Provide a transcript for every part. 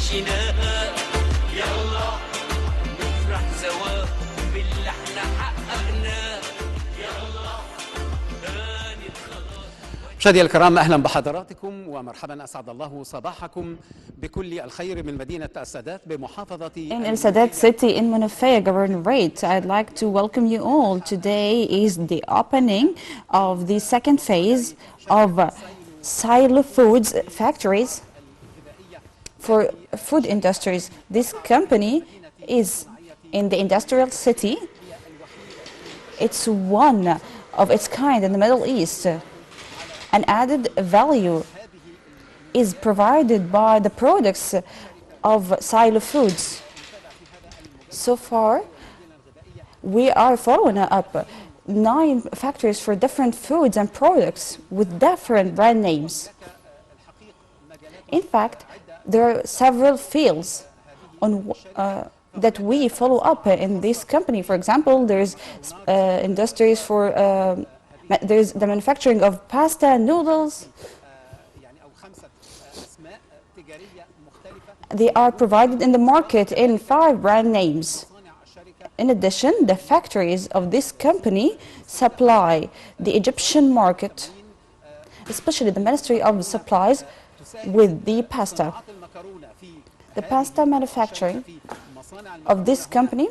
مشاهدينا الكرام، اهلا بحضراتكم ومرحبا. اسعد الله صباحكم بكل الخير من مدينه السادات بمحافظه In Sadat City in Munafaya Governorate, I'd like to welcome you all. Today is the opening of the second phase of silo foods factories for food industries. This company is in the industrial city. It's one of its kind in the Middle East. An added value is provided by the products of silo foods. So far, we are following up 9 factories for different foods and products with different brand names. In fact, there are several fields that we follow up in this company. For example, there's industries for there's the manufacturing of pasta and noodles. They are provided in the market in 5 brand names. In addition, the factories of this company supply the Egyptian market, especially the Ministry of Supplies, with the pasta. The pasta manufacturing of this company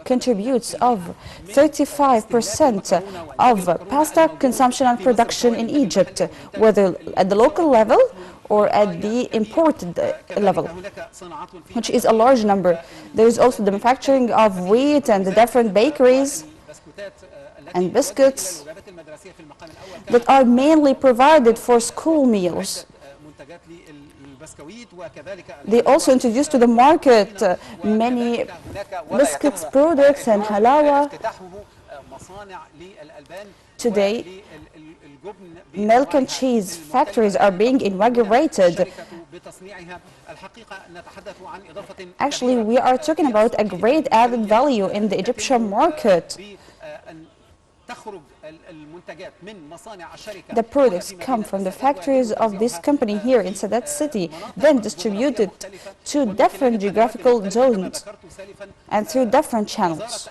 contributes of 35% of pasta consumption and production in Egypt, whether at the local level or at the imported level, which is a large number. There is also the manufacturing of wheat and the different bakeries and biscuits that are mainly provided for school meals. They also introduced to the market many biscuits products and halawa. Today, milk and cheese factories are being inaugurated. Actually, we are talking about a great added value in the Egyptian market. The products come from the factories of this company here in Sadat City, then distributed to different geographical zones and through different channels.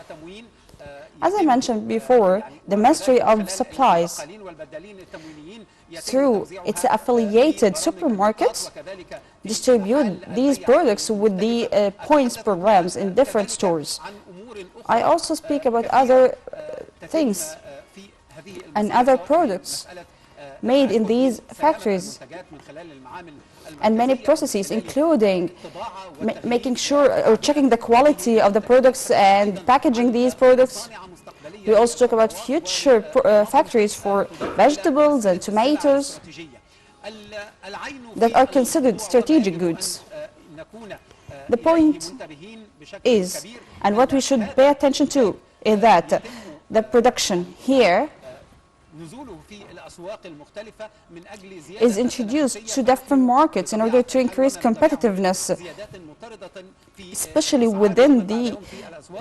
As I mentioned before, the Ministry of Supplies, through its affiliated supermarkets, distribute these products with the points programs in different stores. I also speak about other things and other products made in these factories and many processes, including making sure or checking the quality of the products and packaging these products. We also talk about future factories for vegetables and tomatoes that are considered strategic goods. The point is, and what we should pay attention to, is that the production here is introduced to different markets in order to increase competitiveness, especially within the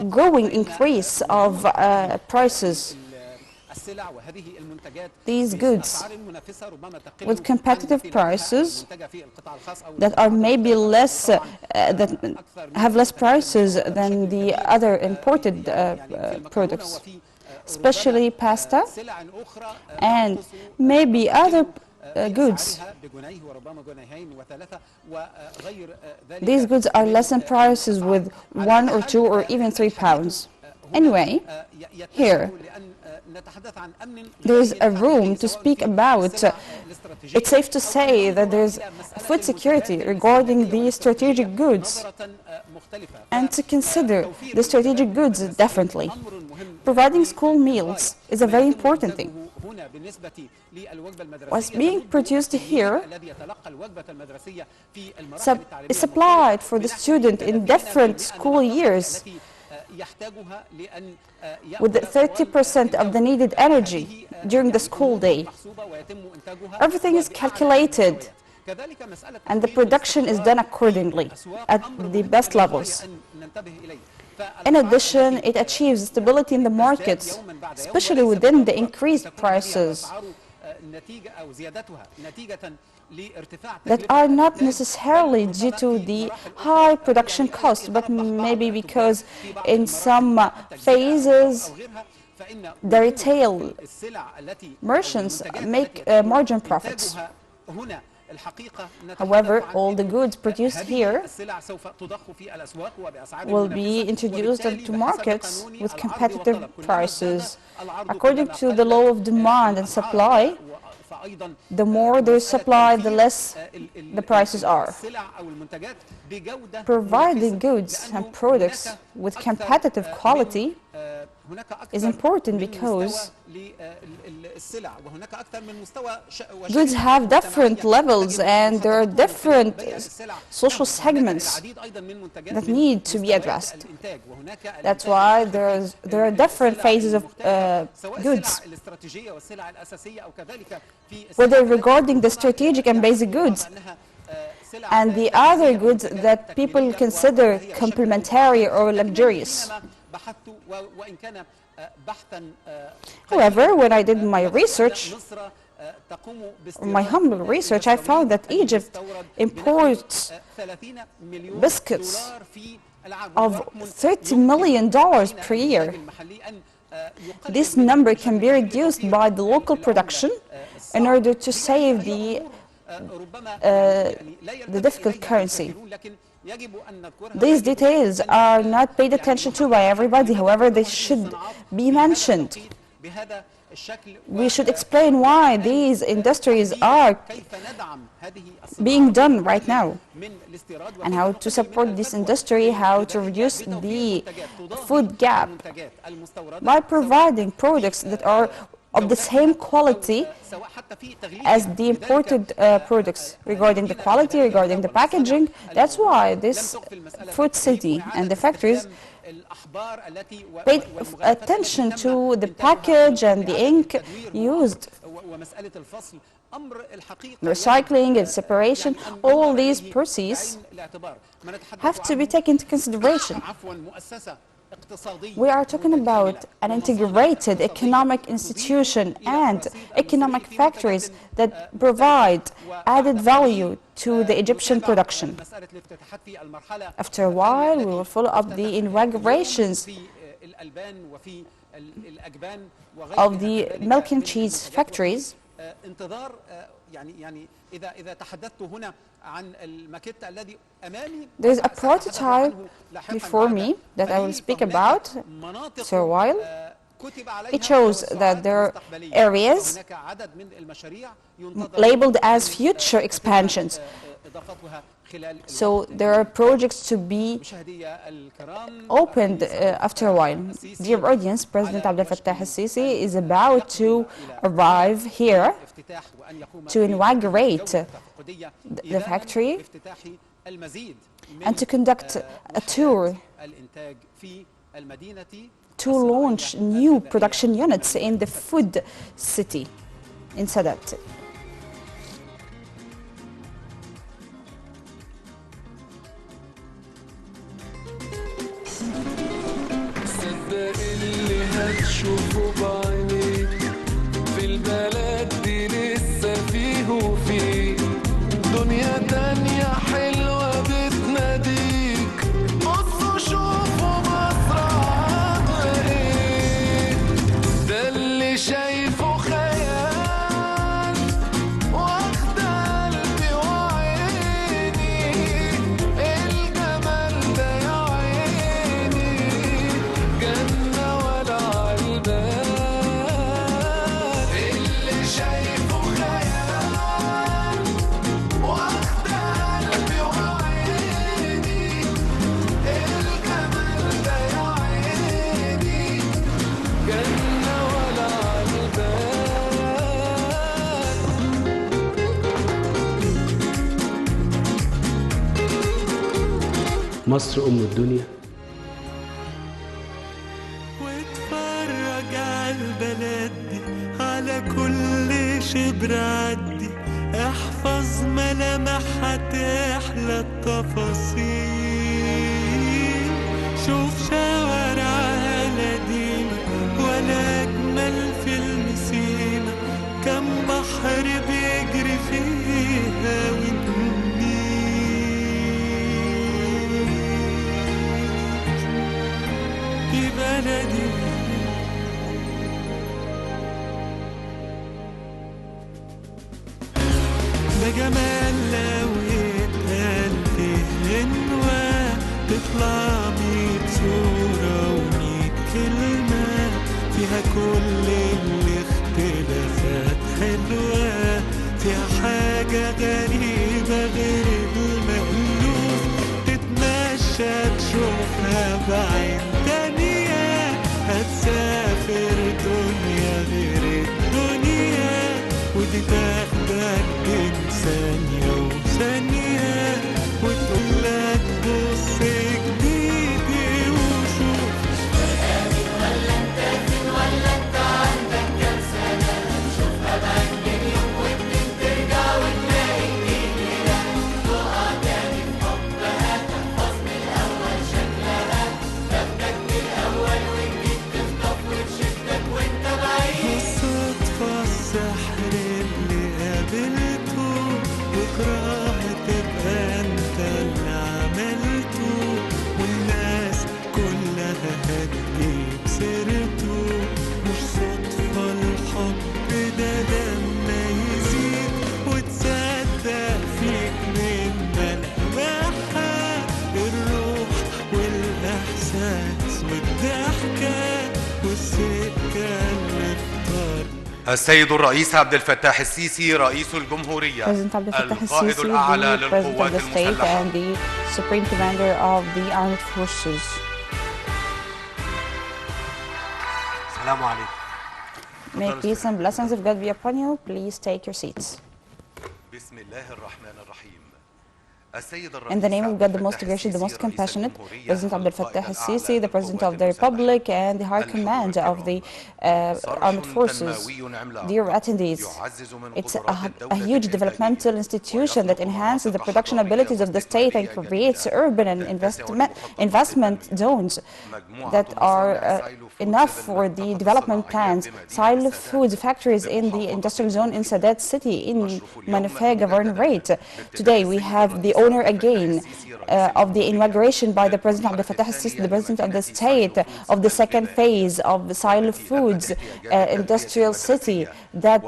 growing increase of prices. These goods with competitive prices that are maybe less, that have less prices than the other imported products, especially pasta and maybe other goods. These goods are less in prices with 1 or 2 or even 3 pounds. Anyway, here there is a room to speak about. It's safe to say that there's food security regarding these strategic goods and to consider the strategic goods differently. Providing school meals is a very important thing. What's being produced here is supplied for the student in different school years with 30% of the needed energy during the school day. Everything is calculated and the production is done accordingly at the best levels. In addition, it achieves stability in the markets, especially within the increased prices. نتيجة أو زيادتها نتيجة لارتفاع that تكلفة are not الإنتاج، necessarily due to the high production cost, but maybe because in some phases the retail merchants make margin profits. However, all the goods produced here will be introduced into markets with competitive prices. According to the law of demand and supply, the more there is supply, the less the prices are. Providing goods and products with competitive quality is important because goods have different levels and there are different social segments that need to be addressed. That's why there are different phases of goods, whether regarding the strategic and basic goods and the other goods that people consider complementary or luxurious. However, when I did my research, my humble research, I found that Egypt imports biscuits of $30 million per year. This number can be reduced by the local production in order to save the difficult currency. These details are not paid attention to by everybody, however, they should be mentioned. We should explain why these industries are being done right now, and how to support this industry, how to reduce the food gap by providing products that are of the same quality as the imported products, regarding the quality, regarding the packaging. That's why this food city and the factories paid attention to the package and the ink used. Recycling and separation, all these processes have to be taken into consideration. We are talking about an integrated economic institution and economic factories that provide added value to the Egyptian production. After a while, we will follow up the inaugurations of the milk and cheese factories. There is a prototype before me that I will speak about for a while. It shows that there are areas labeled as future expansions. So there are projects to be opened after a while. Dear audience, President Abdel Fattah al-Sisi is about to arrive here to inaugurate the factory and to conduct a tour to launch new production units in the food city in Sadat. شوفوا بعينيك في البلد دي لسه فيه وفيه دنيا تانية حلوة بتناديك بصوا شوفوا مصر عاملة ايه ده اللي شايفه خيال واخد قلبي وعيني الجمال ده يا عيني جنة ولا عالبال اللي شايفه خيال واخد قلبي وعيني الجمال ده يا عيني جنة ولا عالبال مصر أم الدنيا. واتفرج عالبلد دي على كل شبر عدي احفظ ملامحها تحلى التفاصيل شوف شوارعها قديمة ولا أجمل في المسيمة كم بحر السيد الرئيس عبد الفتاح السيسي رئيس الجمهورية President Abdel Fattah القائد al-Sisi, الأعلى the President of للقوات the state المسلحة. and the Supreme Commander of the Armed Forces. السلام عليكم. May peace and blessings of God be upon you. Please take your seats. بسم الله الرحمن الرحيم. In the name of God, the most gracious, the most compassionate, President Abdel Fattah al-Sisi, the President of the Republic and the High Command of the Armed Forces, dear attendees, it's a huge developmental institution that enhances the production abilities of the state and creates urban and investment zones that are enough for the development plans. Silo Foods factories in the industrial zone in Sadat City in Manafeh Governorate. Today we have the honor again of the inauguration by the President Abdel Fattah al-Sisi, the President of the state, of the second phase of the Silo Foods industrial city that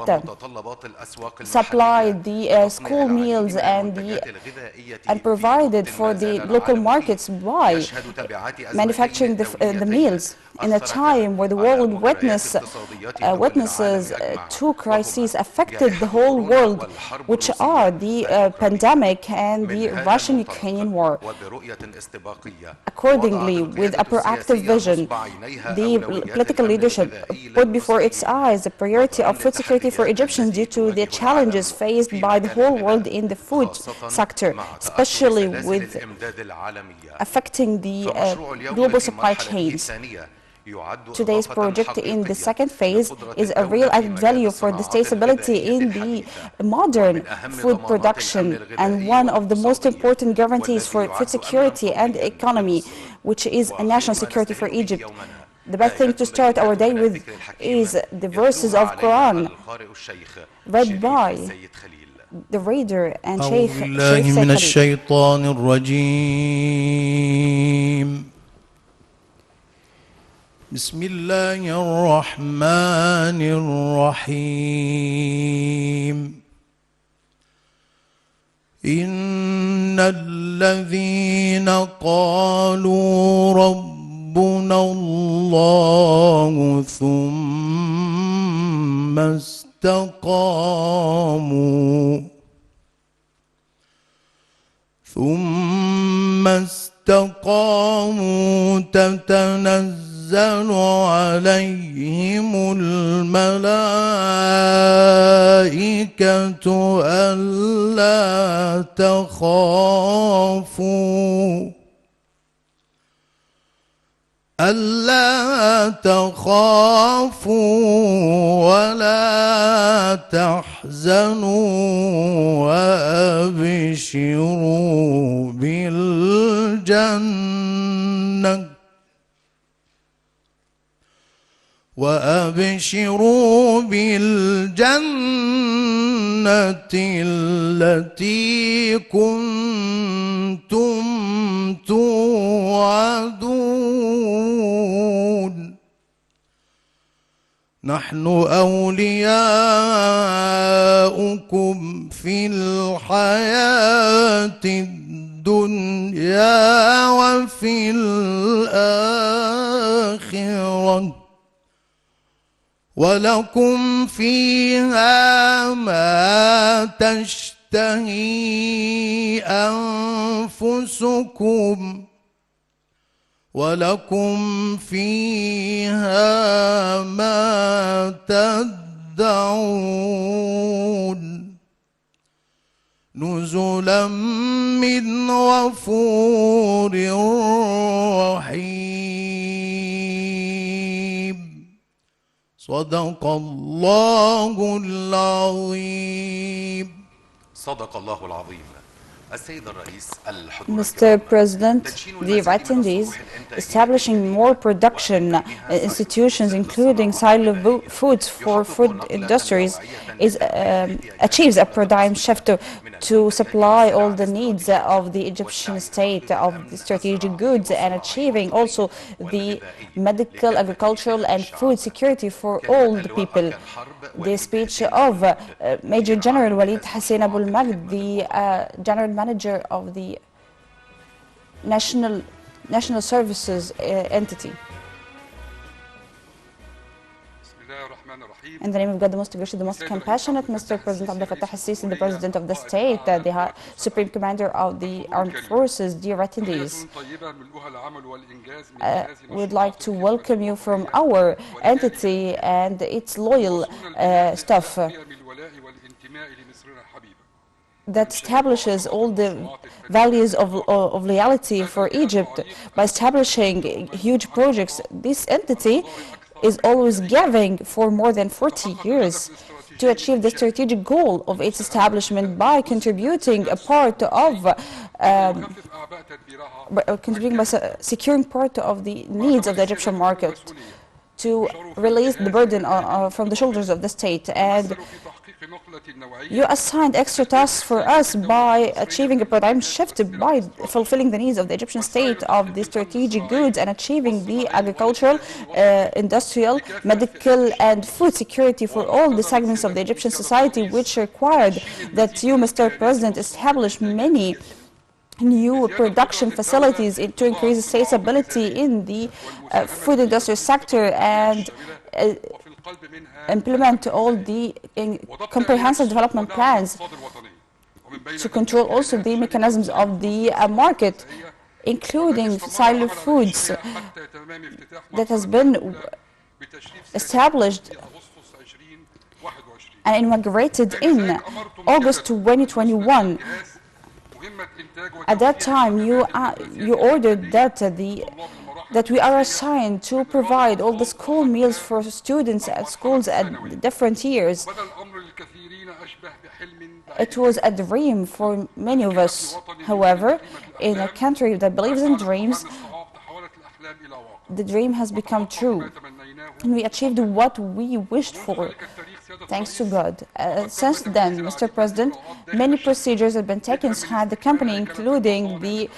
supplied the school meals and provided for the local markets by manufacturing the meals in a time where the world witnesses two crises affected the whole world, which are the pandemic and the Russian-Ukrainian war. Accordingly, with a proactive vision, the political leadership put before its eyes the priority of food security for Egyptians due to the challenges faced by the whole world in the food sector, especially with affecting the global supply chains. Today's project in the second phase is a real added value for the state's ability in the modern food production and one of the most important guarantees for food security and economy, which is a national security for Egypt. The best thing to start our day with is the verses of Quran read by the reader and Sheikh Said Khalil. بسم الله الرحمن الرحيم إن الذين قالوا ربنا الله ثم استقاموا تتنزل عليهم الملائكة ألا تخافوا ولا تحزنوا وأبشروا بالجنة التي كنتم توعدون نحن أولياؤكم في الحياة الدنيا وفي الآخرة ولكم فيها ما تشتهي أنفسكم ولكم فيها ما تدعون نزلا من غفور رحيم صدق الله العظيم. صدق الله العظيم. Mr. President, the attendees, establishing more production institutions, including silo foods for food industries, achieves a paradigm shift to supply all the needs of the Egyptian state of the strategic goods and achieving also the medical, agricultural and food security for all the people. The speech of Major General Walid Hussein Abu al-Magd, the General Manager of the National Services entity. In the name of God, the most gracious, the most compassionate, Mr. President Abdel Fattah al-Sisi, the President of the state, the Supreme Commander of the Armed Forces, dear attendees, we'd like to welcome you from our entity and its loyal staff that establishes all the values of loyalty for Egypt by establishing huge projects. This entity is always giving for more than 40 years to achieve the strategic goal of its establishment by contributing a part of securing part of the needs of the Egyptian market to release the burden from the shoulders of the state. And you assigned extra tasks for us by achieving a paradigm shift by fulfilling the needs of the Egyptian state of the strategic goods and achieving the agricultural, industrial, medical and food security for all the segments of the Egyptian society, which required that you, Mr. President, establish many new production facilities to increase the state's ability in the food industry sector and implement all the comprehensive development plans to control also the mechanisms of the market, including silo foods that has been established and inaugurated in August 2021. At that time, you ordered that we are assigned to provide all the school meals for students at schools at different years. It was a dream for many of us. However, in a country that believes in dreams, the dream has become true. And we achieved what we wished for, thanks to God. Since then, Mr. President, many procedures have been taken inside the company, including the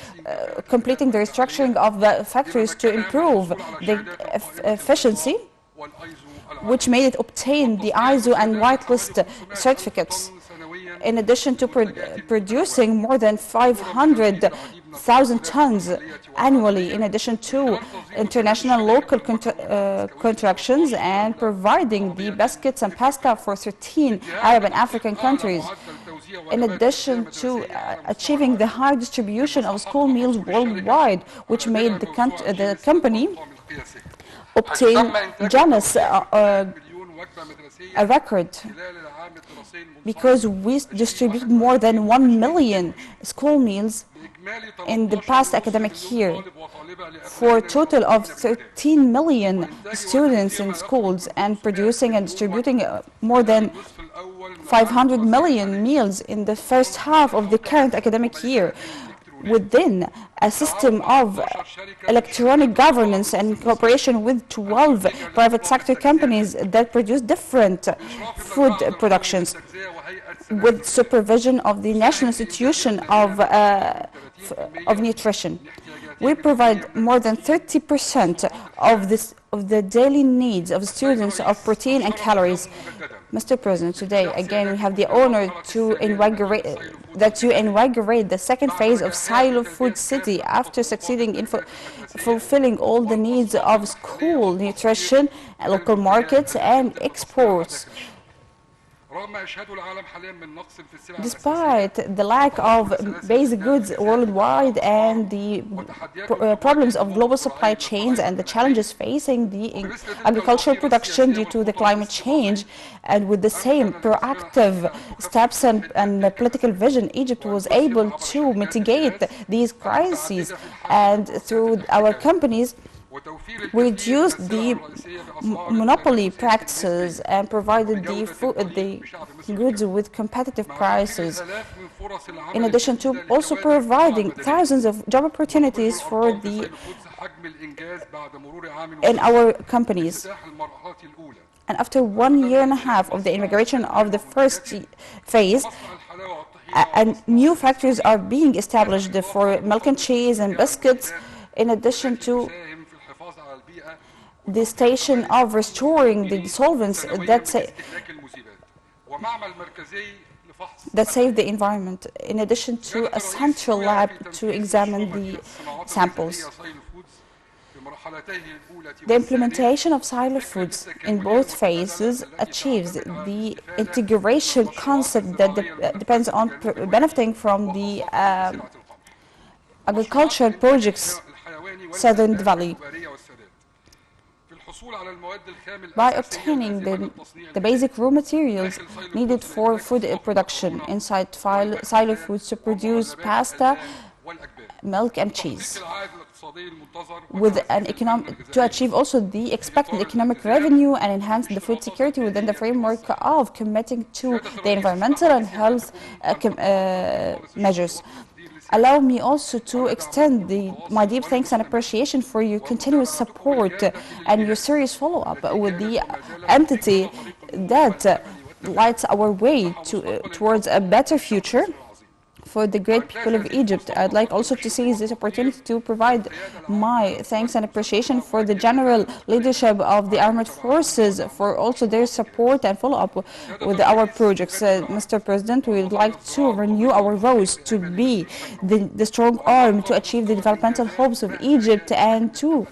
completing the restructuring of the factories to improve the efficiency, which made it obtain the ISO and whitelist certificates. In addition to producing more than 500,000 tons annually, in addition to international local contractions and providing the biscuits and pasta for 13 Arab and African countries. In addition to achieving the high distribution of school meals worldwide, which made the company obtain Guinness a record, because we distributed more than 1 million school meals in the past academic year for a total of 13 million students in schools, and producing and distributing more than 500 million meals in the first half of the current academic year, within a system of electronic governance and cooperation with 12 private sector companies that produce different food productions, with supervision of the National Institution of Nutrition. We provide more than 30% of the daily needs of students of protein and calories. Mr. President, today again we have the honor to inaugurate the second phase of Silo Food City after succeeding in fulfilling all the needs of school nutrition, local markets and exports. Despite the lack of basic goods worldwide and the problems of global supply chains and the challenges facing the agricultural production due to the climate change, and with the same proactive steps and political vision, Egypt was able to mitigate these crises, and through our companies we reduced the monopoly practices and provided the goods with competitive prices, in addition to also providing thousands of job opportunities in our companies. And after 1.5 years of the inauguration of the first phase, and new factories are being established for milk and cheese and biscuits, in addition to the station of restoring the dissolvents that save the environment, in addition to a central lab to examine the samples. The implementation of silo foods in both phases achieves the integration concept that depends on benefiting from the agricultural projects Southern Valley. By obtaining the basic raw materials needed for food production inside silo foods to produce pasta, milk and cheese, to achieve also the expected economic revenue and enhance the food security within the framework of committing to the environmental and health measures. Allow me also to extend my deep thanks and appreciation for your continuous support and your serious follow-up with the entity that lights our way towards a better future for the great people of Egypt. I'd like also to seize this opportunity to provide my thanks and appreciation for the general leadership of the armed forces for also their support and follow-up with our projects. Mr. President, we would like to renew our vows to be the strong arm to achieve the developmental hopes of Egypt and to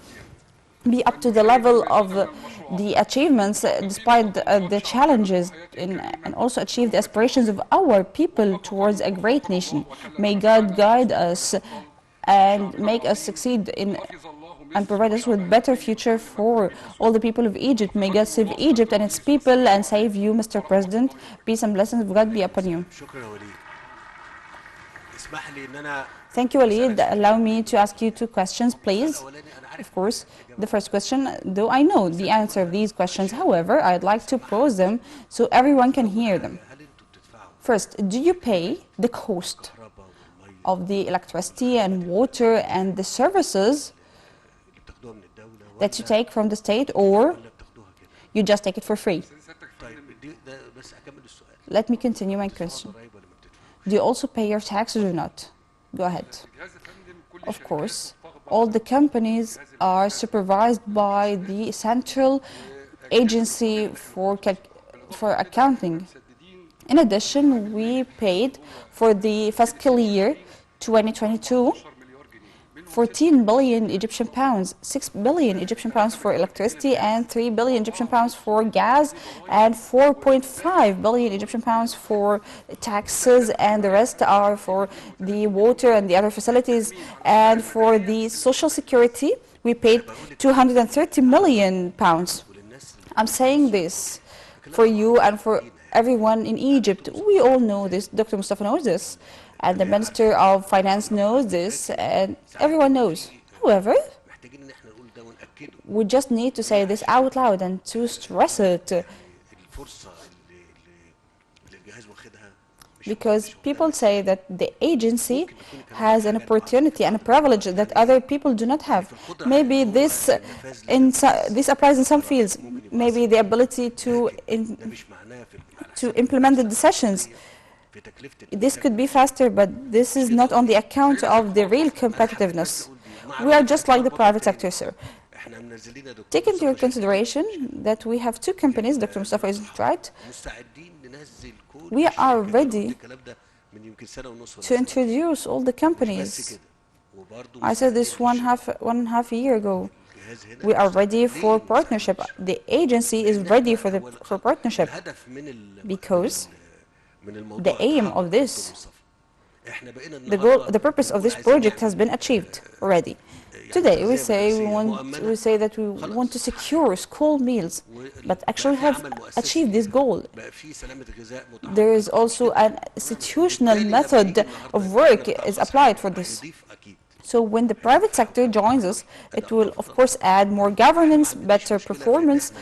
be up to the level of the achievements despite the challenges and also achieve the aspirations of our people towards a great nation. May God guide us and make us succeed and provide us with better future for all the people of Egypt. May God save Egypt and its people and save you, Mr. President. Peace and blessings of God be upon you. Thank you, Walid. Allow me to ask you 2 questions, please. Of course, the first question, though I know the answer of these questions, however, I'd like to pose them so everyone can hear them. First, do you pay the cost of the electricity and water and the services that you take from the state, or you just take it for free? Let me continue my question. Do you also pay your taxes or not? Go ahead. Of course, all the companies are supervised by the Central Agency for Accounting. In addition, we paid for the fiscal year 2022 14 billion Egyptian pounds, 6 billion Egyptian pounds for electricity and 3 billion Egyptian pounds for gas and 4.5 billion Egyptian pounds for taxes, and the rest are for the water and the other facilities. And for the social security, we paid 230 million pounds. I'm saying this for you and for everyone in Egypt. We all know this. Dr. Mustafa knows this. And the Minister of Finance knows this, and everyone knows. However, we just need to say this out loud and to stress it. Because people say that the agency has an opportunity and a privilege that other people do not have. Maybe this applies in some fields. Maybe the ability to implement the decisions. This could be faster, but this is not on the account of the real competitiveness. We are just like the private sector, sir. Take into your consideration that we have 2 companies, Dr. Mustafa is right. We are ready to introduce all the companies. I said this one and a half year ago. We are ready for partnership. The agency is ready for partnership because the aim of this, the purpose of this project has been achieved already. Today we say that we want to secure school meals, but actually have achieved this goal. There is also an institutional method of work is applied for this. So when the private sector joins us, it will of course add more governance, better performance.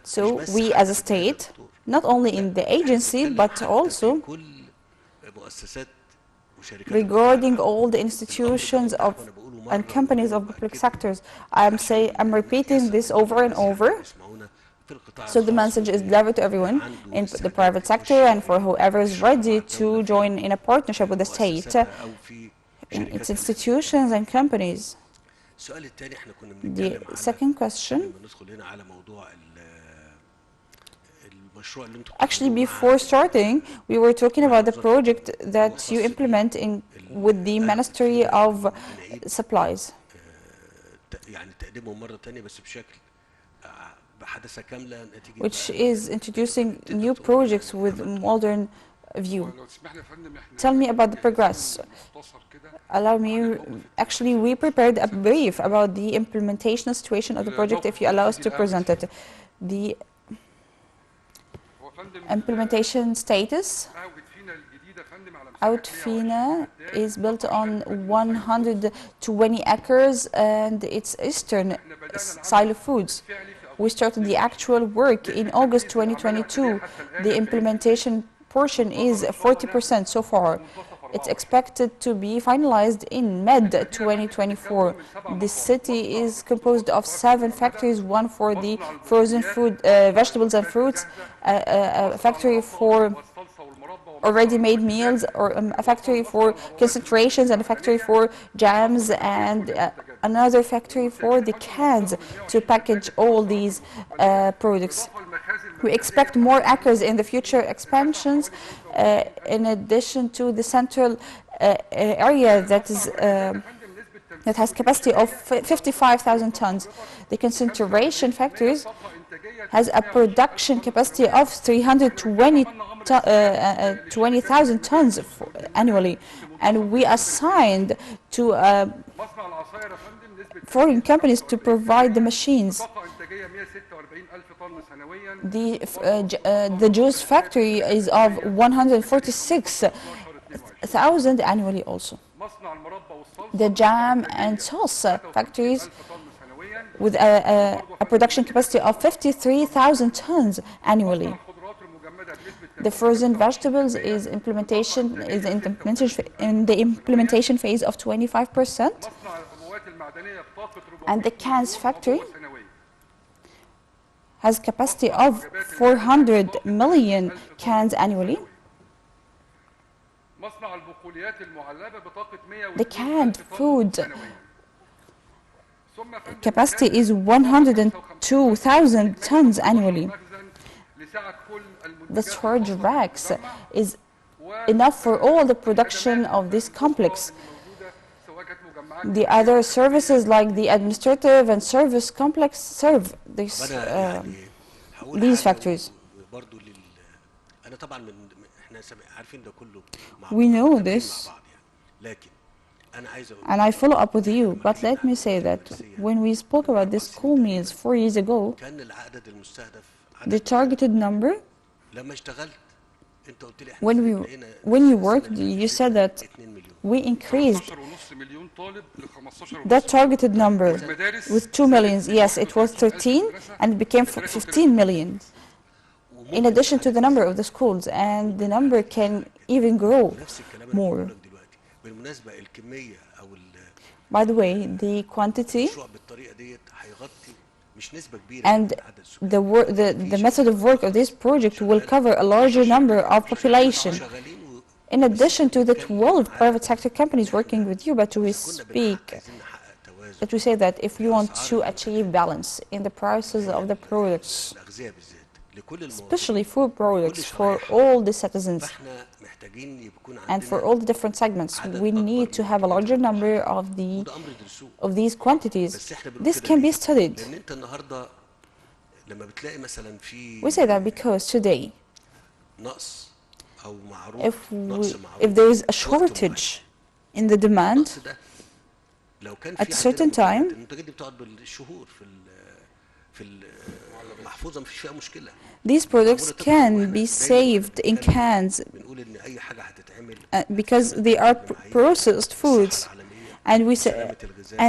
So we as a state, not only in the agency, but also regarding all the institutions and companies of public sectors. I'm repeating this over and over. So the message is delivered to everyone in the private sector and for whoever is ready to join in a partnership with the state, in its institutions and companies. The second question. Actually, before starting, we were talking about the project that you implement with the Ministry of Supplies. يعني تقديمه مرة تانية بس بشكل بحدثة كاملة نتيجة which is introducing new projects with modern view. ولو تسمح لي يا فندم احنا Tell me about the progress. مختصر كده Allow me, actually we prepared a brief about the implementation situation of the project if you allow us to present it. The هو فندم implementation status. قهوة فينا الجديدة فندم على Outfina is built on 120 acres and it's Eastern Silo Foods. We started the actual work in August 2022. The implementation portion is 40% so far. It's expected to be finalized in mid-2024. The city is composed of 7 factories, one for the frozen food, vegetables and fruits, a factory for already-made meals, or a factory for concentrations, and a factory for jams, and another factory for the cans to package all these products. We expect more acres in the future expansions, in addition to the central area that has capacity of 55,000 tons. The concentration factories has a production capacity of 320,000 tons annually, and we assigned to foreign companies to provide the machines. The juice factory is of 146,000 annually also. The jam and sauce factories with a production capacity of 53,000 tons annually. The frozen vegetables is in the implementation phase of 25%, and the cans factory has capacity of 400 million cans annually. The canned food capacity is 102,000 tons annually. The storage racks is enough for all the production of this complex. The other services like the administrative and service complex serve these factories. We know this, and I follow up with you, but let me say that when we spoke about the school meals 4 years ago, the targeted number, when you worked, you said that we increased that targeted number with 2 million. Yes, it was 13 and it became 15 million, in addition to the number of the schools, and the number can even grow more. By the way, the quantity and the method of work of this project will cover a larger number of population. In addition to the 12 private sector companies working with you, but we say that if we want to achieve balance in the prices of the products, especially food products for all the citizens and for all the different segments, we need to have a larger number of these quantities. This can be studied. We say that because today, if there is a shortage in the demand at a certain time, these products can be saved in cans because they are processed foods, and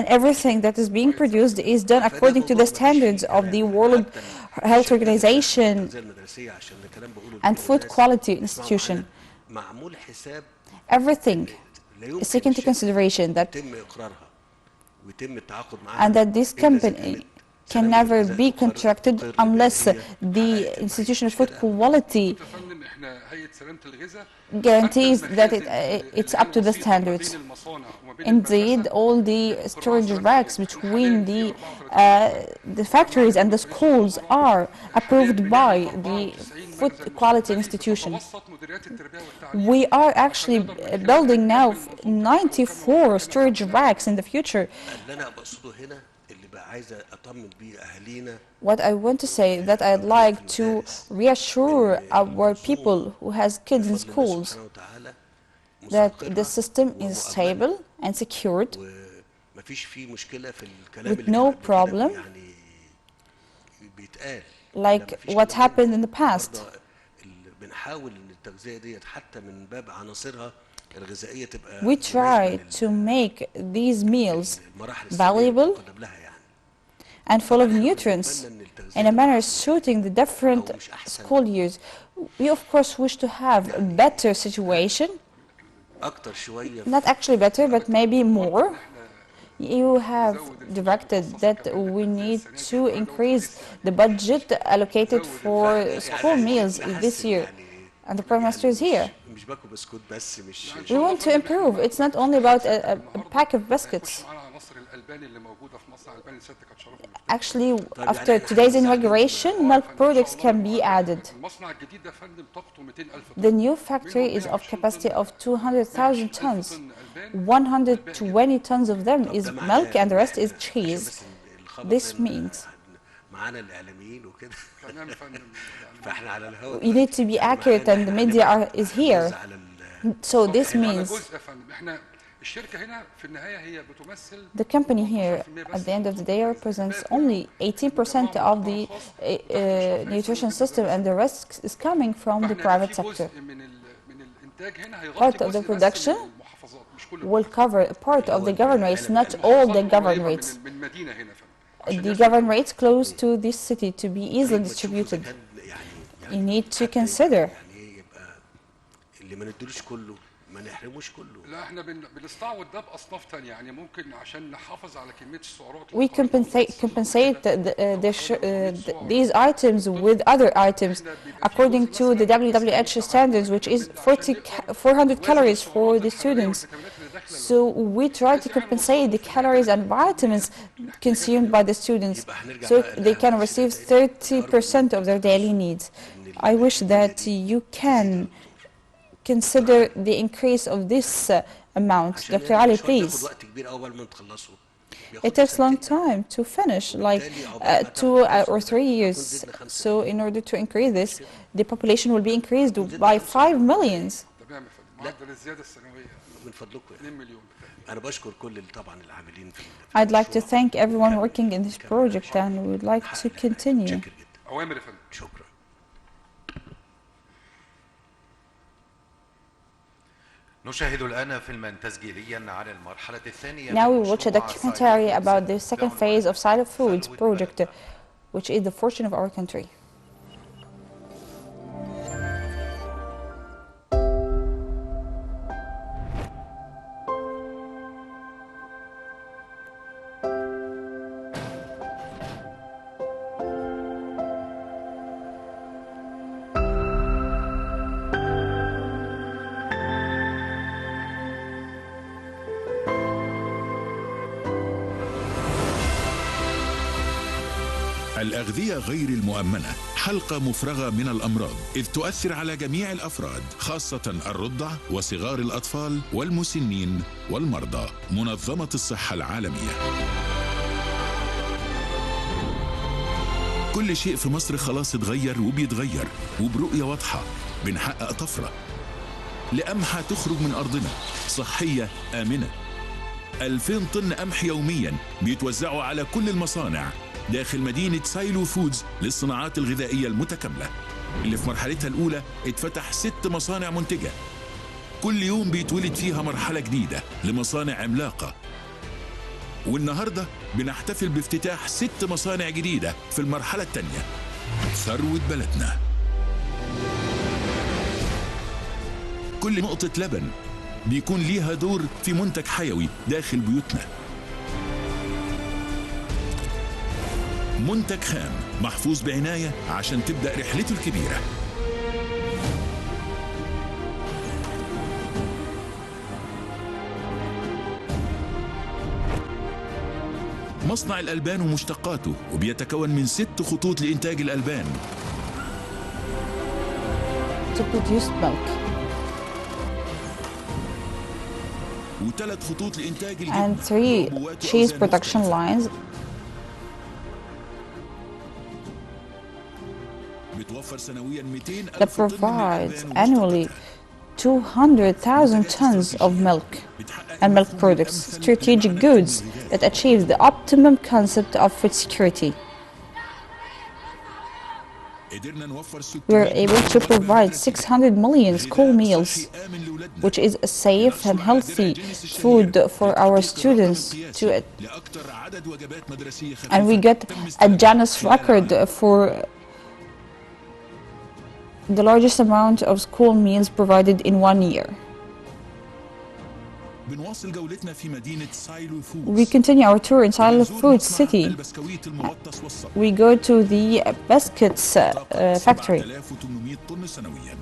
everything that is being produced is done according to the standards of the World Health Organization and Food Quality Institution. Everything is taken into consideration and that this company can never be contracted unless the Institution of Food Quality guarantees that it's up to the standards. Indeed, all the storage racks between the factories and the schools are approved by the Food Quality Institution. We are actually building now 94 storage racks in the future. اللي بقى عايز اطمن بيه اهالينا What I want to say that I'd like to reassure our people who has kids in بفضل الله schools سبحانه وتعالى that the مستقرة system is ومؤمنة stable and secured ومفيش فيه مشكلة في الكلام with اللي no كان قبل كده problem يعني بيتقال. like لا مفيش what كلام happened من in ده. the past. برضه بنحاول ان التغذية ديت حتى من باب عناصرها الغذائية تبقى We مناسبة try to make these meals للمراحل السنية اللي valuable بتقدم لها يعني. and full طبعا of احنا nutrients بنتمنى ان التغذية in a تبقى manner أحسن suiting the different أو مش أحسن. school years. We of course wish to have a better situation, أكتر شوية not actually better but maybe more. إن إحنا You have directed that we need to increase the budget allocated for school meals this year, and the Prime Minister is here. مش باكل بسكوت بس مش We want to improve. It's not only about a pack of biscuits. هيخش معانا عناصر الألبان اللي موجودة في مصنع الألبان اللي سيادتك هتشرفنا. Actually, after today's inauguration, milk products can be added. المصنع الجديد ده يا فندم طاقته 200,000 طن. The new factory is of capacity of 200,000 tons. 120 tons of them is milk and the rest is cheese. This means معانا الإعلاميين وكده تمام يا فندم. فاحنا على الهواء. you need to be accurate and the media is here. So this means جزء يا فندم. إحنا الشركة هنا في النهاية هي بتمثل the company here at the end of the day represents only 18% of the nutrition system and the rest is coming from the private sector. من الإنتاج هنا هيغطي Part of the جزء بس production من المحافظات مش كل will cover a part of the governorates, not all the governorates. من المدينة هنا فندم. The governorates close to this city to be easily distributed. You need to consider. يعني يبقى اللي ما ندلوش كله ما نحرموش كله. لا احنا بنستعوض ده باصناف ثانيه يعني ممكن عشان نحافظ على كميه السعرات. We compensate these items with other items according to the WWH standards, which is 400 calories for the students. So we try to compensate the calories and vitamins consumed by the students so they can receive 30% of their daily needs. I wish that you can consider the increase of this amount. Dr. Ali, please. It takes a long time to finish, like 2 or 3 years. So in order to increase this, the population will be increased by 5 million. تمام يا فندم. معدل الزياده السنويه من فضلكم 2 مليون. أنا بشكر كل طبعا العاملين في I'd like to thank everyone working in this project and we would like to continue. اوامر يا فندم. شكرا. نشاهد الآن فيلما تسجيليا عن المرحلة الثانية Now we watch a documentary about the second phase of Silo Foods project, which is the fortune of our country. الأغذية غير المؤمنة حلقة مفرغة من الأمراض إذ تؤثر على جميع الأفراد خاصة الرضع وصغار الأطفال والمسنين والمرضى. منظمة الصحة العالمية. كل شيء في مصر خلاص اتغير وبيتغير وبرؤية واضحة. بنحقق طفرة لقمحة تخرج من أرضنا صحية آمنة. 2000 طن قمح يوميا بيتوزعوا على كل المصانع داخل مدينة سايلو فودز للصناعات الغذائية المتكاملة اللي في مرحلتها الأولى اتفتح 6 مصانع منتجة. كل يوم بيتولد فيها مرحلة جديدة لمصانع عملاقة. والنهاردة بنحتفل بافتتاح 6 مصانع جديدة في المرحلة الثانية. ثروة بلدنا. كل نقطة لبن بيكون ليها دور في منتج حيوي داخل بيوتنا. منتج خام محفوظ بعناية عشان تبدأ رحلته الكبيرة. مصنع الألبان ومشتقاته وبيتكون من 6 خطوط لإنتاج الألبان. To produce milk. و3 خطوط لإنتاج And 3 cheese production lines بتوفر سنويا 200 that ألف طن من provides الألبان annually ومشتقاتها. 200,000 tons of milk بتحقق and milk المفهوم products, الأمثل strategic للمعاناة goods الغذائية. that achieve the optimum concept of food security. قدرنا نوفر We are 600 able مليون to وجبة provide مدرسية. 600 million school غذاء meals, صحي آمن لأولادنا. which is a safe and لنحصل على درع healthy جينيس الشهير food for our لتحقيق الرقم students القياسي to لأكثر عدد وجبات مدرسية and we خفيفة get تم a استخدامها Guinness خلال record العالم. for the largest amount of school meals provided in 1 year. بنواصل جولتنا في مدينة سايلو We فودز. continue our tour in Sadat بنزور Food مصنع City. البسكويت المغطس والصب. We go to the biscuits طاقة factory 7800 طن سنويا.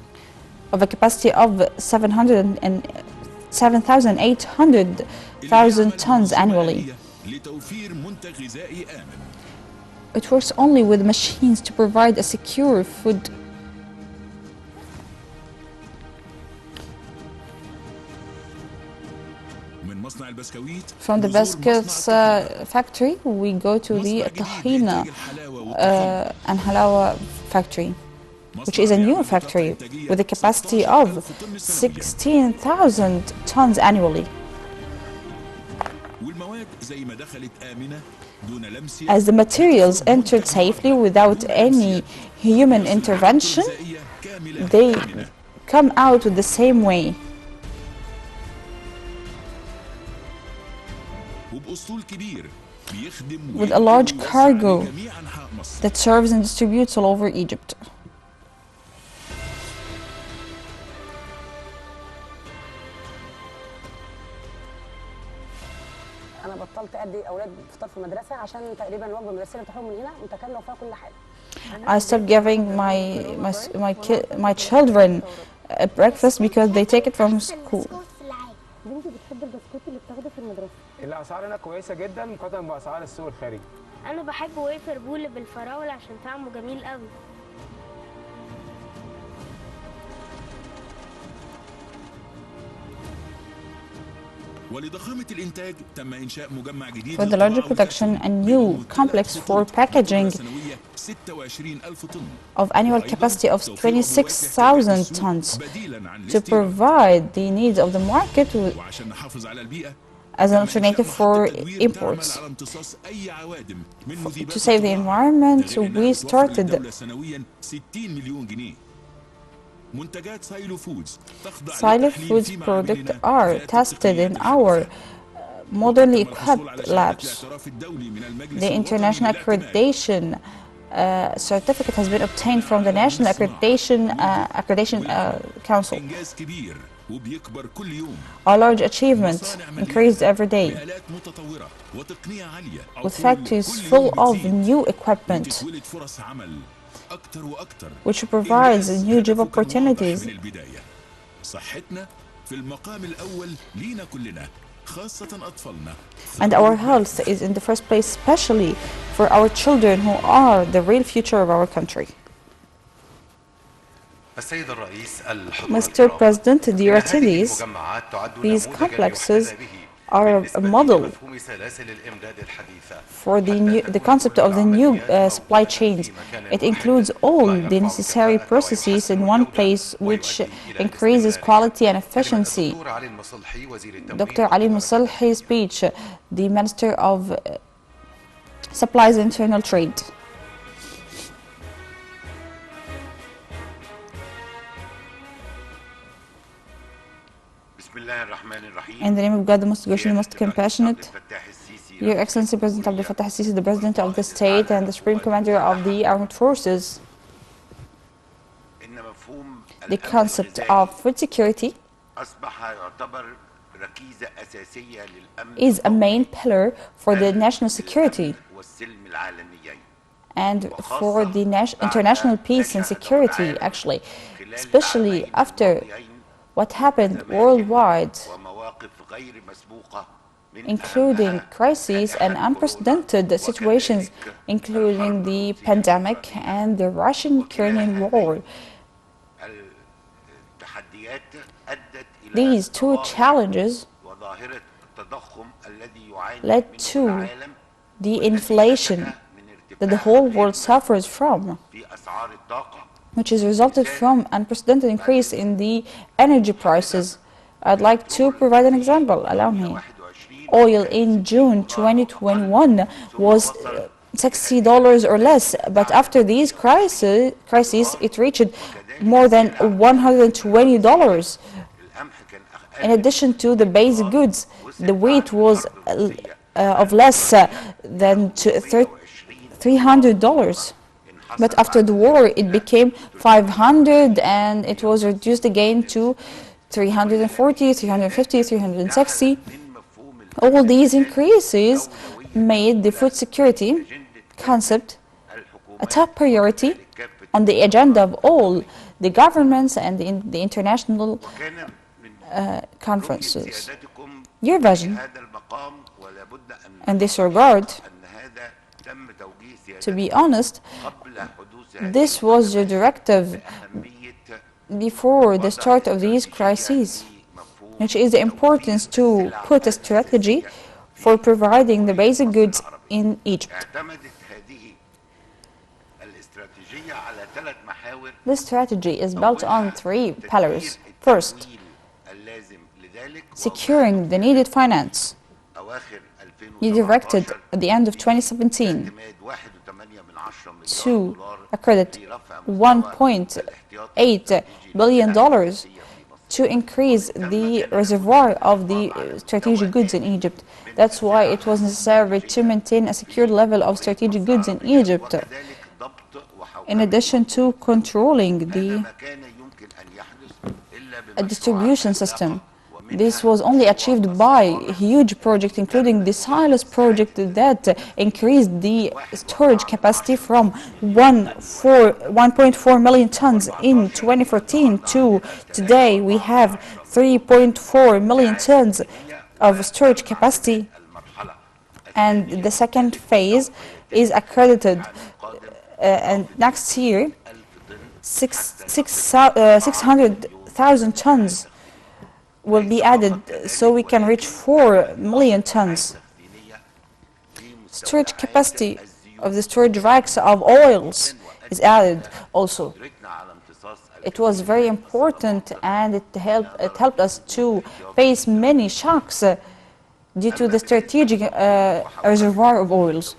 of a capacity of 7,800,000 tons annually. لتوفير منتج غذائي آمن. It works only with machines to provide a secure food. من مصنع البسكويت From the نزور biscuits مصنع الطحينة. factory, we go to the مصنع جديد tahina لإنتاج الحلاوة والطحين. and halawa factory, which is a new factory with a capacity of 16,000 tons annually. والمواد زي ما دخلت آمنة دون لمس As the materials entered safely without any human intervention, they come out with the same way. وبأسطول كبير بيخدم With a large ويوزع cargo لجميع أنحاء مصر. that serves and distributes all over Egypt. انا بطلت ادي اولاد فطار في المدرسه عشان تقريبا الوجبه المدرسيه اللي بتاخدهم من هنا متكامله وفيها كل حاجه. I stopped giving my children breakfast because they take it from school. بنتي بتحب البسكوت اللي بتاخده في المدرسه. الاسعار هنا كويسه جدا مقارنه باسعار السوق الخارجي. انا بحب ويفر بول بالفراوله عشان طعمه جميل قوي. ولضخامة الإنتاج تم إنشاء مجمع جديد For the larger production, a new complex for packaging of annual capacity of 26,000 tons to provide the needs of the market as an alternative for imports. To save the environment, we started Silo Foods products are tested in our modernly equipped labs. The international accreditation certificate has been obtained from the National Accreditation Council. Our large achievements increased every day, with factories full of new equipment, which provides new job opportunities. And our health is in the first place, especially for our children who are the real future of our country. Mr. President, dear attendees, these complexes are a model for the concept of the new supply chains. It includes all the necessary processes in one place, which increases quality and efficiency. Dr. Ali Musalhi speech, the Minister of Supplies and Internal Trade. In the name of God, the most gracious, the most compassionate, Your Excellency President Abdel Fattah Sisi, the President of the State and the Supreme Commander of the Armed Forces, the concept of food security is a main pillar for the national security and for the international peace and security, actually, especially after what happened worldwide, including crises and unprecedented situations, including the pandemic and the Russian-Ukrainian war. These two challenges led to the inflation that the whole world suffers from, which is resulted from unprecedented increase in the energy prices. I'd like to provide an example. Allow me. Oil in June 2021 was $60 or less, but after these crises, it reached more than $120. In addition to the basic goods, the wheat was of less than $300. But after the war, it became 500, and it was reduced again to 340, 350, 360. All these increases made the food security concept a top priority on the agenda of all the governments and the international conferences. Your vision in this regard, to be honest, this was your directive before the start of these crises, which is the importance to put a strategy for providing the basic goods in Egypt. This strategy is built on 3 pillars. First, securing the needed finance. You directed at the end of 2017 to accredit $1.8 billion to increase the reservoir of the strategic goods in Egypt. That's why it was necessary to maintain a secure level of strategic goods in Egypt, in addition to controlling the distribution system. This was only achieved by a huge project, including the Silos project that increased the storage capacity from 1.4 million tons in 2014 to today we have 3.4 million tons of storage capacity. And the second phase is accredited, and next year 600,000 tons will be added, so we can reach 4 million tons. Storage capacity of the storage racks of oils is added also. It was very important, and it helped us to face many shocks due to the strategic reservoir of oils.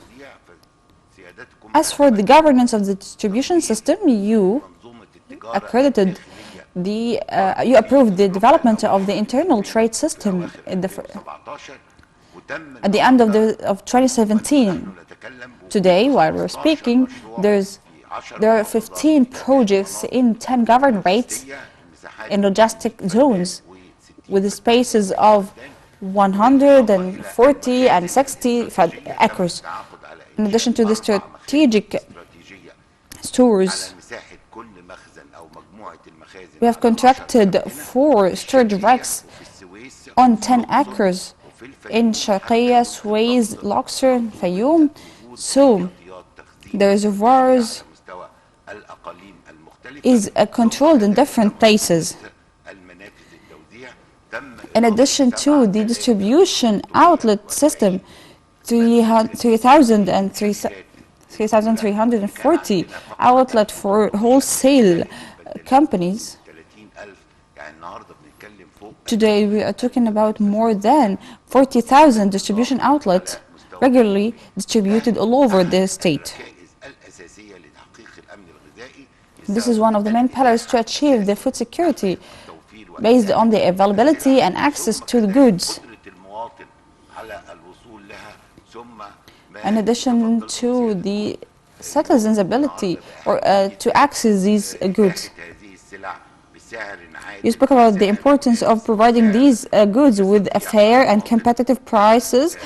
As for the governance of the distribution system, you accredited you approved the development of the internal trade system at the end of 2017. Today, while we're speaking, there are 15 projects in 10 governorates in logistic zones with the spaces of 140 and 60 acres. In addition to the strategic stores, we have contracted 4 storage racks on 10 acres in Sharqiya, Suez, Luxor, Fayoum. So the reservoirs is controlled in different places. In addition to the distribution outlet system, 3,340 outlet for wholesale companies. Today we are talking about more than 40,000 distribution outlets regularly distributed all over the state. This is one of the main pillars to achieve the food security, based on the availability and access to the goods. In addition to the citizens' ability to access these goods. You spoke about the importance of providing these goods with a fair and competitive prices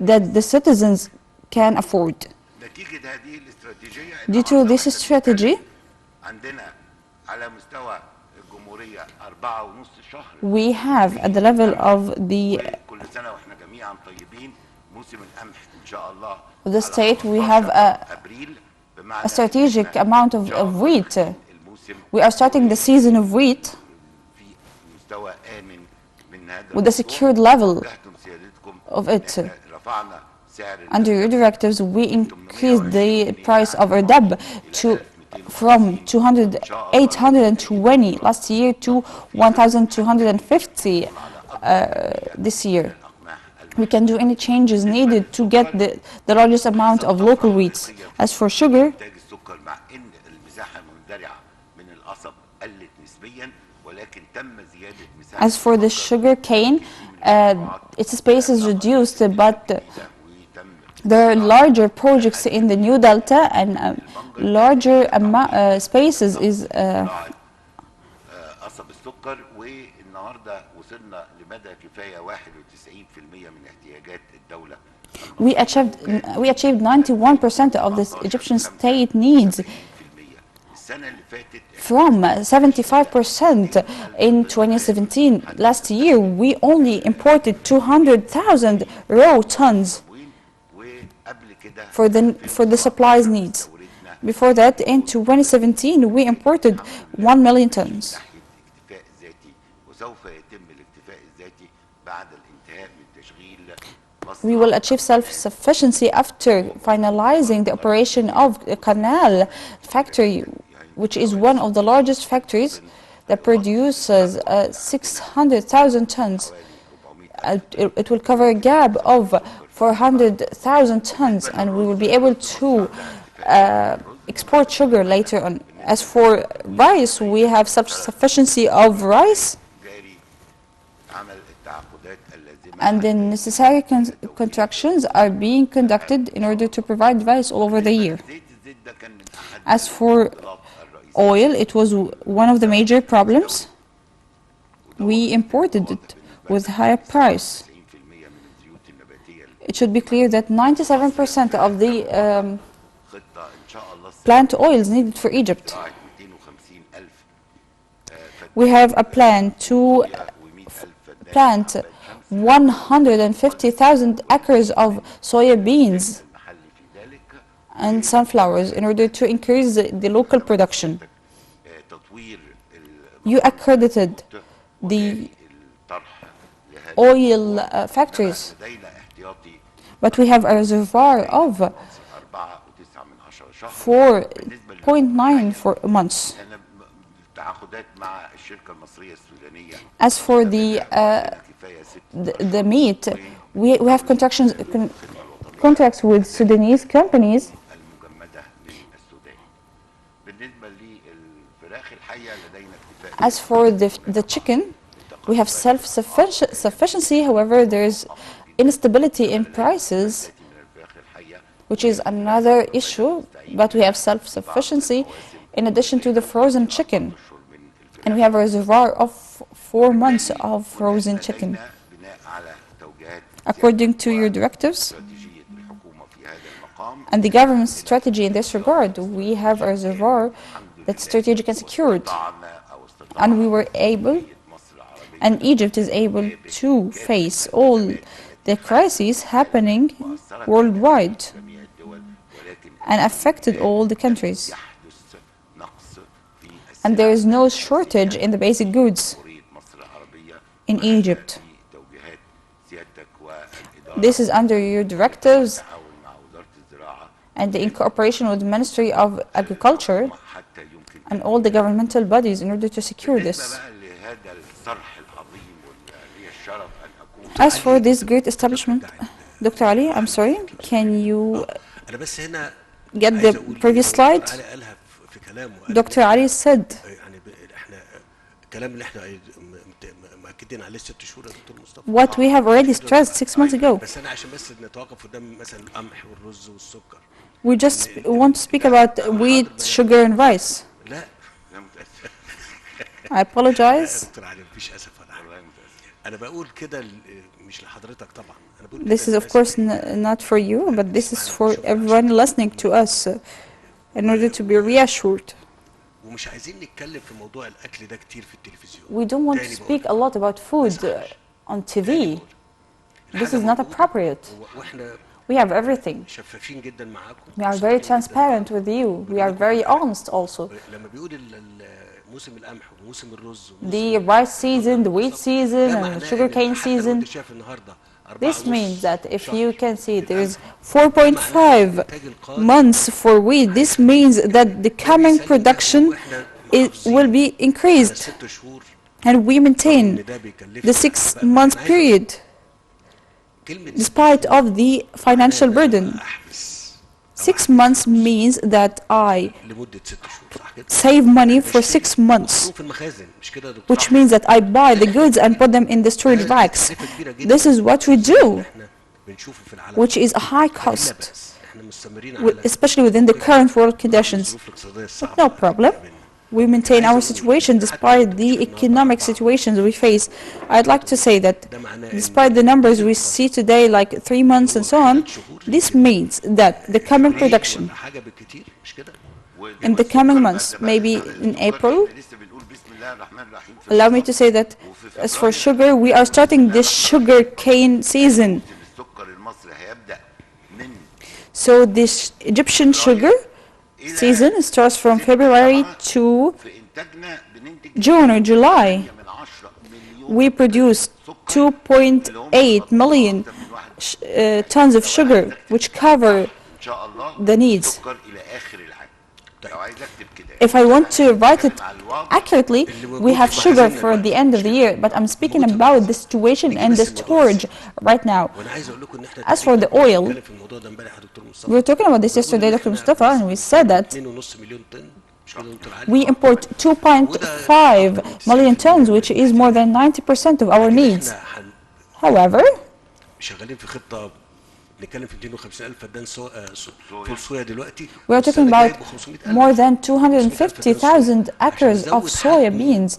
that the citizens can afford. Due to this strategy, we have at the level of the state, we have a strategic amount of wheat. We are starting the season of wheat with a secured level of it. Under your directives, we increased the price of our deb to from 820 last year to 1,250 this year. We can do any changes needed to get the largest amount of local wheats. As for sugar, as for the sugar cane, its space is reduced, but there are larger projects in the New Delta, and larger spaces is we achieved 91% of the Egyptian state needs, from 75% in 2017. Last year, we only imported 200,000 raw tons for the supplies needs. Before that, in 2017, we imported 1 million tons. We will achieve self-sufficiency after finalizing the operation of a canal factory, which is one of the largest factories that produces 600,000 tons. It will cover a gap of 400,000 tons, and we will be able to export sugar later on. As for rice, we have self-sufficiency of rice, and the necessary contractions are being conducted in order to provide rice all over the year. As for oil, it was one of the major problems. We imported it with higher price. It should be clear that 97% of the plant oils needed for Egypt. We have a plan to plant 150,000 acres of soya beans and sunflowers in order to increase the local production. You accredited the oil factories, but we have a reservoir of 4.9 for months. As for the meat, we have contracts with Sudanese companies. As for the chicken, we have self-sufficiency. However, there is instability in prices, which is another issue, but we have self-sufficiency in addition to the frozen chicken. And we have a reservoir of 4 months of frozen chicken. According to your directives and the government's strategy in this regard, we have a reservoir that's strategic and secured. And we were able, and Egypt is able to face all the crises happening worldwide and affected all the countries. And there is no shortage in the basic goods in Egypt. This is under your directives and in cooperation with the Ministry of Agriculture and all the governmental bodies in order to secure this. As for this great establishment, Dr. Ali, I'm sorry, can you get the previous slide? Dr. Ali said what we have already stressed 6 months ago. We just want to speak about wheat, sugar, and rice. I apologize. This is, of course, not for you, but this is for everyone listening to us in order to be reassured. We don't want to speak a lot about food on TV. This is not appropriate. We have everything. We are very transparent with you. We are very honest also. The rice season, the wheat season, and the sugarcane season. This means that if you can see there is 4.5 months for wheat, this means that the coming production will be increased, and we maintain the 6-month period despite of the financial burden. 6 months means that I save money for 6 months, which means that I buy the goods and put them in the storage bags. This is what we do, which is a high cost, especially within the current world conditions. But no problem. We maintain our situation despite the economic situations we face. I'd like to say that despite the numbers we see today, like 3 months and so on, this means that the coming production in the coming months, maybe in April, allow me to say that as for sugar, we are starting the sugar cane season. So this Egyptian sugar season starts from February to June or July. We produce 2.8 million tons of sugar, which cover the needs. If I want to write it accurately, we have sugar for the end of the year, but I'm speaking about the situation and the storage right now. As for the oil, we were talking about this yesterday, Dr. Mustafa, and we said that we import 2.5 million tons, which is more than 90% of our needs. However, we are talking about more than 250,000 acres of soya beans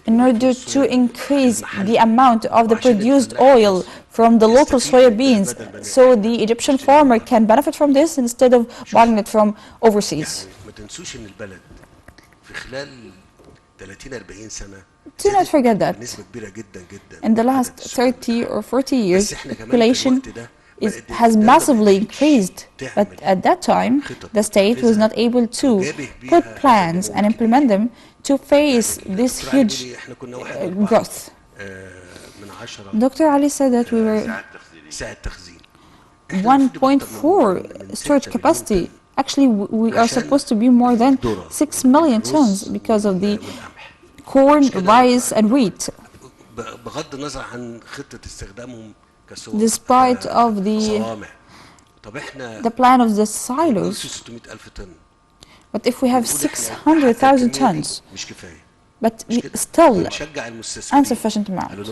in order to increase the amount of the produced oil from the local soya beans, so the Egyptian farmer can benefit from this instead of buying it from overseas. Do not forget that in the last 30 or 40 years, the population has massively increased, but at that time, the state was not able to put plans and implement them to face this huge growth. Dr. Ali said that we were 1.4 storage capacity. Actually, we are supposed to be more than 6 million tons because of the corn, rice, and wheat. Despite of the plan of the silos, but if we have 600,000 tons, but still insufficient amount.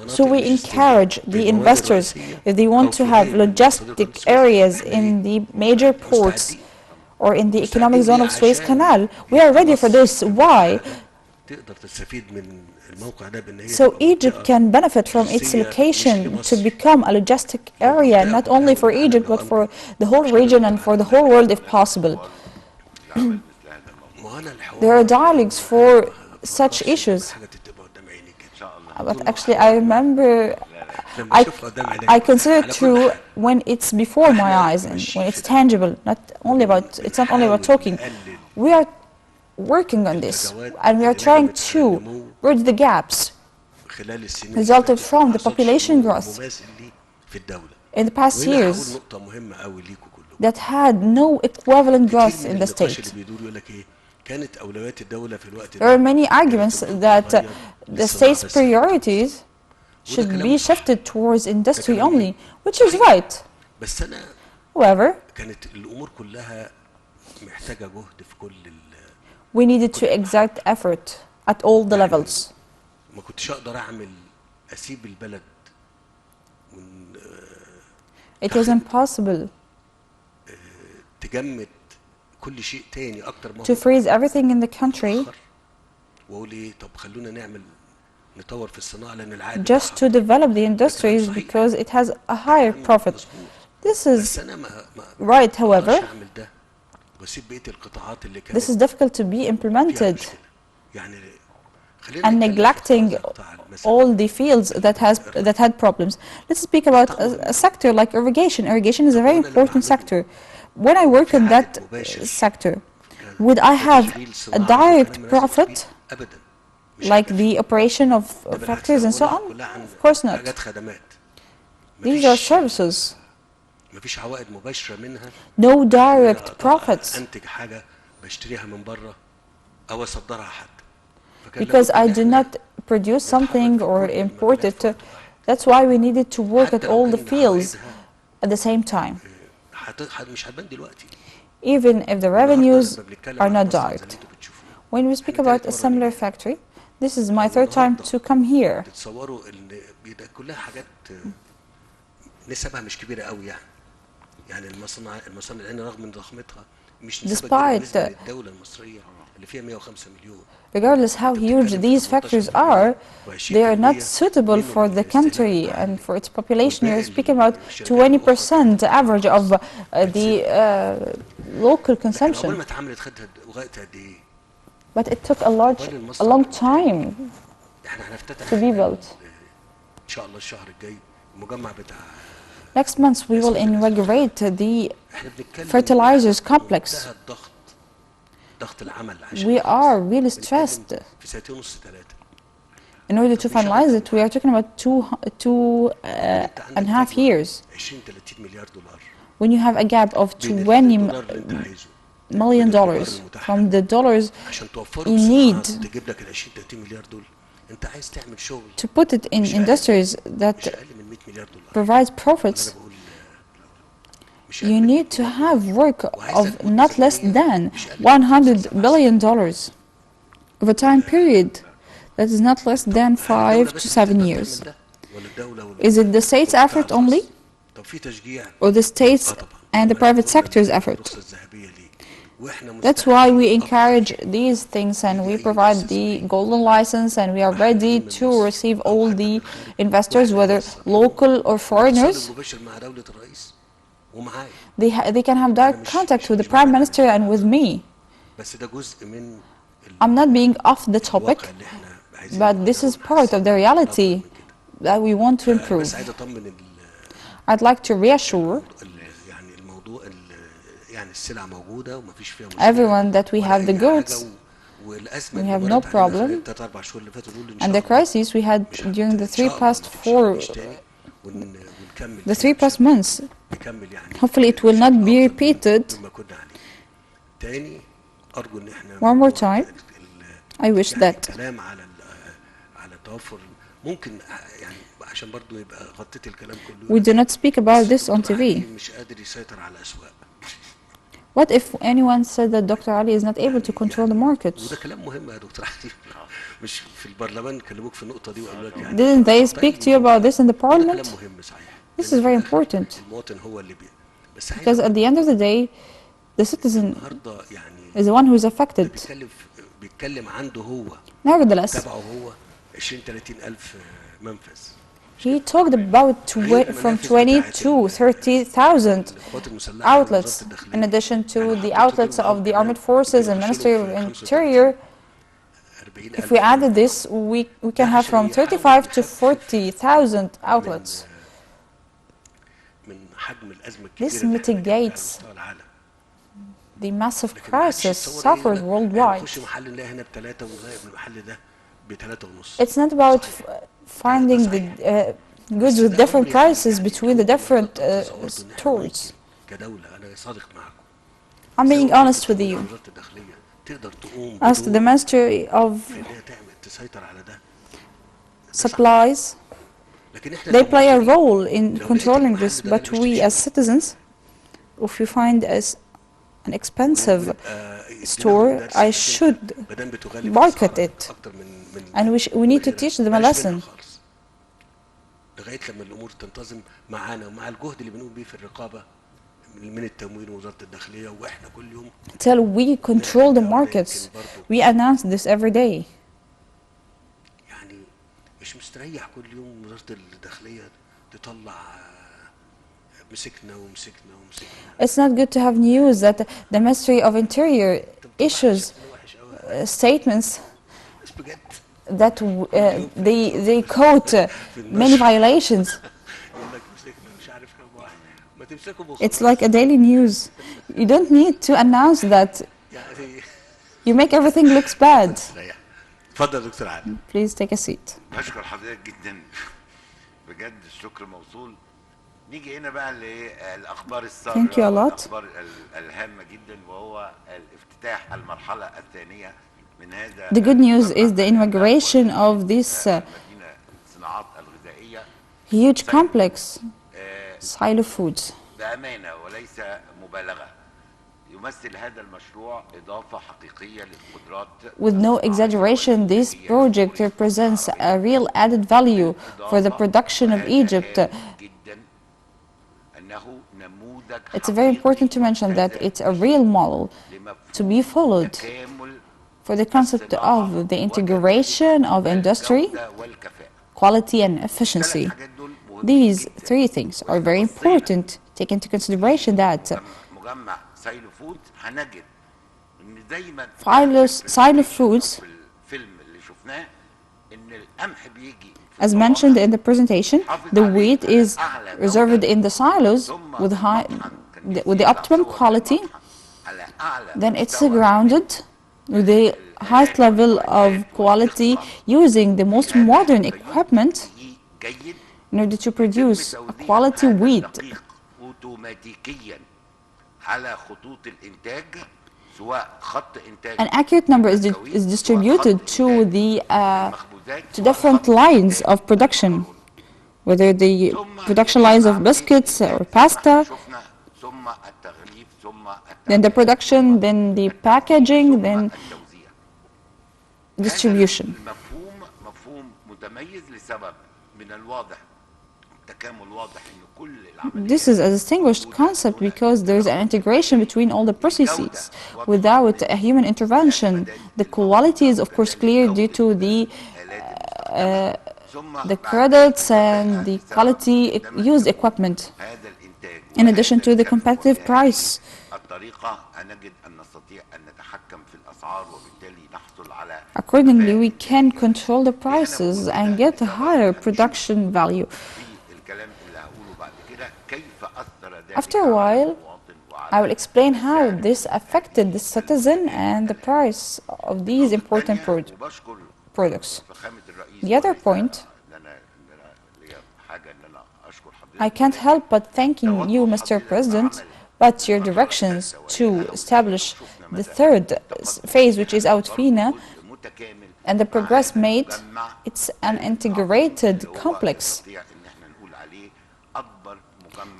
So we encourage the investors, if they want to have logistic areas in the major ports or in the economic zone of Suez Canal, we are ready for this. Why? So Egypt can benefit from its location to become a logistic area, not only for Egypt, but for the whole region and for the whole world if possible. There are dialogues for such issues. But actually, I remember, I consider it true when it's before my eyes and when it's tangible. It's not only about talking. We are working on this, and we are trying to bridge the gaps resulted from the population growth in the past years that had no equivalent growth in the state. There are many arguments that the state's priorities should be shifted towards industry only, which is right. However, we needed to exert effort at all the levels. It was impossible to freeze everything in the country just to develop the industries because it has a higher profit. This is right, however, this is difficult to be implemented, and neglecting all the fields that had problems. Let's speak about a sector like irrigation. Irrigation is a very important sector. When I work in that sector, would I have a direct profit? like the operation of factories and so on? Of course not. حاجات خدمات. These are services. مفيش عوائد مباشرة منها. No direct profits. أنتج حاجة بشتريها من بره أو أصدرها حتى. Because I do not produce something or import it. That's why we needed to work at all the fields at the same time. مش هتبان دلوقتي. Even if the revenues are not direct. When we speak about a similar factory, this is my third time to come here. تتصوروا ان كلها حاجات نسبها مش كبيره قوي يعني المصانع هنا رغم من ضخمتها مش نسبه كبيره بالنسبه للدوله المصريه اللي فيها 105 مليون. Regardless how huge these factories are, they are not suitable for the country and for its population. You're speaking about 20% average of the local consumption. أول ما اتعملت خدت وقت قد إيه؟ But it took a long time to be built. إن شاء الله الشهر الجاي المجمع بتاع Next month we will inaugurate the fertilizers complex. We are really stressed. In order to finalize it, we are talking about two and a half years. When you have a gap of $20 million from the dollars you need to put it in industries that provide profits, you need to have work of not less than $100 billion over a time period that is not less than 5 to 7 years. Is it the state's effort only, or the state's and the private sector's effort? That's why we encourage these things and we provide the golden license, and we are ready to receive all the investors, whether local or foreigners. They can have direct contact with the Prime Minister and with me. I'm not being off the topic, but this is part of the reality that we want to improve. I'd like to reassure everyone that we have the goods, we have no problem, and the crisis we had during the three past months, hopefully it will not be repeated. One more time, I wish that we do not speak about this on TV. What if anyone said that Dr. Ali is not able to control the markets? Didn't they speak to you about this in the parliament? This is very important. Because at the end of the day, the citizen is the one who is affected. Nevertheless, he talked about from 20 to 30,000 outlets, in addition to the outlets of the Armed Forces and Ministry of Interior. If we added this, we can have from 35 to 40,000 outlets. This mitigates the massive crisis suffered worldwide. It's not about finding the goods with different prices between the different stores. I'm being honest with you. As to the Ministry of Supplies, they play a role in controlling this, but we as citizens, if we find as an expensive store, I should boycott it. And we need to teach them a lesson. Till we control the markets, we announce this every day. It's not good to have news that the Ministry of Interior issues statements that they quote many violations. It's like a daily news. You don't need to announce that. You make everything looks bad. اتفضل يا دكتور علي. Please take a seat. بشكر حضرتك جدا بجد الشكر موصول. نيجي هنا بقى للاخبار الساره Thank you a lot. والاخبار الهامه جدا، وهو الافتتاح المرحله الثانيه من هذا. The good news is the inauguration of this مدينه الصناعات الغذائيه huge complex, Silo Foods. بامانه وليس مبالغه يمثل هذا المشروع اضافه حقيقيه للقدرات. With no exaggeration, this project represents a real added value for the production of Egypt. It's very important to mention that it's a real model to be followed for the concept of the integration of industry, quality and efficiency. These three things are very important. Take into consideration that Silo Foods, as mentioned in the presentation, the wheat is reserved in the silos with the optimum quality. Then it's grounded with the highest level of quality using the most modern equipment in order to produce a quality wheat. An accurate number is distributed to the to different lines of production, whether the production lines of biscuits or pasta, then the production, then the packaging, then distribution. This is a distinguished concept because there is an integration between all the processes. Without a human intervention, the quality is of course clear due to the credits and the quality used equipment, in addition to the competitive price. Accordingly, we can control the prices and get a higher production value. After a while, I will explain how this affected the citizen and the price of these important products. The other point, I can't help but thanking you, Mr. President, but your directions to establish the third phase, which is Outfina, and the progress made. It's an integrated complex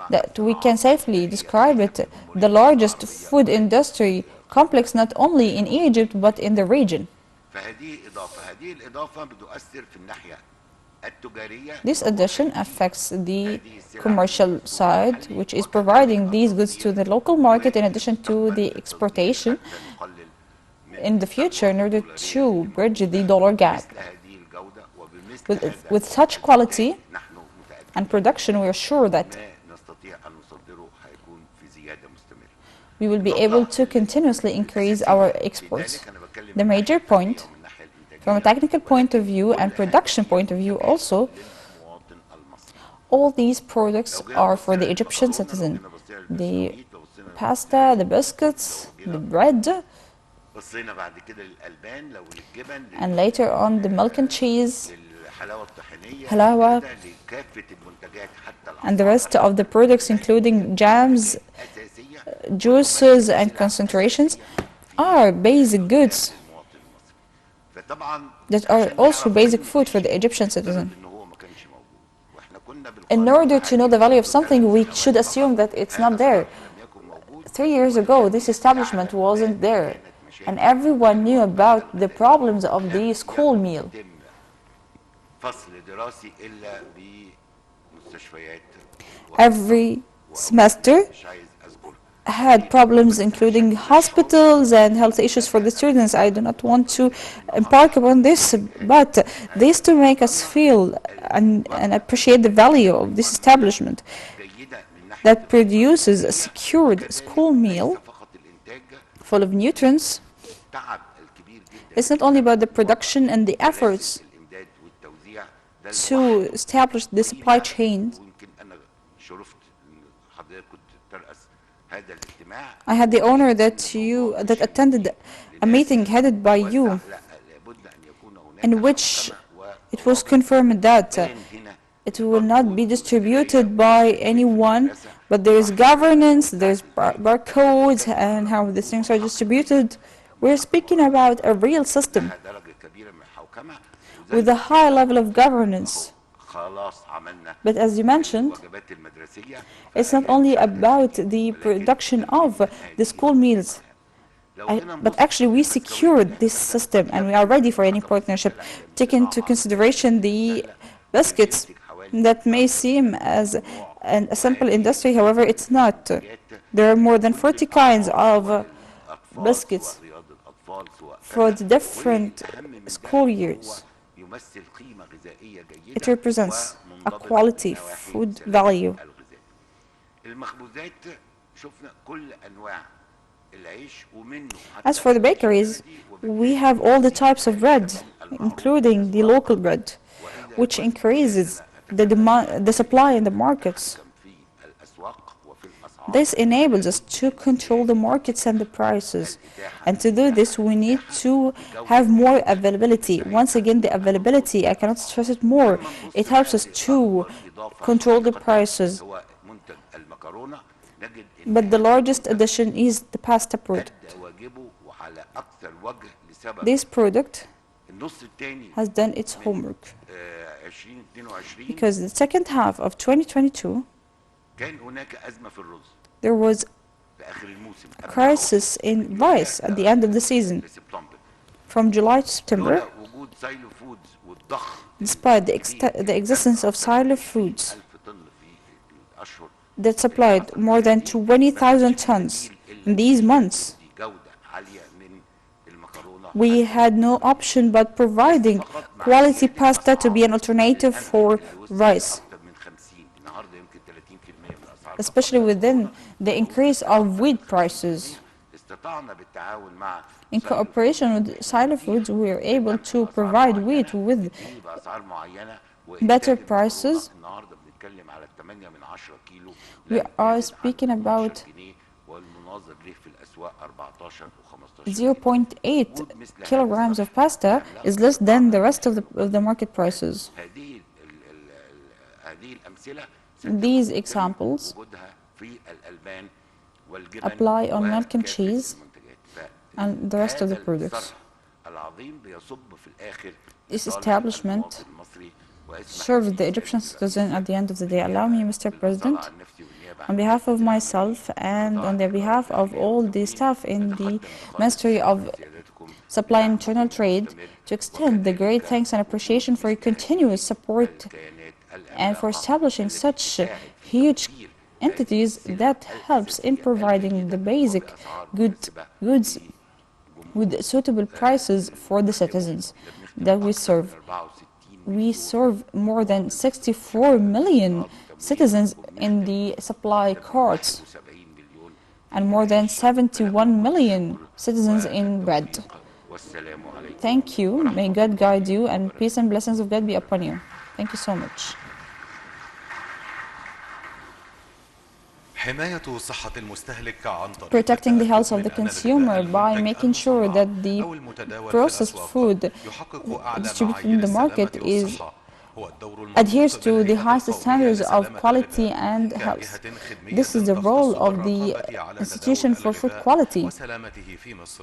that we can safely describe it, the largest food industry complex not only in Egypt but in the region. This addition affects the commercial side, which is providing these goods to the local market in addition to the exportation in the future in order to bridge the dollar gap. With such quality and production, we are sure that we will be able to continuously increase our exports. The major point, from a technical point of view and production point of view also, all these products are for the Egyptian citizen. The pasta, the biscuits, the bread, and later on the milk and cheese, halawa, and the rest of the products including jams, juices and concentrations are basic goods that are also basic food for the Egyptian citizen. In order to know the value of something, we should assume that it's not there. 3 years ago, this establishment wasn't there, and everyone knew about the problems of the school meal. Every semester had problems including hospitals and health issues for the students. I do not want to embark upon this, but this to make us feel and appreciate the value of this establishment that produces a secured school meal full of nutrients. It's not only about the production and the efforts to establish the supply chain. I had the honor that attended a meeting headed by you, in which it was confirmed that it will not be distributed by anyone, but there is governance, there's barcodes, and how these things are distributed. We're speaking about a real system with a high level of governance. But as you mentioned, it's not only about the production of the school meals, but actually we secured this system and we are ready for any partnership. Take into consideration the biscuits that may seem as a simple industry, however it's not. There are more than 40 kinds of biscuits for the different school years. It represents a quality food value. As for the bakeries, we have all the types of bread, including the local bread, which increases the supply in the markets. This enables us to control the markets and the prices. And to do this, we need to have more availability. Once again, the availability, I cannot stress it more. It helps us to control the prices. But the largest addition is the pasta product. This product has done its homework, because the second half of 2022, there was a crisis in rice at the end of the season. From July to September, despite the existence of silo foods that supplied more than 20,000 tons in these months, we had no option but providing quality pasta to be an alternative for rice, especially within the increase of wheat prices. In cooperation with Silo Foods, we are able to provide wheat with better prices. We are speaking about 0.8 kilograms of pasta is less than the rest of the market prices. These examples apply on milk and cheese and the rest of the products. This establishment serves the Egyptian citizen at the end of the day. Allow me, Mr. President, on behalf of myself and on the behalf of all the staff in the Ministry of Supply and Internal Trade, to extend the great thanks and appreciation for your continuous support and for establishing such huge entities that helps in providing the basic goods with suitable prices for the citizens that we serve. We serve more than 64 million citizens in the supply carts and more than 71 million citizens in bread. Thank you. May God guide you and peace and blessings of God be upon you. Thank you so much. Protecting the health of the consumer by making sure that the processed food distributed in the market adheres to the highest standards of quality and health. This is the role of the Institution for Food Quality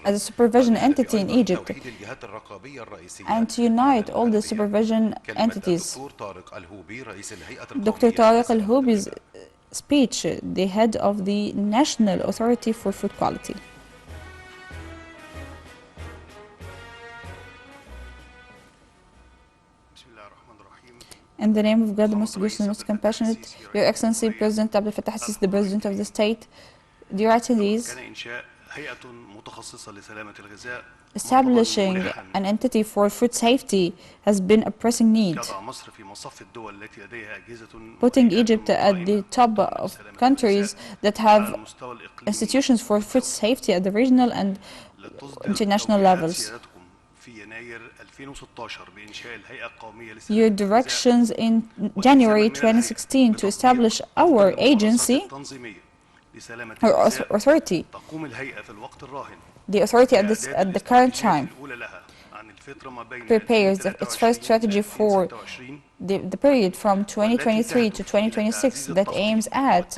as a supervision entity in Egypt, and to unite all the supervision entities. Dr. Tariq Al-Houbi's speech, the head of the National Authority for Food Quality. In the name of God, the most gracious and most compassionate, Your Excellency President Abdel Fattah al-Sisi, the President of the State, dear attendees, establishing an entity for food safety has been a pressing need, putting Egypt at the top of countries that have institutions for food safety at the regional and international levels. Your directions in January 2016 to establish our agency, or authority, the authority at the current time, prepares its first strategy for the period from 2023 to 2026 that aims at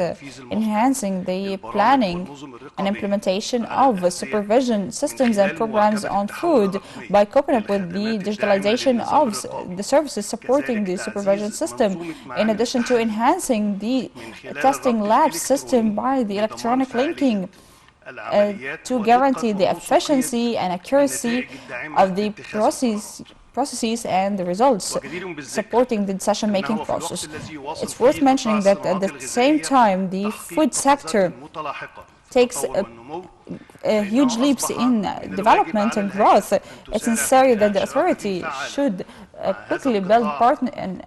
enhancing the planning and implementation of supervision systems and programs on food by coping up with the digitalization of the services supporting the supervision system, in addition to enhancing the testing lab system by the electronic linking to guarantee the efficiency and accuracy of the processes and the results supporting the decision-making process. It's worth mentioning that at the same time, the food sector takes huge leaps in development and growth. It's necessary that the authority should quickly build an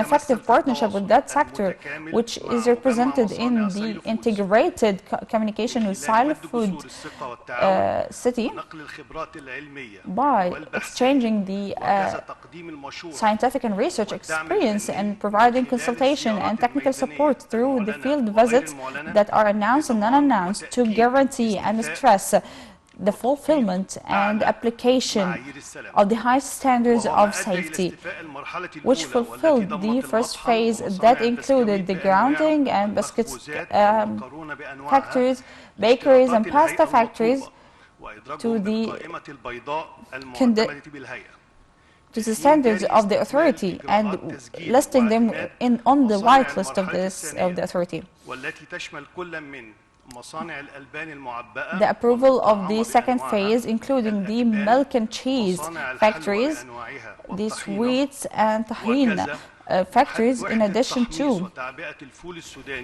effective partnership with that sector, which is represented in the integrated communication with Sadat City by exchanging the scientific and research experience and providing consultation and technical support through the field visits that are announced and unannounced to guarantee and stress the fulfillment and application of the highest standards of safety, which fulfilled the first phase that included the grounding and biscuits factories, bakeries and pasta factories to the standards of the authority and listing them on the white list of the authority. The approval of the second phase, including the milk and cheese factories, the sweets and tahine factories, in addition to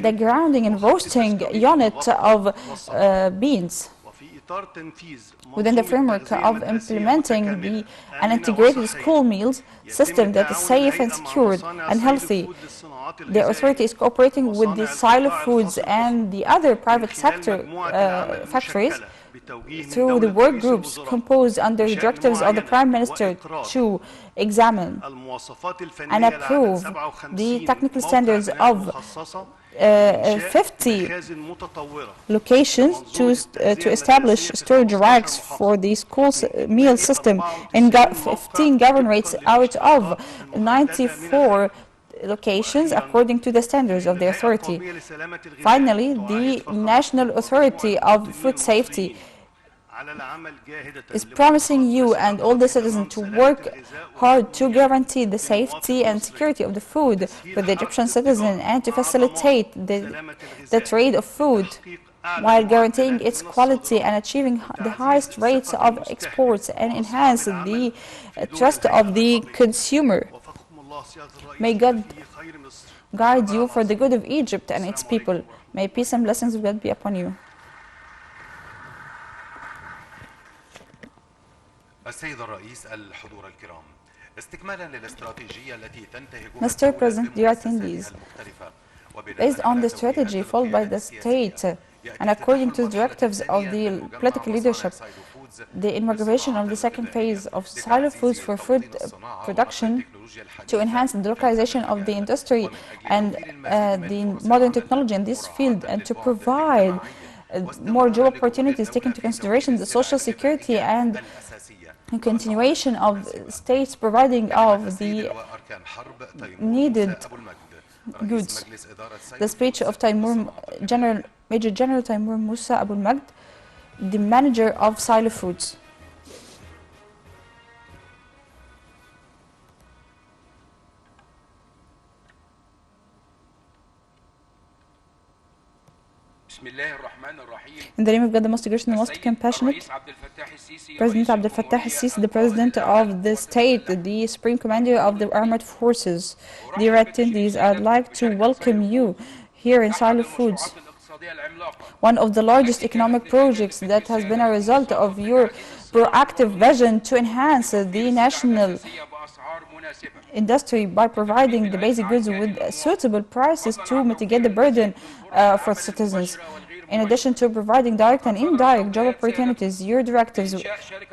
the grounding and roasting unit of beans. Within the framework of implementing an integrated school meals system that is safe and secure and healthy, the authority is cooperating with the silo foods and the other private sector factories through the work groups composed under the directives of the Prime Minister to examine and approve the technical standards of 50 locations to establish storage racks for the school meal system in 15 governorates out of 94 locations according to the standards of the authority. Finally, the National Authority of Food Safety is promising you and all the citizens to work hard to guarantee the safety and security of the food for the Egyptian citizen and to facilitate the trade of food while guaranteeing its quality and achieving the highest rates of exports and enhance the trust of the consumer. May God guide you for the good of Egypt and its people. May peace and blessings of God be upon you. السيد الرئيس الحضور الكرام استكمالا للاستراتيجية التي تنتهج Mr. President, dear attendees, based on the strategy followed by the state and according to the directives of the political leadership, the inauguration of the second phase of silo foods for food production to enhance the localization of the industry and the modern technology in this field and to provide more job opportunities, taking into consideration the social security and continuation of states providing of the needed goods. The speech of Major General Taimur Musa Abu Magd, the manager of Silo Foods. In the name of God, the most gracious and the most compassionate, President Abdel Fattah al-Sisi, the President of the state, the Supreme Commander of the Armed Forces, dear attendees, I'd like to welcome you here in Silo Foods, one of the largest economic projects that has been a result of your proactive vision to enhance the national industry by providing the basic goods with suitable prices to mitigate the burden for citizens. In addition to providing direct and indirect job opportunities, your directives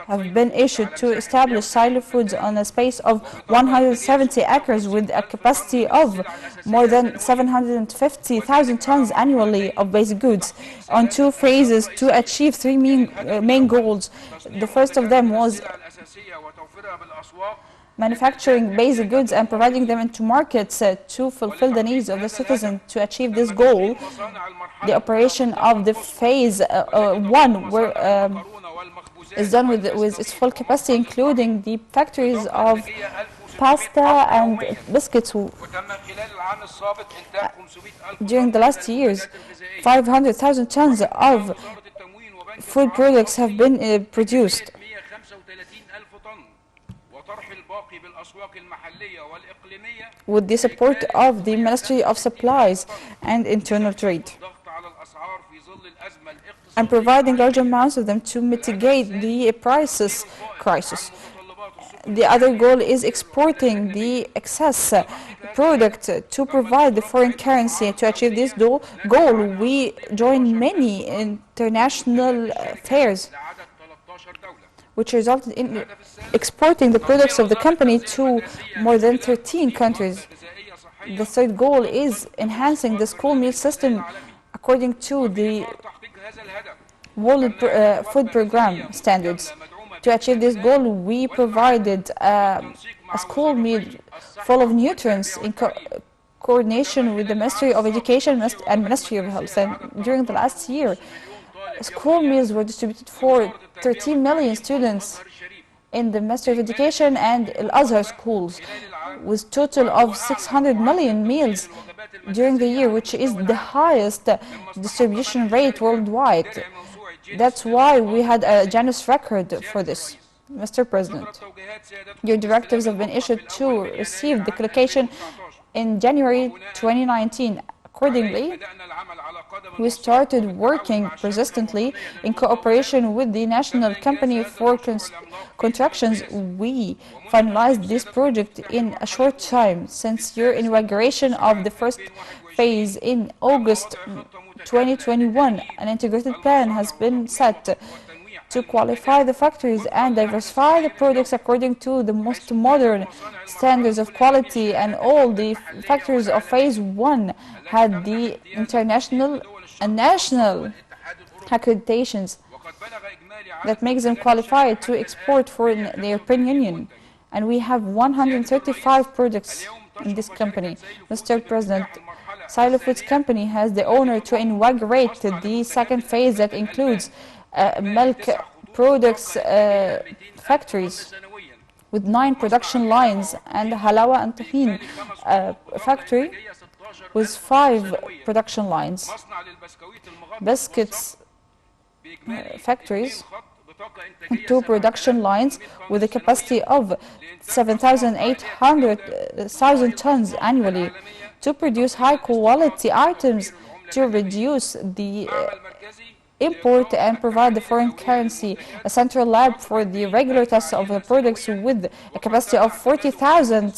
have been issued to establish Silo Foods on a space of 170 acres with a capacity of more than 750,000 tons annually of basic goods on 2 phases to achieve 3 main goals. The first of them was manufacturing basic goods and providing them into markets to fulfill the needs of the citizen. To achieve this goal, the operation of the phase 1 is done with its full capacity, including the factories of pasta and biscuits. During the last years, 500,000 tons of food products have been produced, with the support of the Ministry of Supplies and Internal Trade, and providing large amounts of them to mitigate the prices crisis. The other goal is exporting the excess product to provide the foreign currency. To achieve this goal, we join many international fairs, which resulted in exporting the products of the company to more than 13 countries. The third goal is enhancing the school meal system according to the World Food Programme standards. To achieve this goal, we provided a school meal full of nutrients in coordination with the Ministry of Education and Ministry of Health. And during the last year, school meals were distributed for 13 million students in the Ministry of Education and Al-Azhar schools, with total of 600 million meals during the year, which is the highest distribution rate worldwide. That's why we had a generous record for this. Mr. President, your directives have been issued to receive the collocation in January 2019. Accordingly, we started working persistently in cooperation with the National Company for Constructions. We finalized this project in a short time. Since your inauguration of the first phase in August 2021, an integrated plan has been set to qualify the factories and diversify the products according to the most modern standards of quality, and all the factories of phase 1 had the international and national accreditations that makes them qualified to export for the European Union. And we have 135 products in this company. Mr. President, Silo Foods Company has the honor to inaugurate the second phase that includes milk products factories with 9 production lines, and Halawa and Tahin factory with 5 production lines. Biscuits factories and 2 production lines with a capacity of 7,800,000 tons annually to produce high quality items, to reduce the import and provide the foreign currency, a central lab for the regular tests of the products with a capacity of 40,000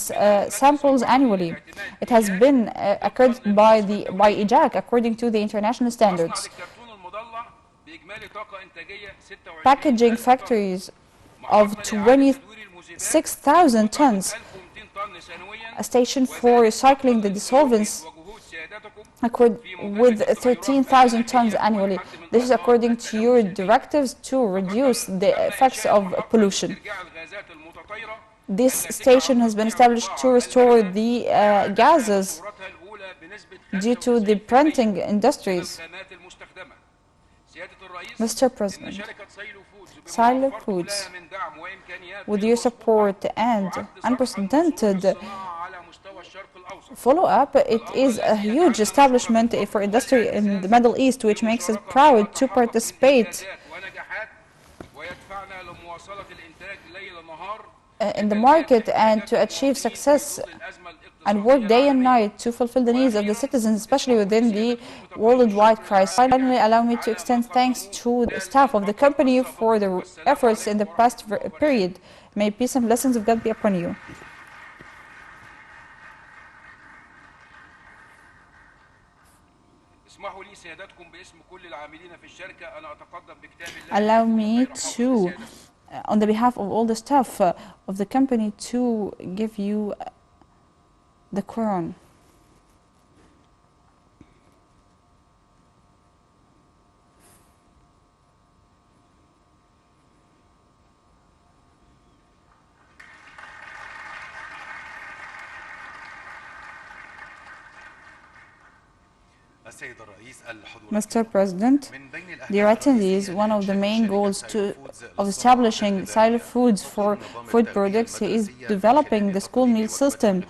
samples annually. It has been accredited by EJAC according to the international standards. Packaging factories of 26,000 tons, a station for recycling the dissolvents with 13,000 tons annually. This is according to your directives to reduce the effects of pollution. This station has been established to restore the gases due to the printing industries. Mr. President, Silo Foods, with your support and unprecedented follow-up, it is a huge establishment for industry in the Middle East, which makes us proud to participate in the market and to achieve success and work day and night to fulfill the needs of the citizens, especially within the worldwide crisis. Finally, allow me to extend thanks to the staff of the company for their efforts in the past period. May peace and blessings of God be upon you. Allow me to, on the behalf of all the staff of the company, to give you the Quran. Mr. President, dear attendees, one of the main goals of establishing silo foods for food products is developing the school meal system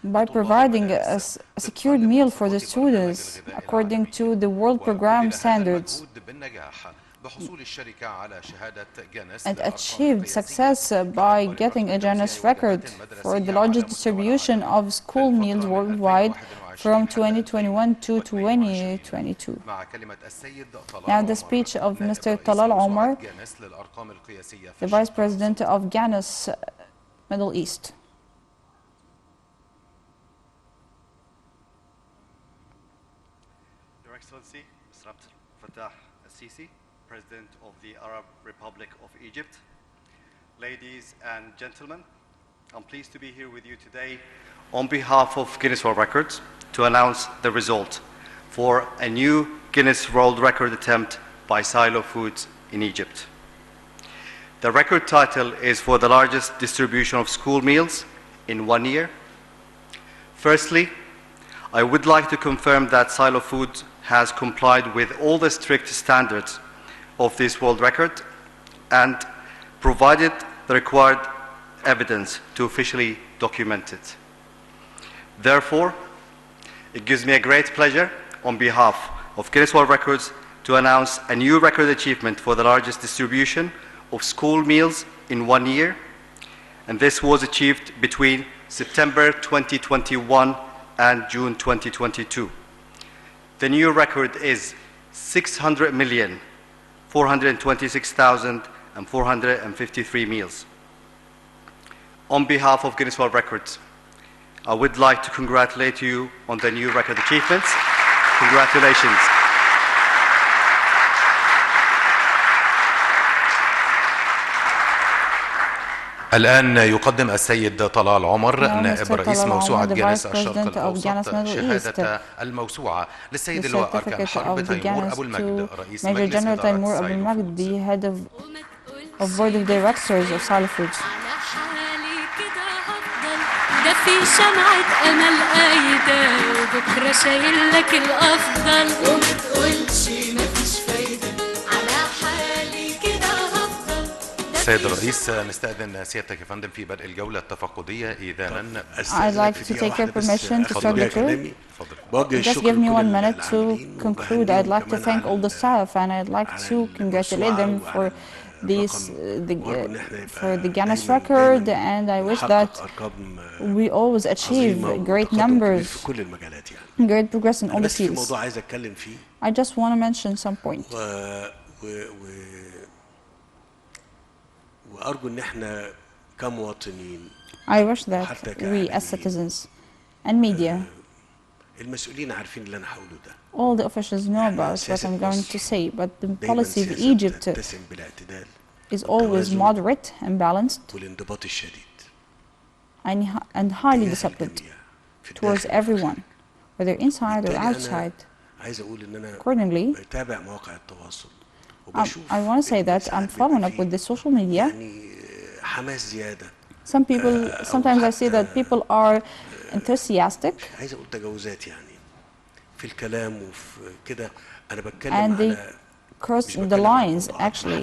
by providing a secured meal for the students according to the World Program standards, and achieved success by getting a Guinness record for the largest distribution of school meals worldwide from 2021 to 2022. Now the speech of Mr. Talal Omar, the Vice President of Guinness Middle East. Your Excellency, Mr. Sadat City, President of the Arab Republic of Egypt, ladies and gentlemen, I'm pleased to be here with you today on behalf of Guinness World Records to announce the result for a new Guinness World Record attempt by Silo Foods in Egypt. The record title is for the largest distribution of school meals in 1 year. Firstly, I would like to confirm that Silo Foods has complied with all the strict standards of this world record and provided the required evidence to officially document it. Therefore, it gives me a great pleasure on behalf of Guinness World Records to announce a new record achievement for the largest distribution of school meals in 1 year, and this was achieved between September 2021 and June 2022. The new record is 600,426,453 meals. On behalf of Guinness World Records, I would like to congratulate you on the new record achievements. Congratulations. الآن يقدم السيد طلال عمر نائب رئيس موسوعة جينيس الشرق الأوسط شهادة الموسوعة للسيد اللواء أركان الحرب تيمور أبو المجد رئيس مجلس إدارة the head of board of directors of Silo Foods. ده في شمعة أمل قايدة وبكرة شايل لك الأفضل وما تقولش مفيش فايدة على حالي كده هفضل. سيد الرئيس نستأذن سيادتك يا فندم في بدء الجولة التفقدية إذانا. I'd like to take your permission to start the tour. Just give me 1 minute to conclude. I'd like to thank all the staff and I'd like to congratulate them for the Guinness record, and I wish that we always achieve great numbers, great progress in all the fields. I just want to mention some points. I wish that we as citizens and media, all the officials know about what I'm going to say, but the policy of Egypt is always moderate and balanced and highly disciplined towards everyone, whether inside or outside. Accordingly, I want to say that I'm following up with the social media. Sometimes I see that people are enthusiastic and they cross the lines. Actually,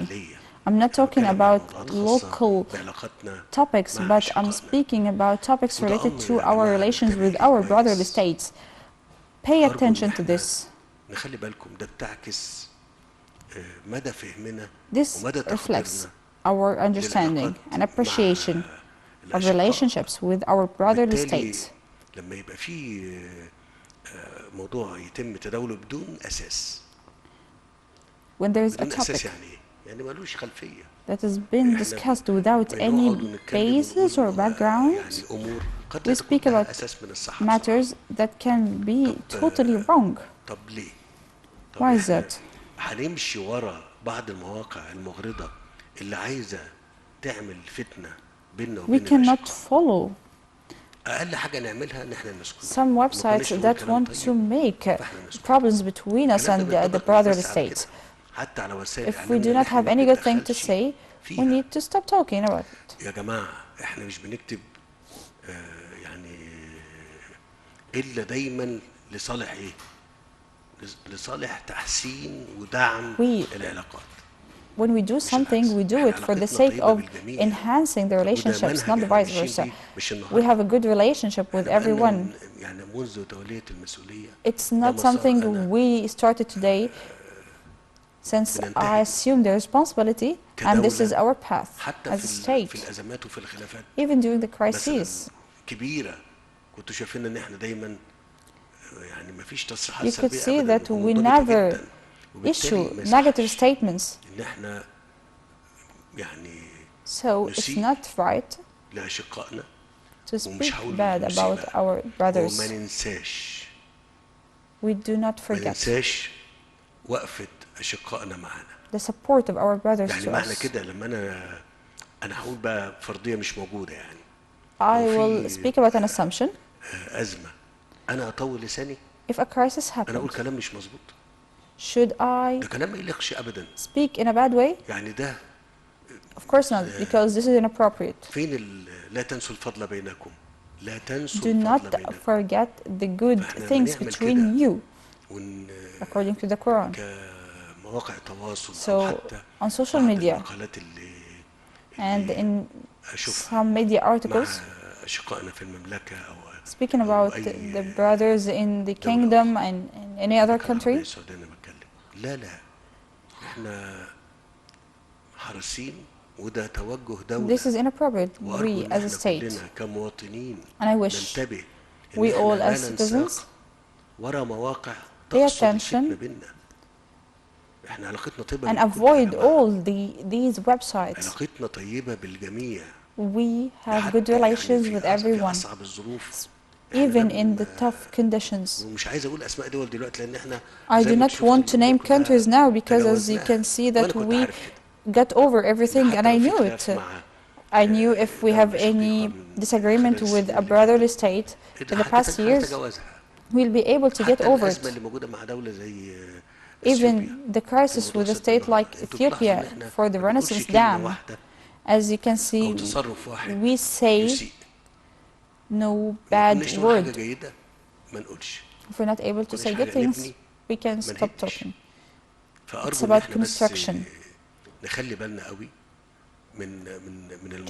I'm not talking about local topics, but I'm speaking about topics related to our relations with our brotherly states. Pay attention to this. This reflects our understanding and appreciation of relationships with our brotherly states. When there is a topic that has been discussed without any basis or background, we speak about matters that can be totally wrong. Why is that? We cannot follow some websites that want to make problems between us and the brotherly states. If we do not have any good thing to say, we need to stop talking about it. لصالح ايه؟ لصالح تحسين ودعم العلاقات. When we do something, we do it for the sake of enhancing the relationships, not the vice versa. We have a good relationship with everyone. It's not something we started today, since I assume the responsibility, and this is our path as a state. Even during the crises, you could see that we never issue negative statements. So it's not right to speak bad about our brothers. We do not forget the support of our brothers to us. I will speak about an assumption. If a crisis happens, should I speak in a bad way? Of course not, because this is inappropriate. Do not forget the good things between you, according to the Quran. So, on social media and in some media articles, speaking about the brothers in the kingdom and in any other country, this is inappropriate, we as a state. And I wish we all as citizens pay attention and avoid all these websites. We have good relations with everyone, even in the tough conditions. I do not want to name countries now, because as you can see that we got over everything, and I knew it. I knew if we have any disagreement with a brotherly state in the past years, we'll be able to get over it. Even the crisis with a state like Ethiopia for the Renaissance Dam, as you can see, we say no bad word. If we're not able to say good things, we can stop talking. It's about construction.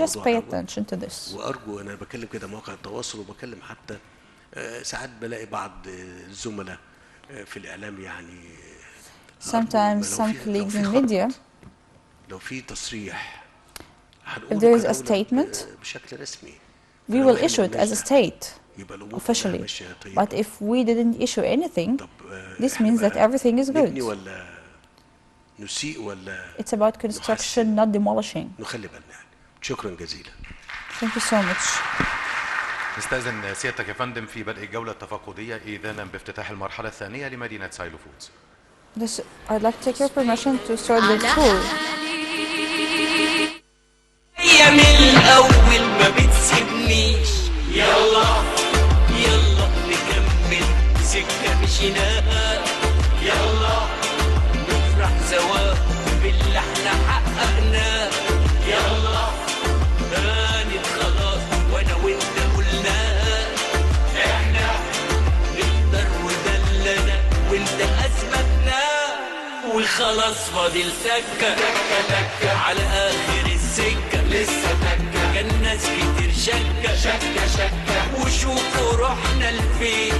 Just pay attention to this. وأرجو أنا بكلم كده مواقع التواصل وبكلم حتى ساعات بلاقي بعض الزملاء في الإعلام يعني sometimes some colleagues in media, لو في تصريح if there is a statement, we will issue it as a state officially. But if we didn't issue anything, this means that everything is good. It's about construction, not demolishing. Thank you so much. نستأذن سيادتك يا فندم في بدء الجولة التفقدية إذانا بافتتاح المرحلة الثانية لمدينة سايلو فودز. I'd like to take your permission to start the tour. هي من الأول ما بتسيبنيش، يلا يلا نكمل سكة مشيناها، يلا نفرح سوا باللي احنا حققناه، يلا هانت خلاص وانا وانت قلناها، احنا نقدر وده اللي انا وانت اثبتناه، وخلاص فاضل سكة على اخر السكة، لسه تكة كان ناس كتير شكة وشوفوا روحنا لفين،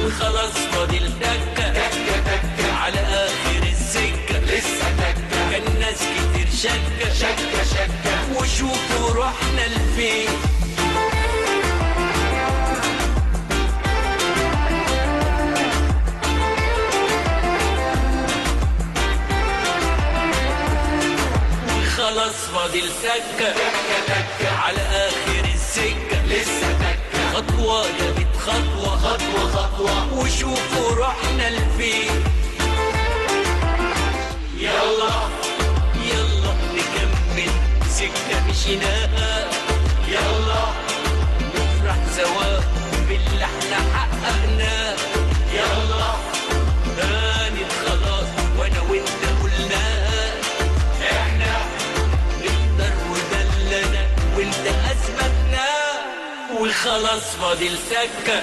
وخلاص فاضل تكة على اخر السكة، لسه تكة كان ناس كتير شكة وشوفوا روحنا لفين. خلاص فاضل سكة على آخر السكة، لسه تكة خطوة جابت خطوة وشوفوا روحنا لفين، يلا يلا نكمل سكة مشيناها، يلا نفرح سوا باللي احنا حققناه، يلا هانت خلاص وانا وانت قلناها، احنا نقدر وده اللي انا وانت اثبتناه، وخلاص فاضل سكة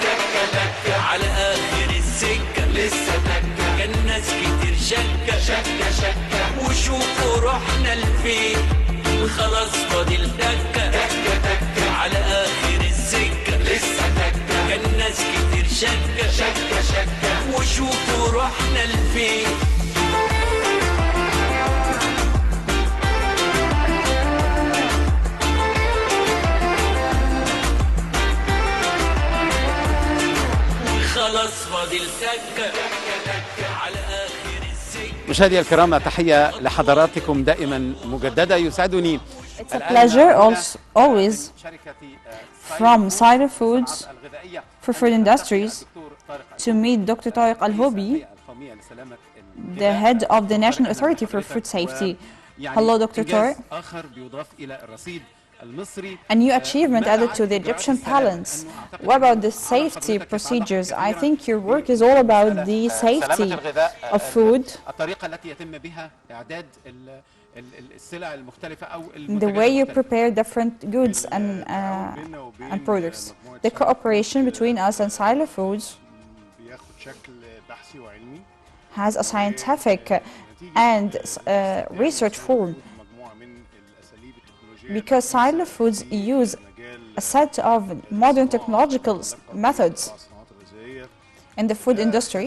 على اخر السكة. الفين وخلاص فاضل تكة تكة على آخر السكة لسه تكة كان ناس كتير شكة وشوفوا رحنا لفين خلاص فاضل تكة على آخر السكة. مشاهدي الكرام، تحية لحضراتكم دائما مجددة. يسعدني It's a pleasure always from Sadat Foods for Food Industries to meet Dr. Tariq Al-Hobi, the head of the National Authority for Food Safety. Hello, Dr. Tariq. A new achievement added to the Egyptian balance. What about the safety procedures? I think your work is all about the safety of food, the way you prepare different goods and products. The cooperation between us and Silo Foods has a scientific and research form, because Silo Foods use a set of modern technological methods in the food industry,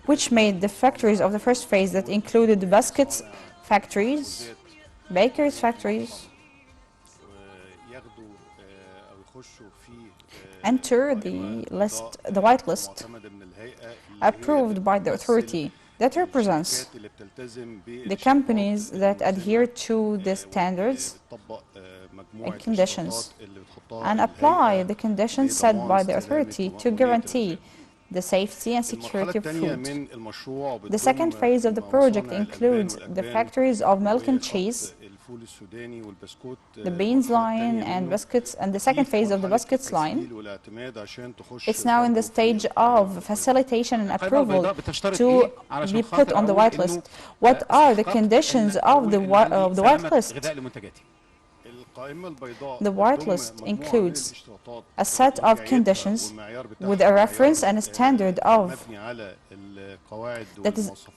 which made the factories of the first phase that included biscuits factories, bakers factories, enter the white list approved by the authority. That represents the companies that adhere to the standards and conditions and apply the conditions set by the authority to guarantee the safety and security of food. The second phase of the project includes the factories of milk and cheese, the beans line and biscuits, and the second phase of the biscuits line. It's now in the stage of facilitation and approval to be put on the white list. What are the conditions of the white list? The white list includes a set of conditions with a reference and a standard of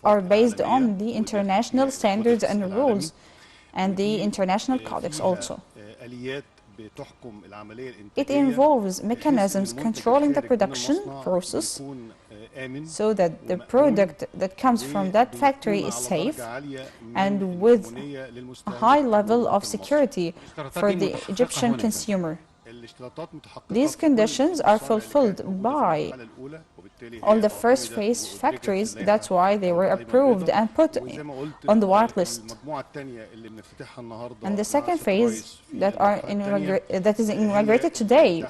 are based on the international standards and rules and the international codex also. It involves mechanisms controlling the production process so that the product that comes from that factory is safe and with a high level of security for the Egyptian consumer. These conditions are fulfilled by all the first phase factories. That's why they were approved and put on the white list. And the second phase that is inaugurated today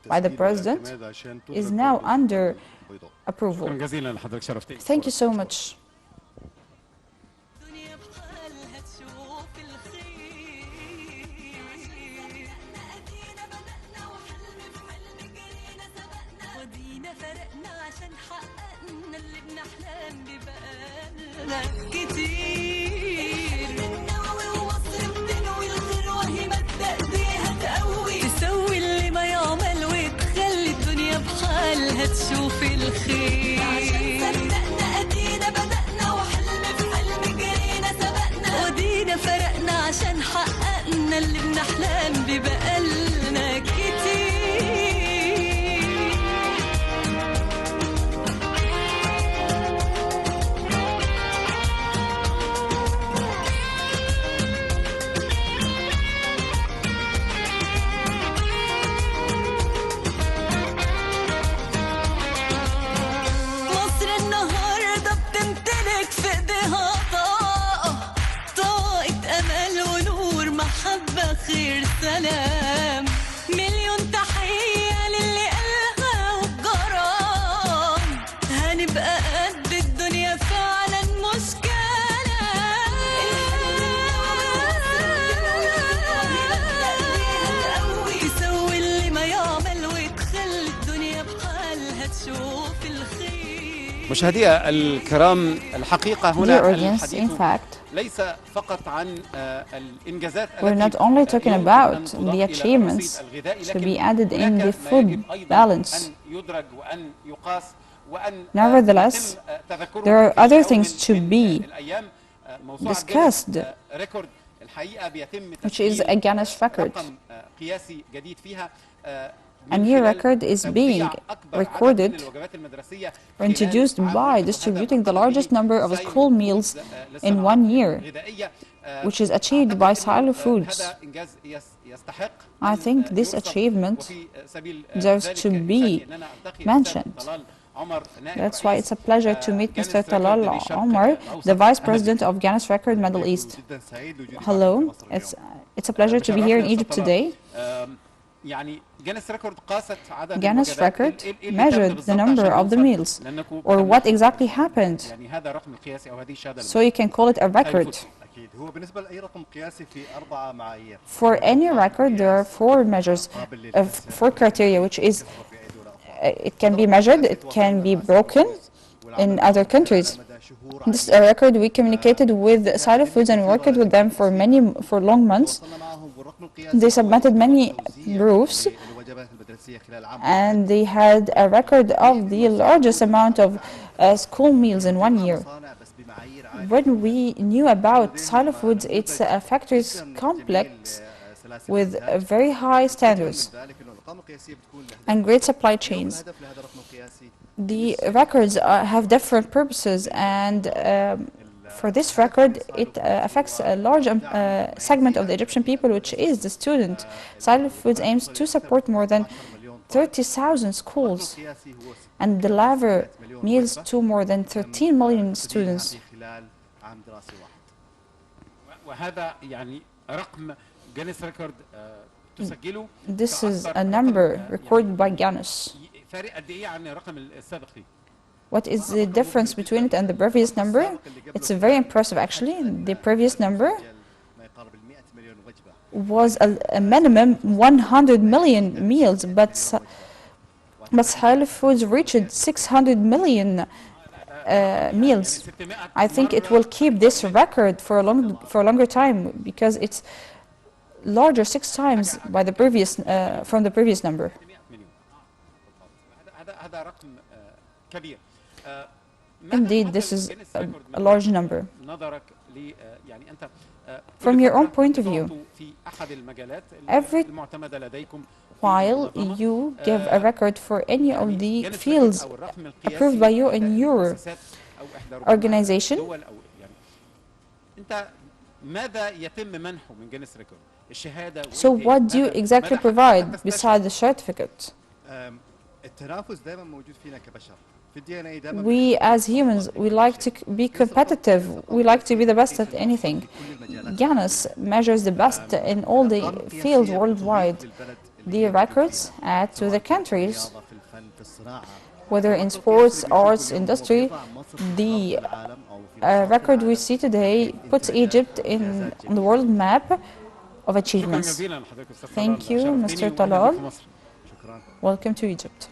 by the President is now under approval. Thank you so much. تسوي اللي ما يعمل وتخلي الدنيا بحالها تشوف الخير عشان صدقنا ادينا بدأنا وحلم في حلم جرينا سبقنا ودينا فرقنا عشان حققنا اللي بنحلم ببقالنا كتير. خير سلام مليون تحية للي قالها وبجرام هنبقى قد الدنيا فعلا مش كلام يسوي اللي ما يعمل وتخلي الدنيا بحالها تشوف الخير. مشاهدي الكرام، الحقيقة هنا الحديث ليس فقط عن الإنجازات. We're not only talking about the achievements to be added in the food balance. Nevertheless, there are other things to be discussed, which is a Guinness record. A new record is being recorded or introduced by distributing the largest number of school meals in 1 year, which is achieved by Silo Foods. I think this achievement deserves to be mentioned. That's why it's a pleasure to meet Mr. Talal Omar, the Vice President of Guinness Record Middle East. Hello, it's a pleasure to be here in Egypt today. Guinness Record measured the number of the meals, or what exactly happened, so you can call it a record. For any record, there are 4 measures, 4 criteria, which is it can be measured, it can be broken in other countries. This record, we communicated with Silo Foods and worked with them for long months. They submitted many proofs, and they had a record of the largest amount of school meals in 1 year. When we knew about Silo Foods, it's a factories complex with very high standards and great supply chains. The records have different purposes, and for this record, it affects a large segment of the Egyptian people, which is the student. Silo Foods aims to support more than 30,000 schools and deliver meals to more than 13 million students. This is a number recorded by Guinness. What is the difference between it and the previous number? It's very impressive, actually. The previous number was a minimum 100 million meals, but Silo Foods reached 600 million meals. I think it will keep this record for a longer time, because it's larger 6 times by the previous from the previous number. Indeed, this is a large number. From your own point of view, every while you give a record for any of the fields approved by you in your organization, so what do you exactly provide besides the certificate? We as humans, we like to be competitive, we like to be the best at anything. Guinness measures the best in all the fields worldwide. The records add to the countries, whether in sports, arts, industry. The record we see today puts Egypt on the world map of achievements. Thank you, Mr. Talal. Welcome to Egypt.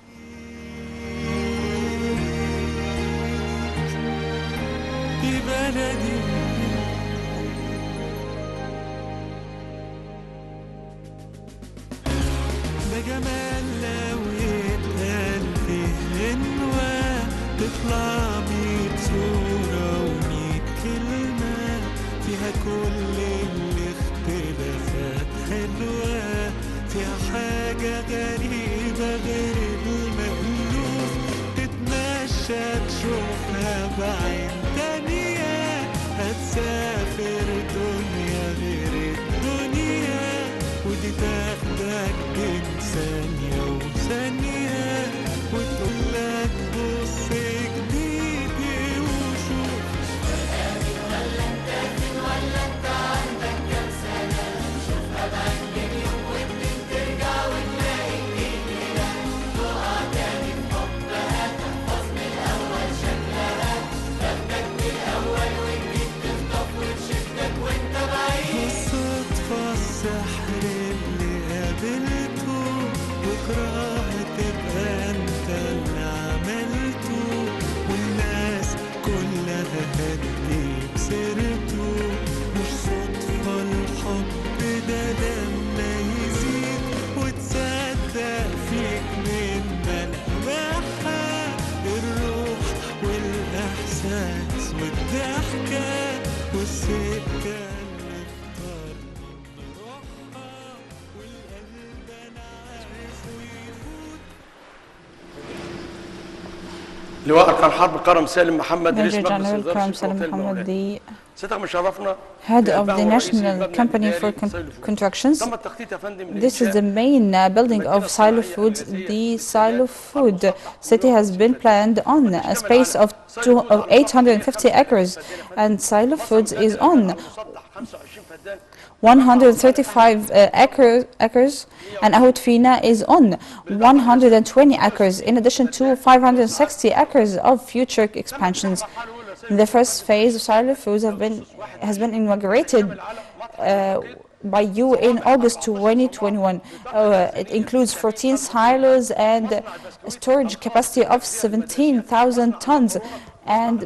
بجمال لو يتقال فيه غنوة تطلع 100 صورة و100 كلمة فيها كل الاختلافات حلوة فيها حاجة غريبة غير المألوف تتمشى تشوفها بعين تانية لواء أركان حرب كرم سالم محمد رئيس Major مجلس General إدارة Karam شركة Salim أوتيل Mohammed, المقاولات. the سيادتك مشرفنا head of the National Company for Constructions. تم التخطيط يا فندم This is the main building of Silo Foods. The Silo Food City has been planned on a space of 850 acres, and Silo Foods is on 135 acres, and Ahout Fina is on 120 acres, in addition to 560 acres of future expansions. The first phase of Silo Foods has been inaugurated by you in August 2021. It includes 14 silos and a storage capacity of 17,000 tons, and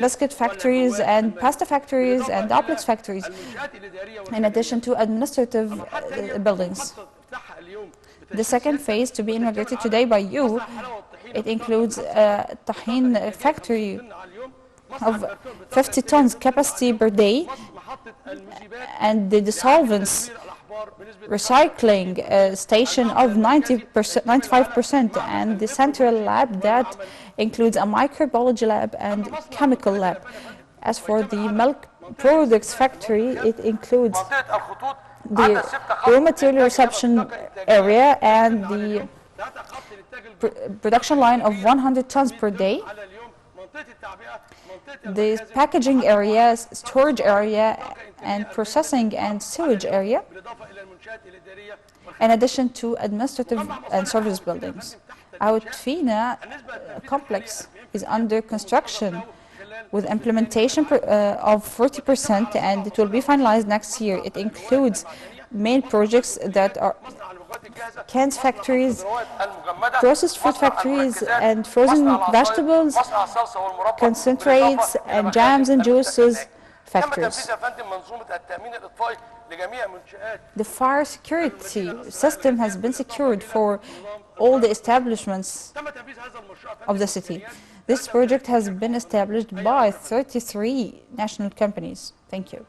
biscuit factories and pasta factories and duplex factories, in addition to administrative buildings. The second phase to be inaugurated today by you, it includes a tahine factory of 50 tons capacity per day, and the dissolvents recycling station of 95%, and the central lab that includes a microbiology lab and chemical lab. As for the milk products factory, it includes the raw material reception area and the production line of 100 tons per day. The packaging area, storage area, and processing and sewage area, in addition to administrative and service buildings. Ahout Fina complex is under construction with implementation of 40%, and it will be finalized next year. It includes main projects that are cans factories, processed food factories, and frozen vegetables, concentrates, and jams and juices factories. The fire security system has been secured for all the establishments of the city. This project has been established by 33 national companies. Thank you.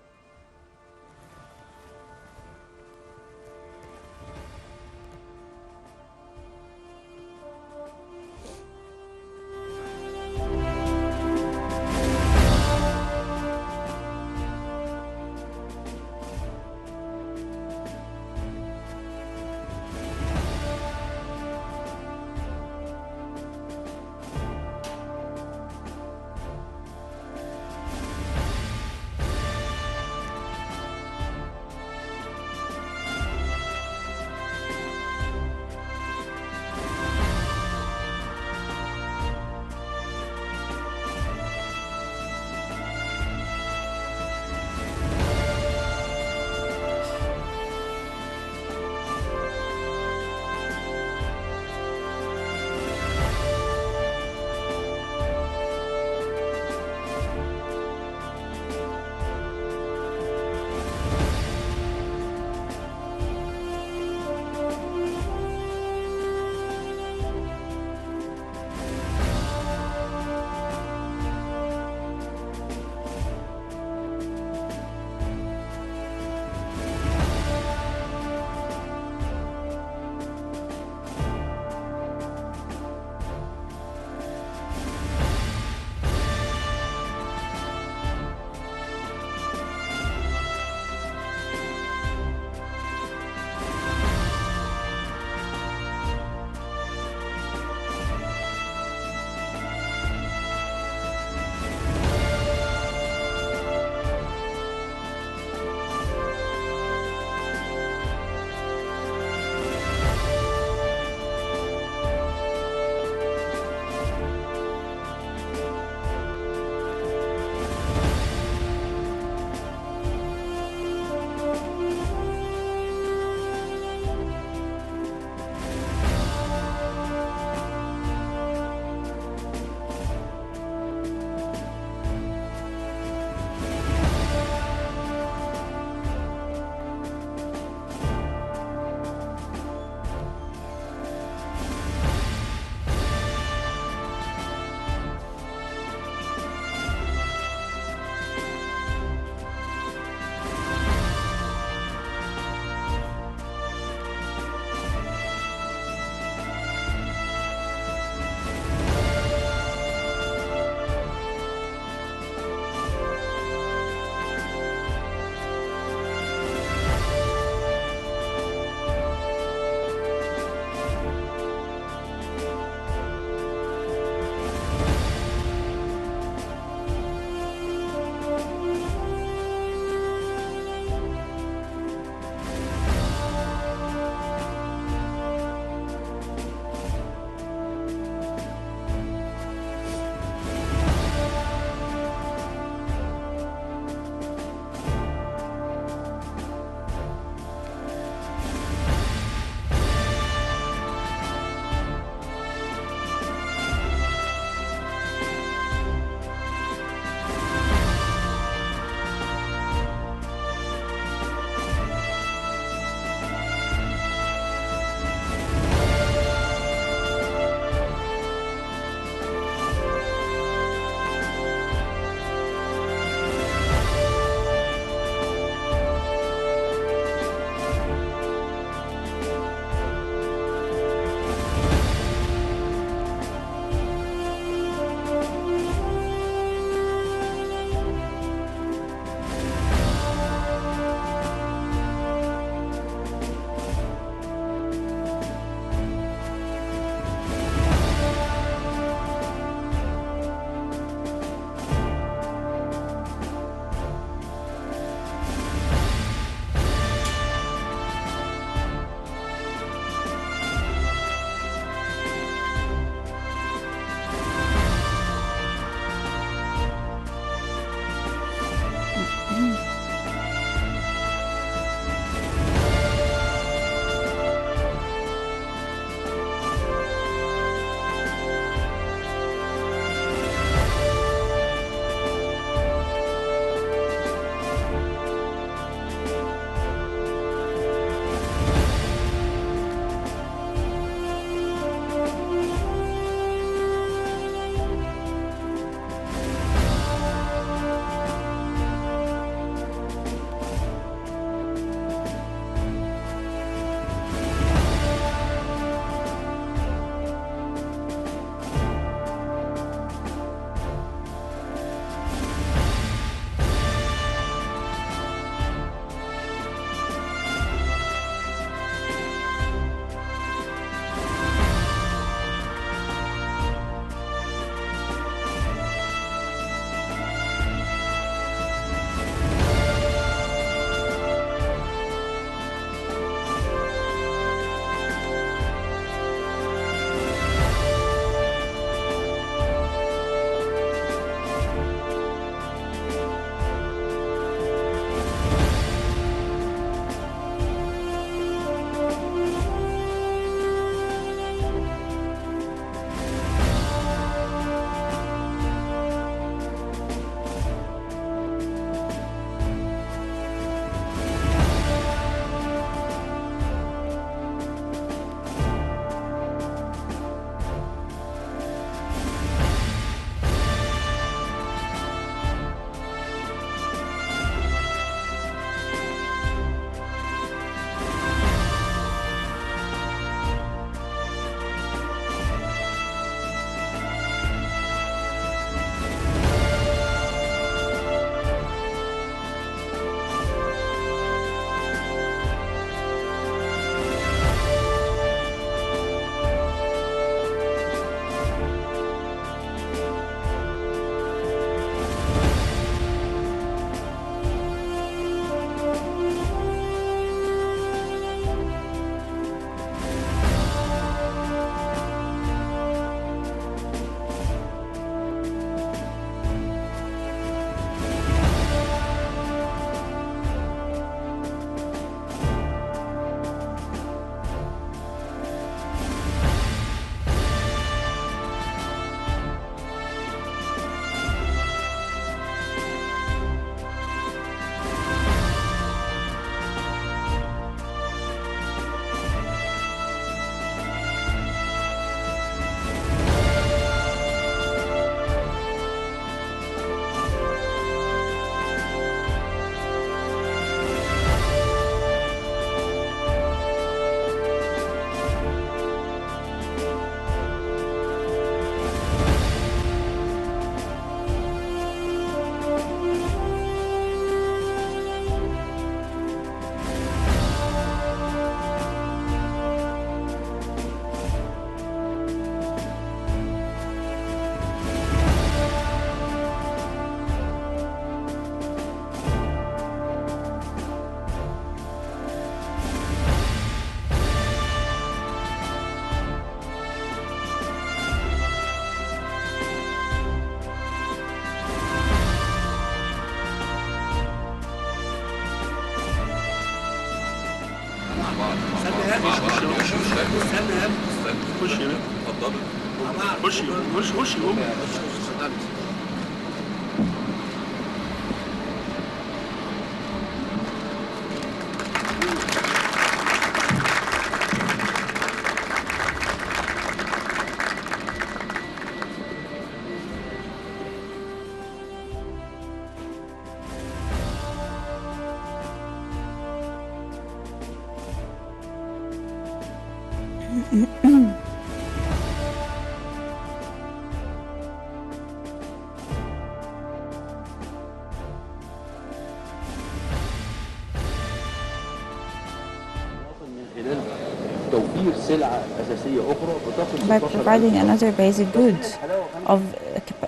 By providing another basic good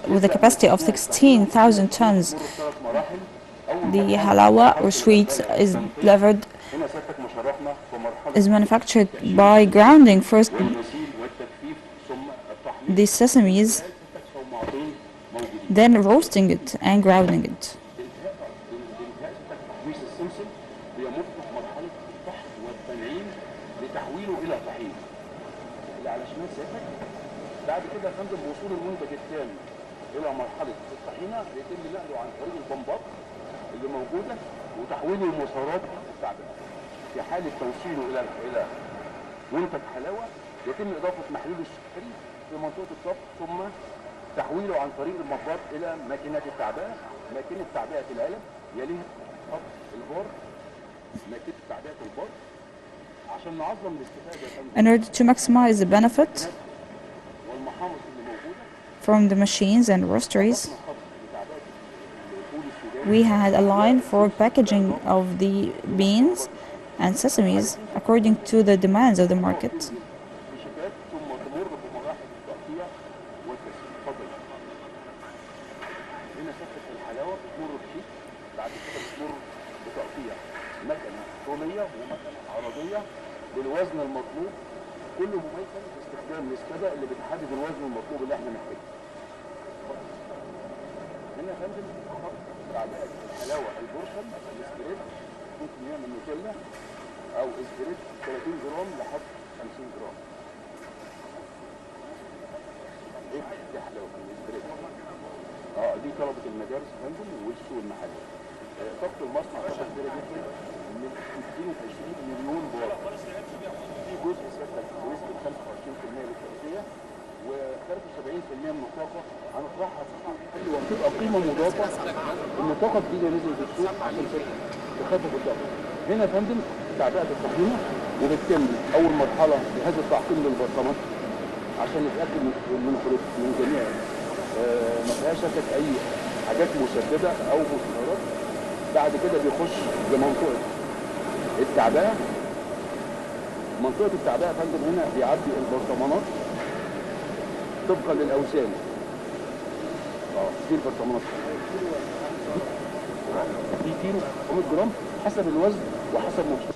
with a capacity of 16,000 tons, the halawa or sweets is manufactured by grounding first the sesames, then roasting it and grounding it. بعد كده يا فندم وصول المنتج الثاني الى مرحله الطحينه يتم نقله عن طريق البمبات اللي موجوده وتحويله لمسارات التعبئه. في حاله توصيله الى منتج حلاوه يتم اضافه محلول السكري في منطقه الضبط ثم تحويله عن طريق المبات الى ماكينات التعبئه، ماكينه تعبئه العلب يليها خط البار، ماكينه تعبئه البار عشان نعظم الاستفاده يا فندم. In order to maximize the benefit from the machines and roasteries, we had a line for packaging of the beans and sesames according to the demands of the market. بالوزن المطلوب كله مميز باستخدام الاسكاده اللي بتحدد الوزن المطلوب اللي احنا محتاجه. هنا يا فندم خط تعبئه الحلاوه البورشن الاسبريد ممكن يعمل نوتيلا او اسبريد 30 جرام لحد 50 جرام. ايه دي حلاوه الاسبريد؟ دي طلبه المدارس يا فندم والسوق المحلي. طاقه المصنع طاقه كبيره جدا من 220 مليون بار. في جزء ثابت بنسبه 25% للتغذيه وخارج 70% من الطاقه هنطرحها في السوق وبتبقى قيمه مضافه ان الطاقه الجديده نزلت السوق عشان تخفف الضغط. هنا يا فندم تعبئه الطحينه وبتتم اول مرحله جهاز التعقيم للبرطمات عشان نتاكد من جميع ما فيهاش اي حاجات مسببه او مسكرات. بعد كده بيخش لمنطقه التعبئه. منطقه التعبئه يا فندم هنا بيعدي البرطمانات طبقا للاوزان. دي البرطمانات دي كيلو 100 جرام حسب الوزن وحسب مستوى.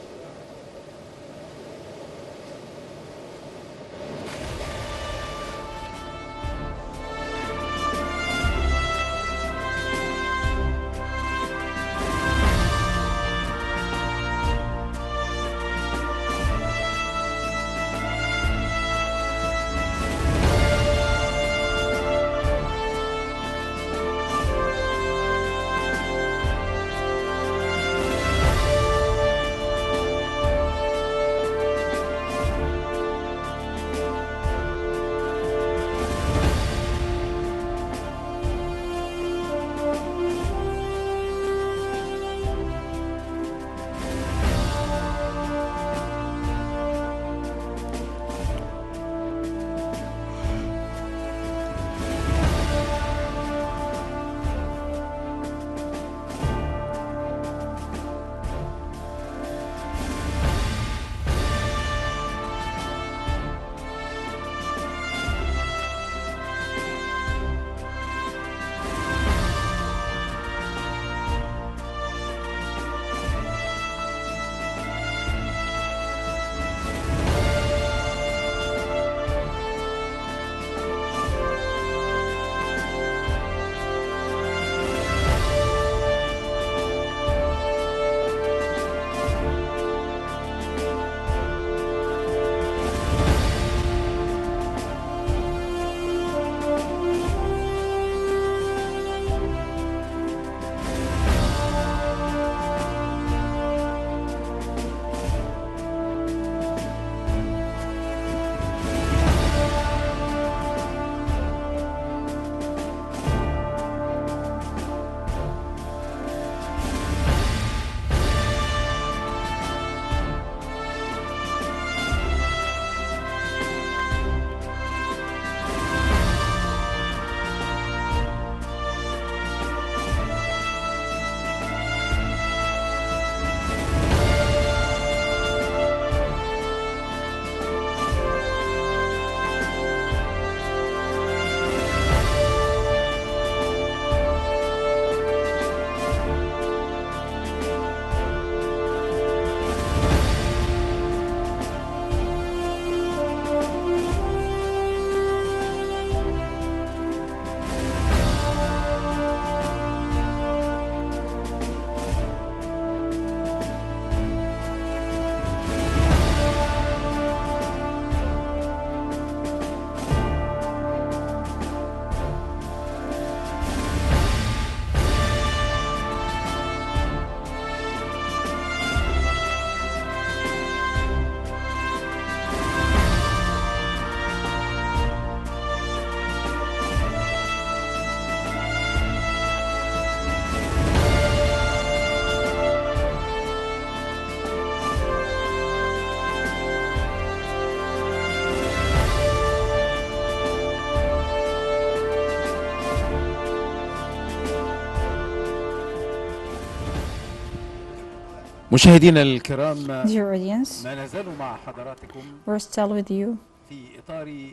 مشاهدينا الكرام، Dear audience, ما نزال مع حضراتكم we're still with you في إطار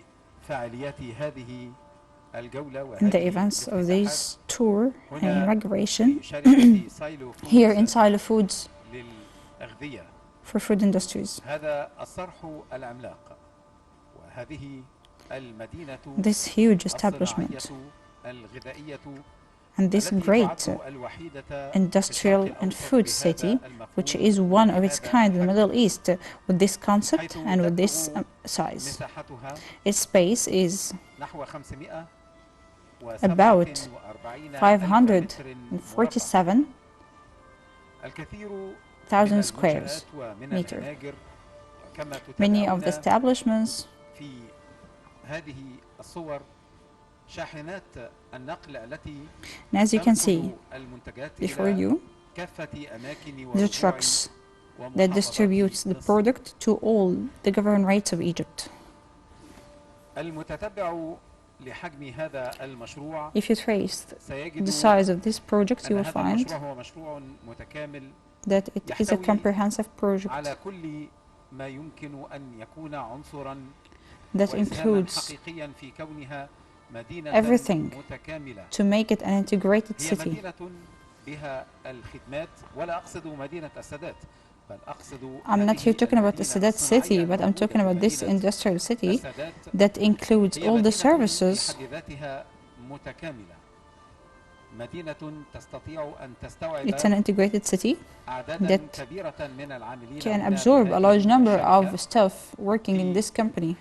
فعاليات هذه الجولة in the وهذه events of الافتتاحات this tour and هنا inauguration في شركة سايلو here in فودز Silo Foods للأغذية. for food industries. هذا الصرح العملاق وهذه المدينة This huge establishment الغذائية and this great industrial and food city, which is one of its kind in the Middle East, with this concept and with this size. Its space is about 547,000 square meters. Many of the establishments and as you can see before you, the trucks that distributes the product to all the governorates of Egypt. If you trace the size of this project, you will find that it is a comprehensive project that includes everything to make it an integrated city. I'm not here talking about the Sadat City, but I'm talking about this industrial city that includes all the services. It's an integrated city that can absorb a large number of staff working in this company.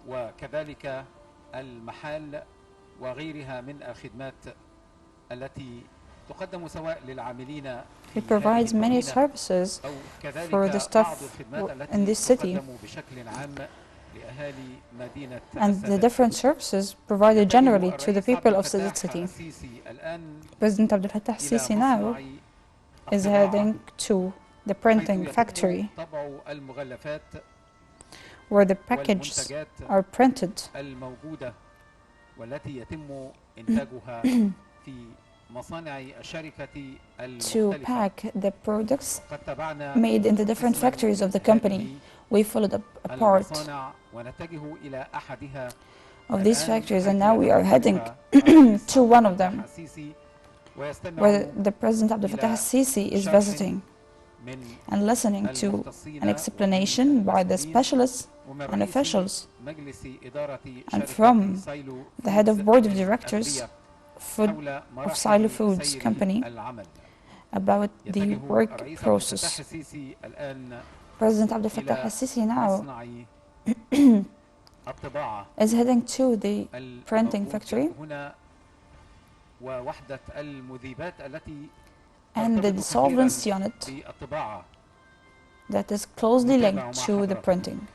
وكذلك المحال وغيرها من الخدمات التي تقدم سواء للعاملين. It provides many services for the staff in this city, and the different services provided generally to the people of Sadat City. President Abdel Fattah Sisi now is heading to the printing factory where the packages are printed to pack the products made in the different factories of the company. We followed up a part of these factories, and now we are heading to one of them where the President Abdel Fattah Sisi is visiting and listening to an explanation by the specialists and officials and from the head of board of directors of Silo Foods company about the work process. President Abdel Fattah Sisi now is heading to the printing factory and the solvency unit that is closely linked to the printing.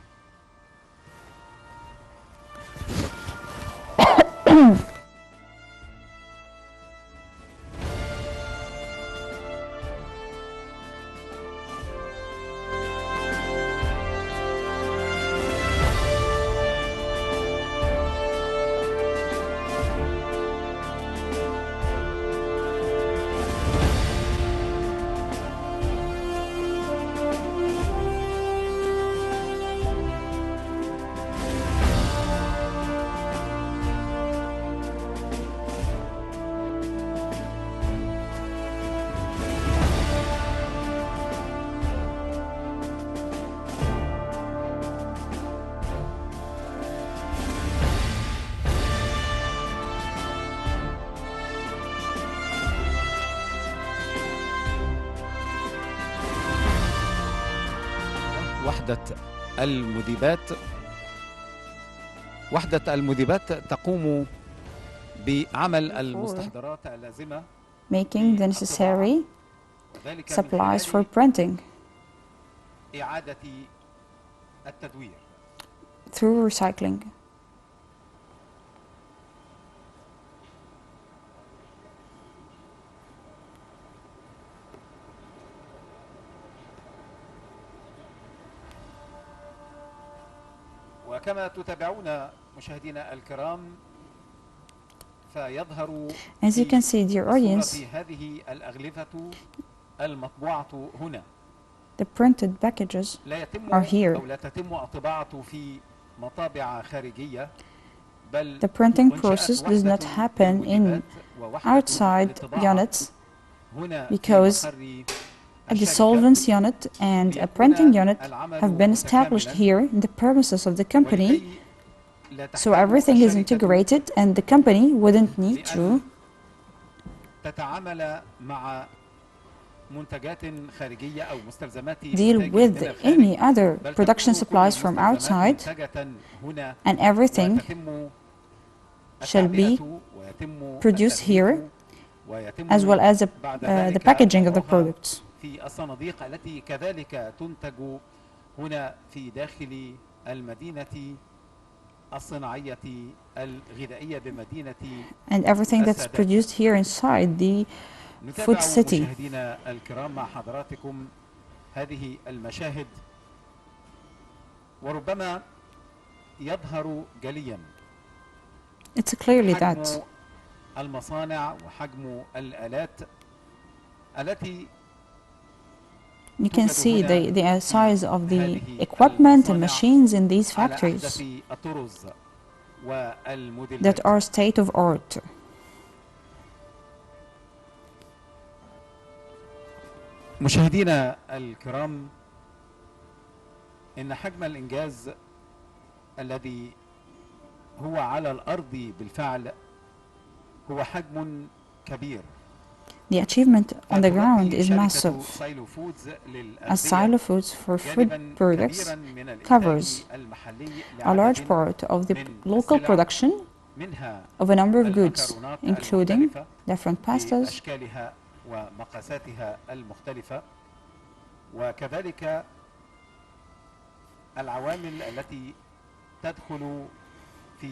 وحدة المذيبات تقوم بعمل المستحضرات اللازمة making the necessary supplies for printing إعادة التدوير through recycling. وكما تتابعون مشاهدينا الكرام فيظهر As you can see, dear audience, هذه الأغلفة المطبوعة هنا. the printed packages لا يتم are here. أو لا تتم الطباعة في مطابع خارجية، بل The printing process does not happen in outside units because a dissolvents unit and a printing unit have been established here in the premises of the company, so everything is integrated and the company wouldn't need to تتعامل مع منتجات خارجية أو مستلزمات deal with any other production supplies from outside, and everything shall be produced here, as well as the packaging of the products. في الصناديق التي كذلك تنتج هنا في داخل المدينة الصناعية الغذائية بمدينة And everything that's produced here inside the food city. مشاهدينا الكرام مع حضراتكم هذه المشاهد، وربما يظهر جليا It's clearly that حجم المصانع وحجم الآلات التي you can see the size of the equipment and machines in these factories that are state of art. مشاهدينا الكرام، إن حجم الإنجاز الذي هو على الأرض بالفعل هو حجم كبير. The achievement on the ground is massive, as Silo Foods for food products covers a large part of the local production of a number of goods, including different pastas, ومقاساتها المختلفة، وكذلك العوامل التي تدخل في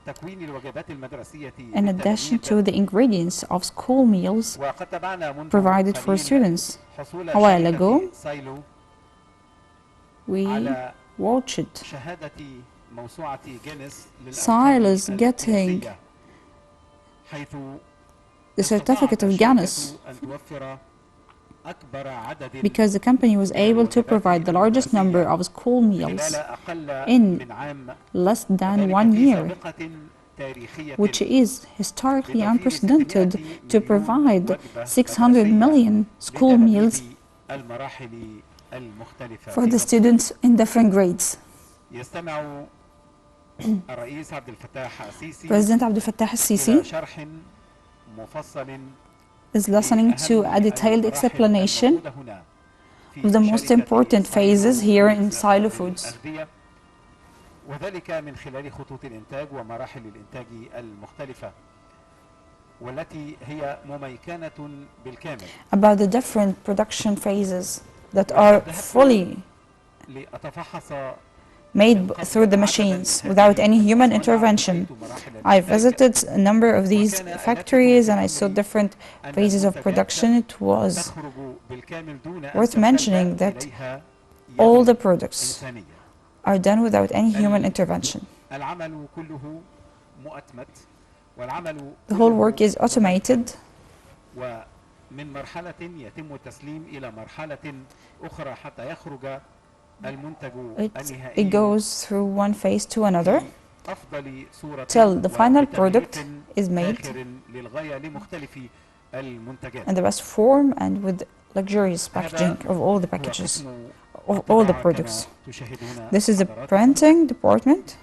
تكوين الوجبات المدرسية in addition to the ingredients of school meals provided for students. A while ago, we watched Silas getting the certificate of Guinness because the company was able to provide the largest number of school meals in less than 1 year, which is historically unprecedented to provide 600 million school meals for the students in different grades. President Abdel Fattah al-Sisi is listening to a detailed explanation of the most important phases here in Silo Foods. وذلك من خلال خطوط الإنتاج ومراحل الإنتاج المختلفة والتي هي مميكنة بالكامل. About the different production phases that are fully made through the machines without any human intervention. I visited a number of these factories and I saw different phases of production. It was worth mentioning that all the products are done without any human intervention. The whole work is automated. It goes through one phase to another till the final product is made in the best form and with luxurious packaging of all the packages of all the products. This is the printing department.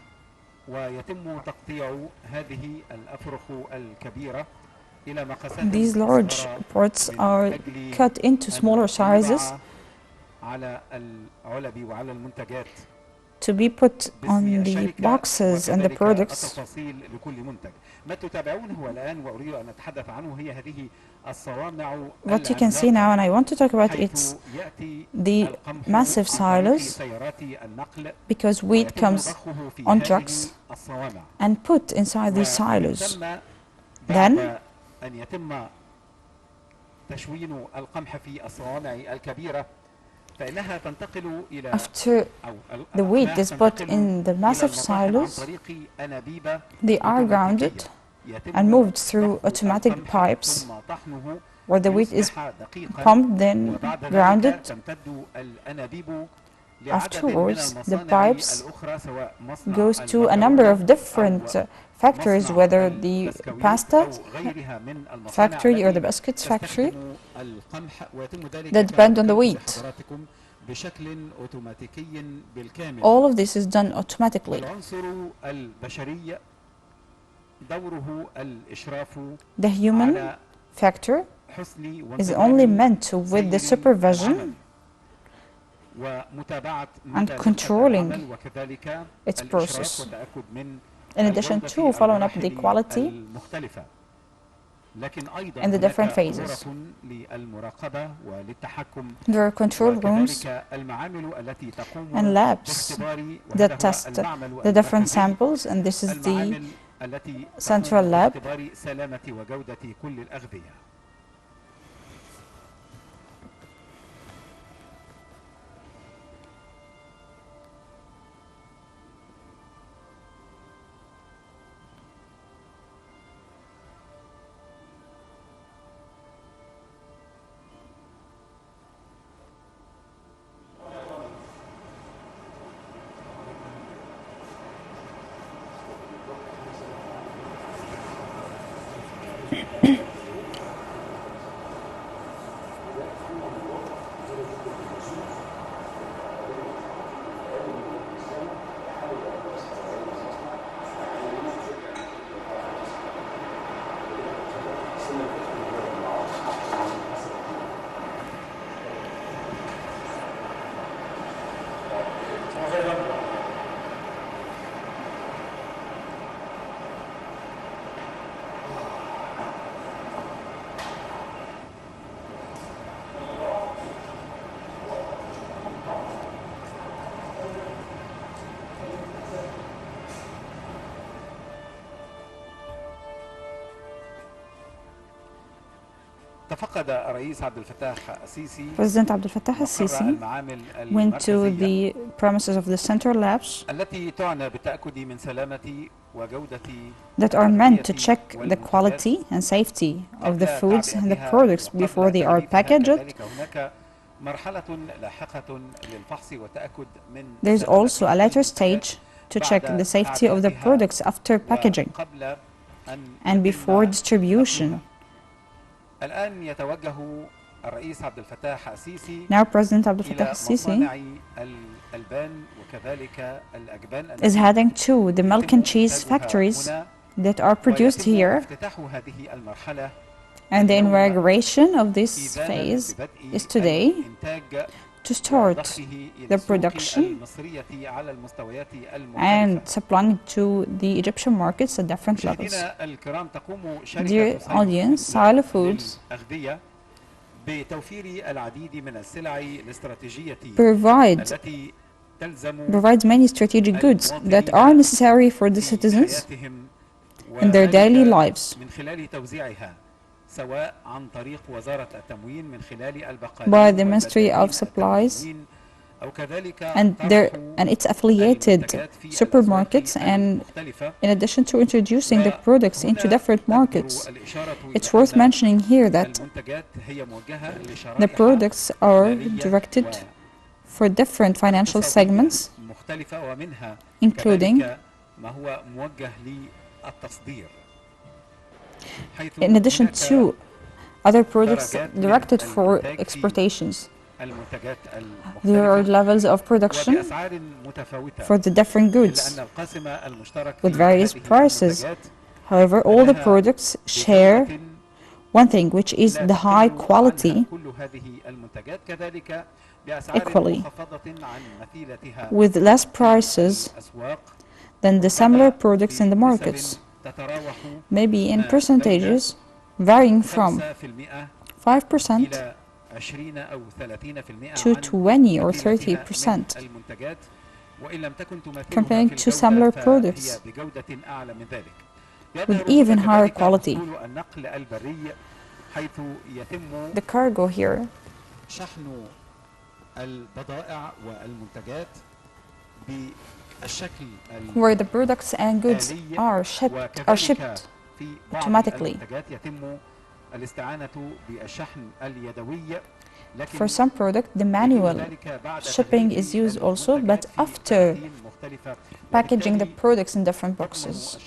These large parts are cut into smaller sizes to be put on the boxes and the products. What you can see now, and I want to talk about, it's the massive silos, because wheat comes on trucks and put inside these silos. Then after the wheat is put in the massive silos, they are grounded and moved through automatic pipes where the wheat is pumped, then grounded. Afterwards, the pipes goes to a number of different factories, whether the pasta factory or the biscuits factory, that depend on the wheat. All of this is done automatically. The human factor is only meant with the supervision and controlling its process, in addition to following up the quality in the different phases. There are control rooms and labs that test the different samples, and this is the central lab. President Abdel Fattah al-Sisi went to the premises of the central labs that are meant to check the quality and safety of the foods and the products before they are packaged. There's also a later stage to check the safety of the products after packaging and before distribution. Now President Abdel Fattah al-Sisi is heading to the milk and cheese factories that are produced here, and the inauguration of this phase is today to start the production and supplying to the Egyptian markets at different levels. Dear audience, Silo Foods provides many strategic goods that are necessary for the citizens in their daily lives, by the Ministry of Supplies and its affiliated supermarkets, and in addition to introducing the products into different markets. It's worth mentioning here that the products are directed for different financial segments, including, in addition to other products directed for exportations. There are levels of production for the different goods with various prices. However, all the products share one thing, which is the high quality equally, with less prices than the similar products in the markets, maybe in percentages varying from 5% to 20 or 30%, comparing to similar products with even higher quality. The cargo here, where the products and goods are shipped automatically. For some product, the manual shipping is used also, but after packaging the products in different boxes.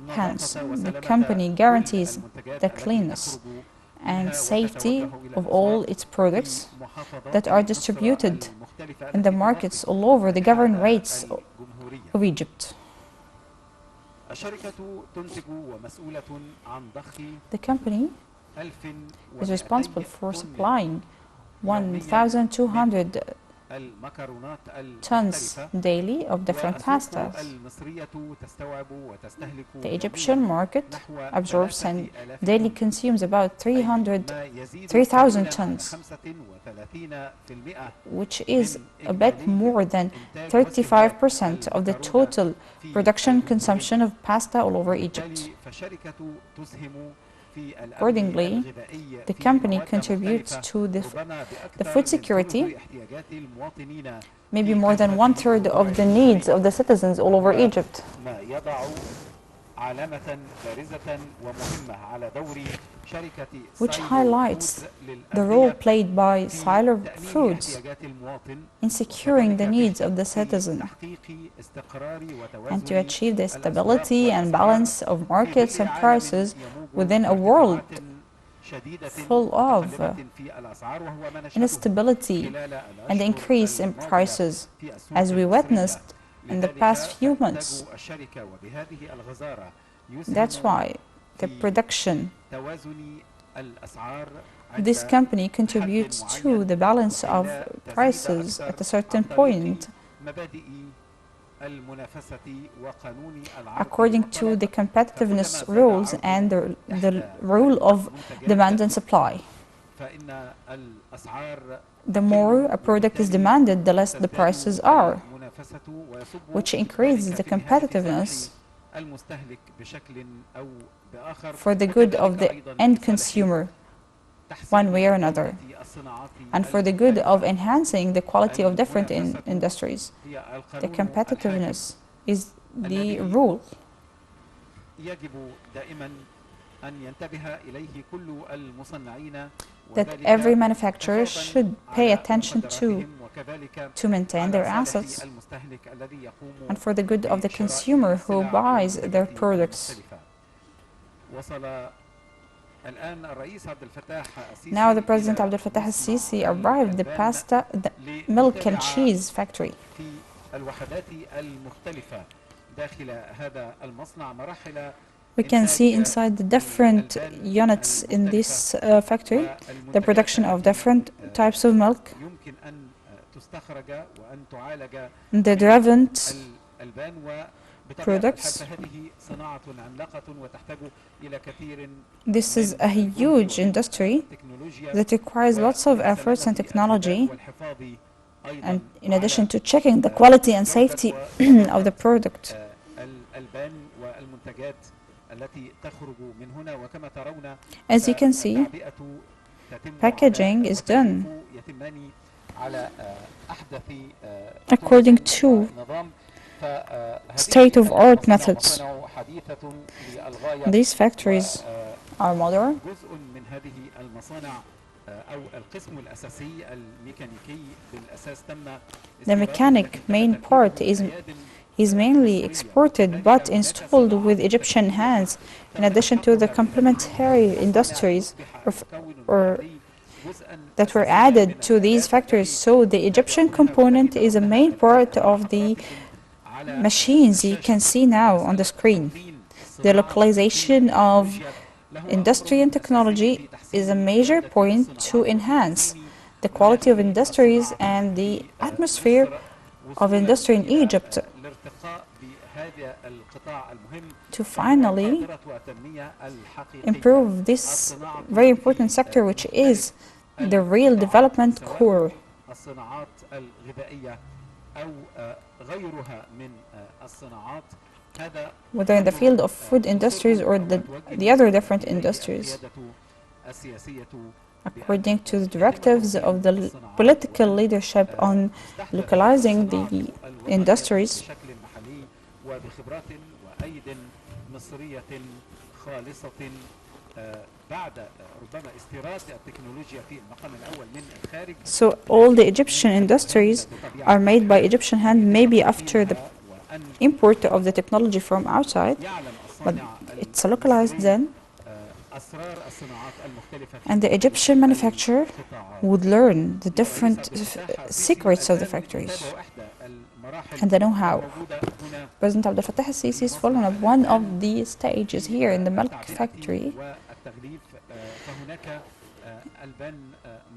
Hence, the company guarantees the cleanness and safety of all its products that are distributed in the markets all over the governorates of Egypt. The company is responsible for supplying 1,200 tons daily of different pastas. The Egyptian market absorbs and daily consumes about 3,000 tons, which is a bit more than 35% of the total production consumption of pasta all over Egypt. Accordingly, the company contributes to the food security, maybe more than 1/3 of the needs of the citizens all over Egypt. Which highlights the role played by Sadat Foods in securing the needs of the citizen and to achieve the stability and balance of markets and prices within a world full of instability and increase in prices, as we witnessed in the past few months. That's why the production this company contributes to the balance of prices at a certain point according to the competitiveness rules and the rule of demand and supply. The more a product is demanded, the less the prices are, which increases the competitiveness for the good of the end consumer, one way or another, and for the good of enhancing the quality of different industries. The competitiveness is the rule. That every manufacturer should pay attention to maintain their assets and for the good of the consumer who buys their products. Now the President Abdel Fattah al-Sisi arrived the pasta, the milk and cheese factory. We can see inside the different units in this factory the production of different types of milk, the derived products. This is a huge industry that requires lots of efforts and technology, and in addition to checking the quality and safety of the product. As you can see, packaging is done according to state-of-art methods. These factories are modern. The mechanic main part is mainly exported but installed with Egyptian hands, in addition to the complementary industries that were added to these factories. So the Egyptian component is a main part of the machines you can see now on the screen. The localization of industry and technology is a major point to enhance the quality of industries and the atmosphere of industry in Egypt, to finally improve this very important sector, which is the real development core. Whether in the field of food industries or the other different industries. According to the directives of the political leadership on localizing the industries, مصرية خالصة بعد ربما استيراد التكنولوجيا في المقام الأول من الخارج. So all the Egyptian industries are made by Egyptian hand, maybe after the import of the technology from outside, but it's localized then. And the Egyptian manufacturer would learn the different secrets of the factories and the know-how. President Abdel Fattah al-Sisi is following up one of the stages here in the milk factory,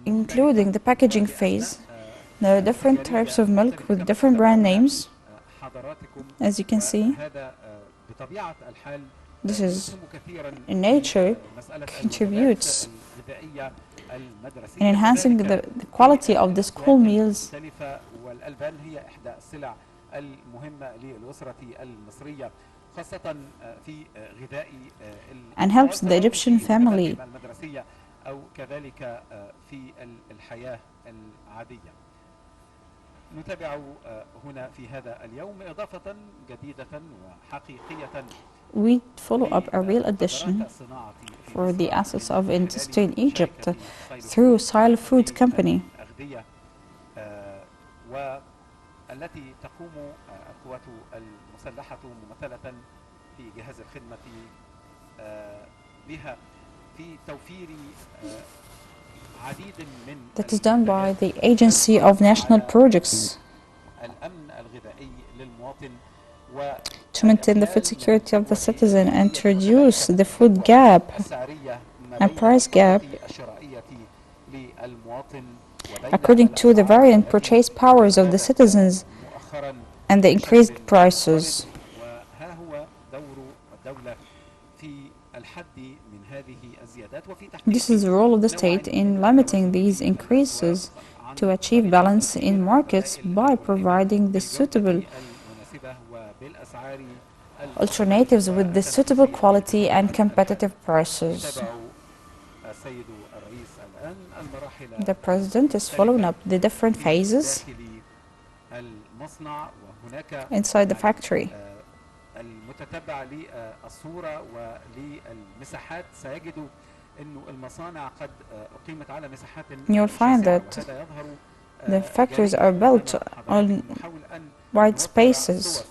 including the packaging phase. There are different types of milk with different brand names, as you can see. This is, in nature, contributes in enhancing the quality of the school meals and helps the Egyptian family. نتابع هنا في هذا اليوم إضافة جديدة وحقيقية. We follow up a real addition for the assets of industry in Egypt through Sile Foods Company. والتي تقوم القوات المسلحة ممثلة في جهاز الخدمة بها في توفير that is done by the Agency of National Projects to maintain the food security of the citizen and to reduce the food gap and price gap according to the varying purchase powers of the citizens and the increased prices. This is the role of the state in limiting these increases to achieve balance in markets by providing the suitable alternatives with the suitable quality and competitive prices. The President is following up the different phases inside the factory. المتتبع للصورة وللمساحات سيجد إنه المصانع قد أقيمت على مساحات. You'll find that the factories are built on wide spaces.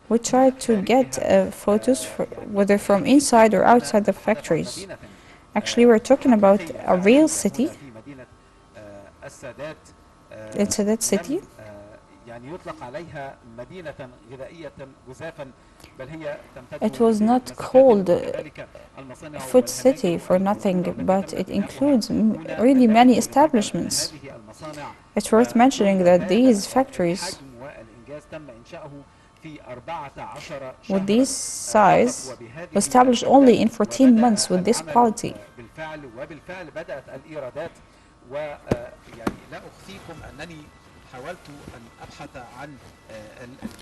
We try to get photos whether from inside or outside the factories. Actually, we're talking about a real city in Sadat City. It was not called a food city for nothing, but it includes really many establishments. It's worth mentioning that these factories with this size were established only in 14 months with this quality.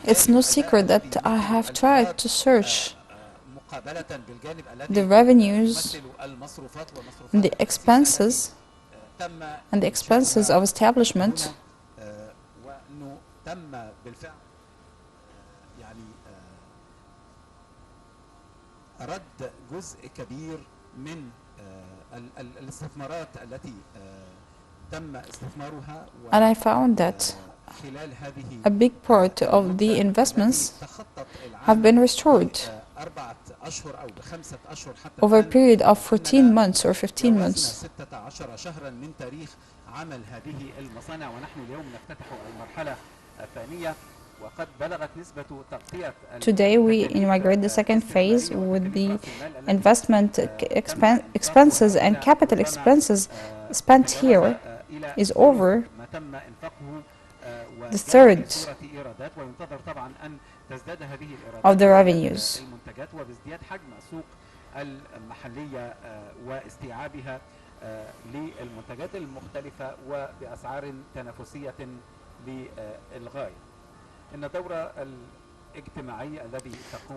It's no secret that I have tried to search the revenues and the expenses of establishment رد جزء كبير من الاستثمارات التي تم استثمارها. And I found that a big part of the investments have been restored over a period of 14 months or 15 months. Today we inaugurate the second phase with the investment expenses and capital expenses spent here is over. The third of the revenues.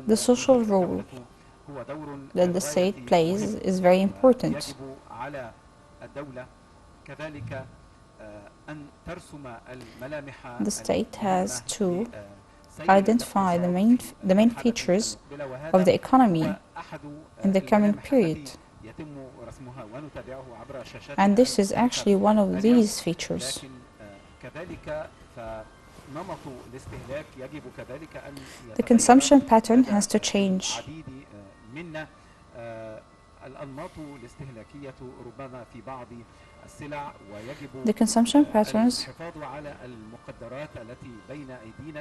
The social role that the state plays is very important. The state has to identify the main features of the economy in the coming period. And this is actually one of these features. The consumption pattern has to change. The consumption patterns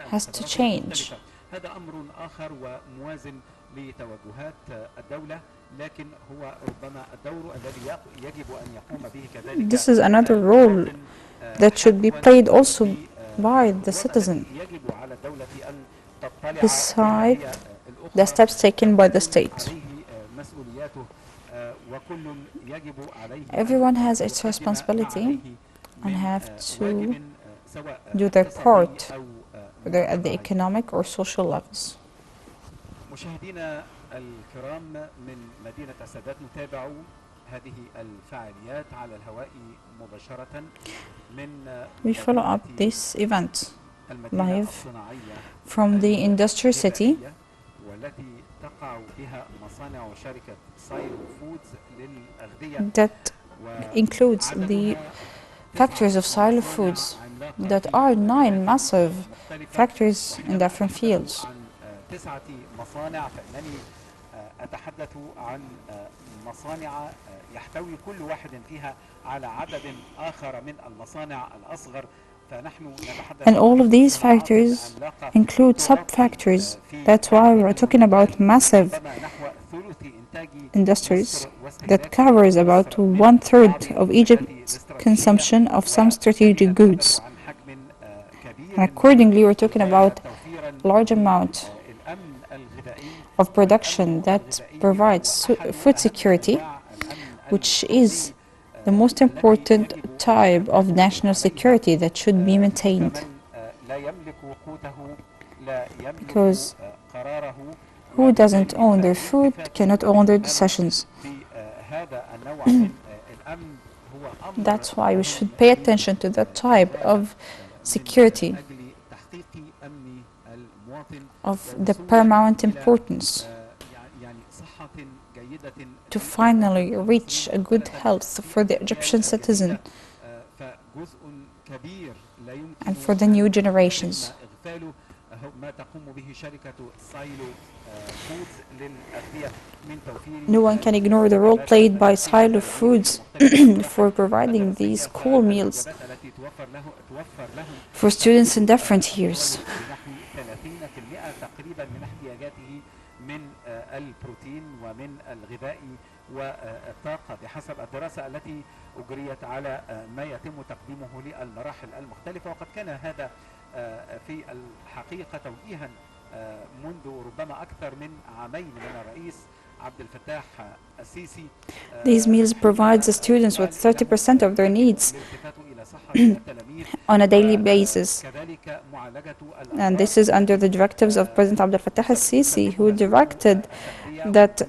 has to change. This is another role that should be played also by the citizen, beside the steps taken by the state. Everyone has its responsibility and have to do their part, whether at the economic or social levels. مشاهدينا الكرام من مدينة السادات نتابع هذه الفعاليات على الهواء مباشرة من We follow up this event live from the industrial city والتي تقع بها مصانع شركة سايلو فودز للأغذية that includes the factories of Silo Foods that are 9 massive factories in different fields. 9 مصانع فإنني أتحدث عن مصانع يحتوي كل واحد فيها على عدد آخر من المصانع الأصغر. And all of these factories include sub-factories. That's why we're talking about massive industries that covers about 1/3 of Egypt's consumption of some strategic goods. And accordingly, we're talking about large amount of production that provides food security, which is the most important type of national security that should be maintained. Because who doesn't own their food cannot own their decisions. That's why we should pay attention to that type of security of the paramount importance to finally reach a good health for the Egyptian citizen and for the new generations. No one can ignore the role played by Silo Foods for providing these school meals for students in different years. البروتين ومن الغذاء والطاقة بحسب الدراسة التي أجريت على ما يتم تقديمه للمراحل المختلفة. وقد كان هذا في الحقيقة توجيها منذ ربما أكثر من عامين من الرئيس عبد الفتاح السيسي. These meals provide the students with 30% of their needs on a daily basis. And this is under the directives of President Abdel Fattah al-Sisi, who directed that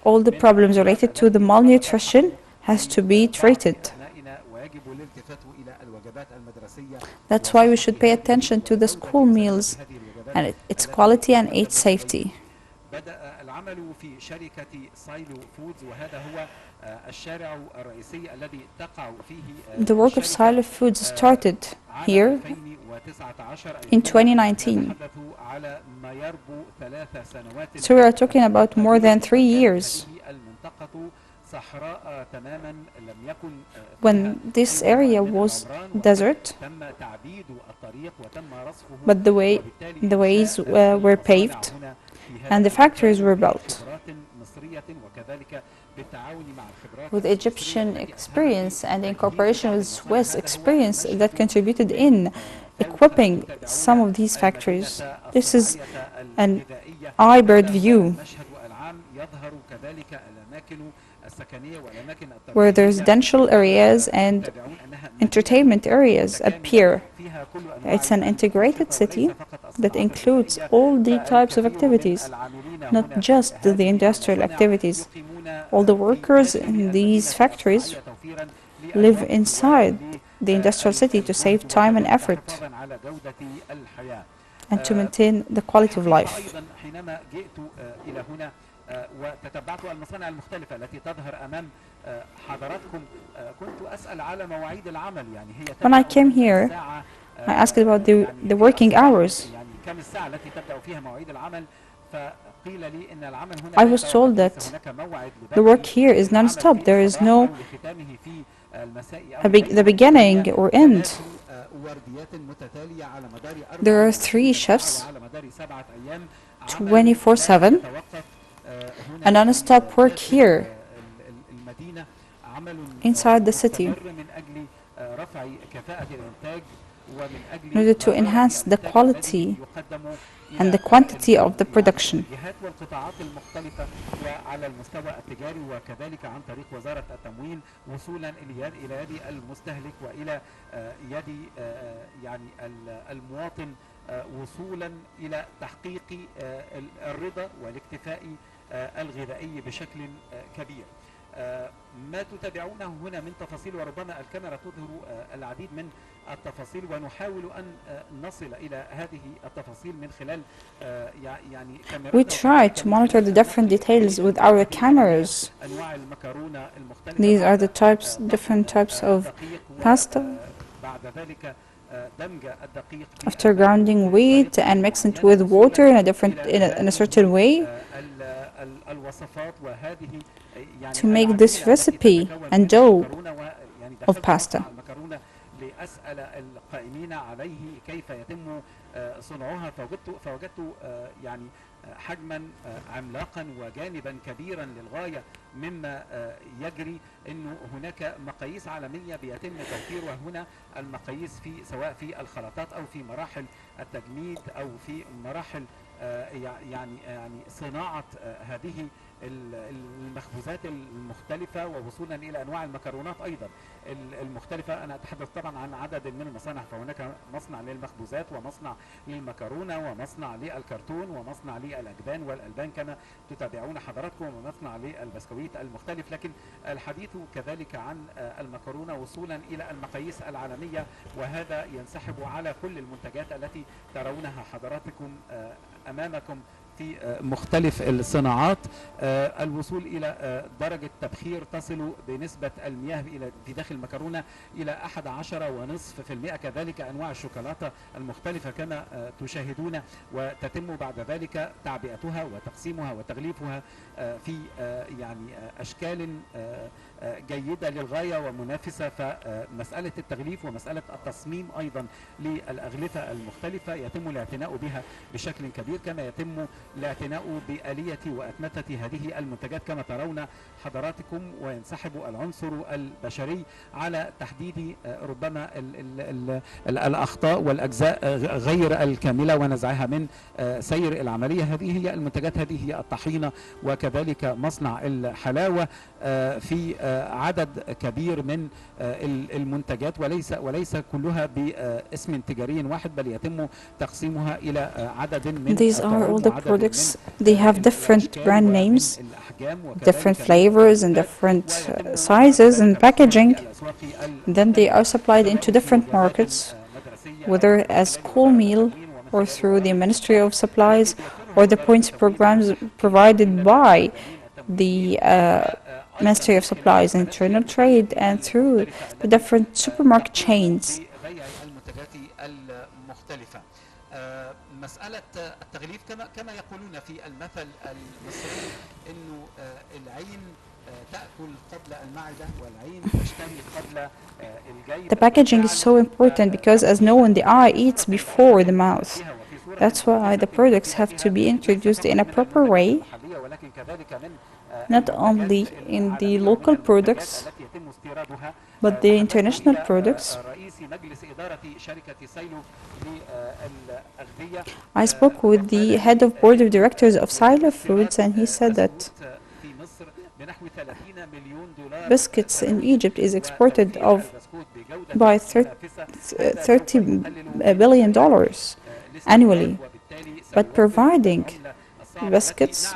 all the problems related to the malnutrition has to be treated. That's why we should pay attention to the school meals and its quality and its safety. The work of Silo Foods started here in 2019. So we are talking about more than 3 years. When this area was desert, but the ways were paved and the factories were built. With Egyptian experience and in cooperation with Swiss experience that contributed in equipping some of these factories. This is an eye-bird view where the residential areas and entertainment areas appear. It's an integrated city that includes all the types of activities, not just the industrial activities. All the workers in these factories live inside the industrial city to save time and effort على جودة الحياة. and to maintain the quality of life. أيضا حينما جئت إلى هنا وتتبعت المصانع المختلفة التي تظهر أمام حضراتكم كنت أسأل على مواعيد العمل يعني هي When I came here, I asked about the working hours. يعني كم الساعة التي تبدأ فيها مواعيد العمل فقيل لي إن العمل هنا I was told that the work here is non-stop. There is no the beginning or end. There are 3 shifts, 24/7, a non-stop work here inside the city in order to enhance the quality and the quantity of the production. والقطاعات المختلفة وعلى المستوى التجاري وكذلك عن طريق وزارة التموين وصولا إلى يد المستهلك وإلى يد يعني المواطن وصولا إلى تحقيق الرضا والاكتفاء الغذائي بشكل كبير. ما تتابعونه هنا من تفاصيل وربما الكاميرا تظهر العديد من التفاصيل ونحاول أن نصل إلى هذه التفاصيل من خلال يعني كاميرات. We try to monitor the different details with our cameras. أنواع المكرونة المختلفة. These are the different types of pasta. بعد ذلك دمج الدقيق after grounding wheat and mixing it with water in a certain way to make this recipe and dough of pasta. لأسأل القائمين عليه كيف يتم صنعها فوجدت يعني حجما عملاقا وجانبا كبيرا للغاية مما يجري انه هناك مقاييس عالمية بيتم توفيرها هنا. المقاييس سواء في الخلطات او في مراحل التجميد او في مراحل يعني صناعة هذه المخبوزات المختلفة ووصولا إلى أنواع المكرونات أيضا المختلفة. أنا أتحدث طبعا عن عدد من المصانع، فهناك مصنع للمخبوزات ومصنع للمكرونة ومصنع للكرتون ومصنع للأجبان والألبان كما تتابعون حضراتكم ومصنع للبسكويت المختلف، لكن الحديث كذلك عن المكرونة وصولا إلى المقاييس العالمية، وهذا ينسحب على كل المنتجات التي ترونها حضراتكم أمامكم في مختلف الصناعات. الوصول إلى درجة تبخير تصل بنسبة المياه في داخل المكرونة إلى 11.5%. كذلك أنواع الشوكولاتة المختلفة كما تشاهدون، وتتم بعد ذلك تعبئتها وتقسيمها وتغليفها في يعني أشكال جيدة للغاية ومنافسة. فمسألة التغليف ومسألة التصميم أيضا للأغلفة المختلفة يتم الاعتناء بها بشكل كبير، كما يتم الاعتناء بآلية وأتمتة هذه المنتجات كما ترون حضراتكم. وينسحب العنصر البشري على تحديد ربما الأخطاء والأجزاء غير الكاملة ونزعها من سير العملية. هذه هي المنتجات، هذه هي الطحينة وكذلك مصنع الحلاوة في عدد كبير من المنتجات، وليس كلها باسم تجاري واحد، بل يتم تقسيمها إلى عدد من These are all the products. They have different brand names, different flavors and different sizes and packaging. Then they are supplied into different markets, whether as school meal or through the Ministry of Supplies or the points programs provided by the Ministry of Supplies and Internal Trade and through the different supermarket chains. مسألة التغليف كما يقولون في المثل المصري إنه العين تأكل قبل المعدة والعين تشتهي قبل الجيب. The packaging is so important because, as known, the eye eats before the mouth. That's why the products have to be introduced in a proper way, not only in the local products but the international products. I spoke with the head of board of directors of Silo Foods, and he said that biscuits in Egypt is exported by $30 billion annually, but providing biscuits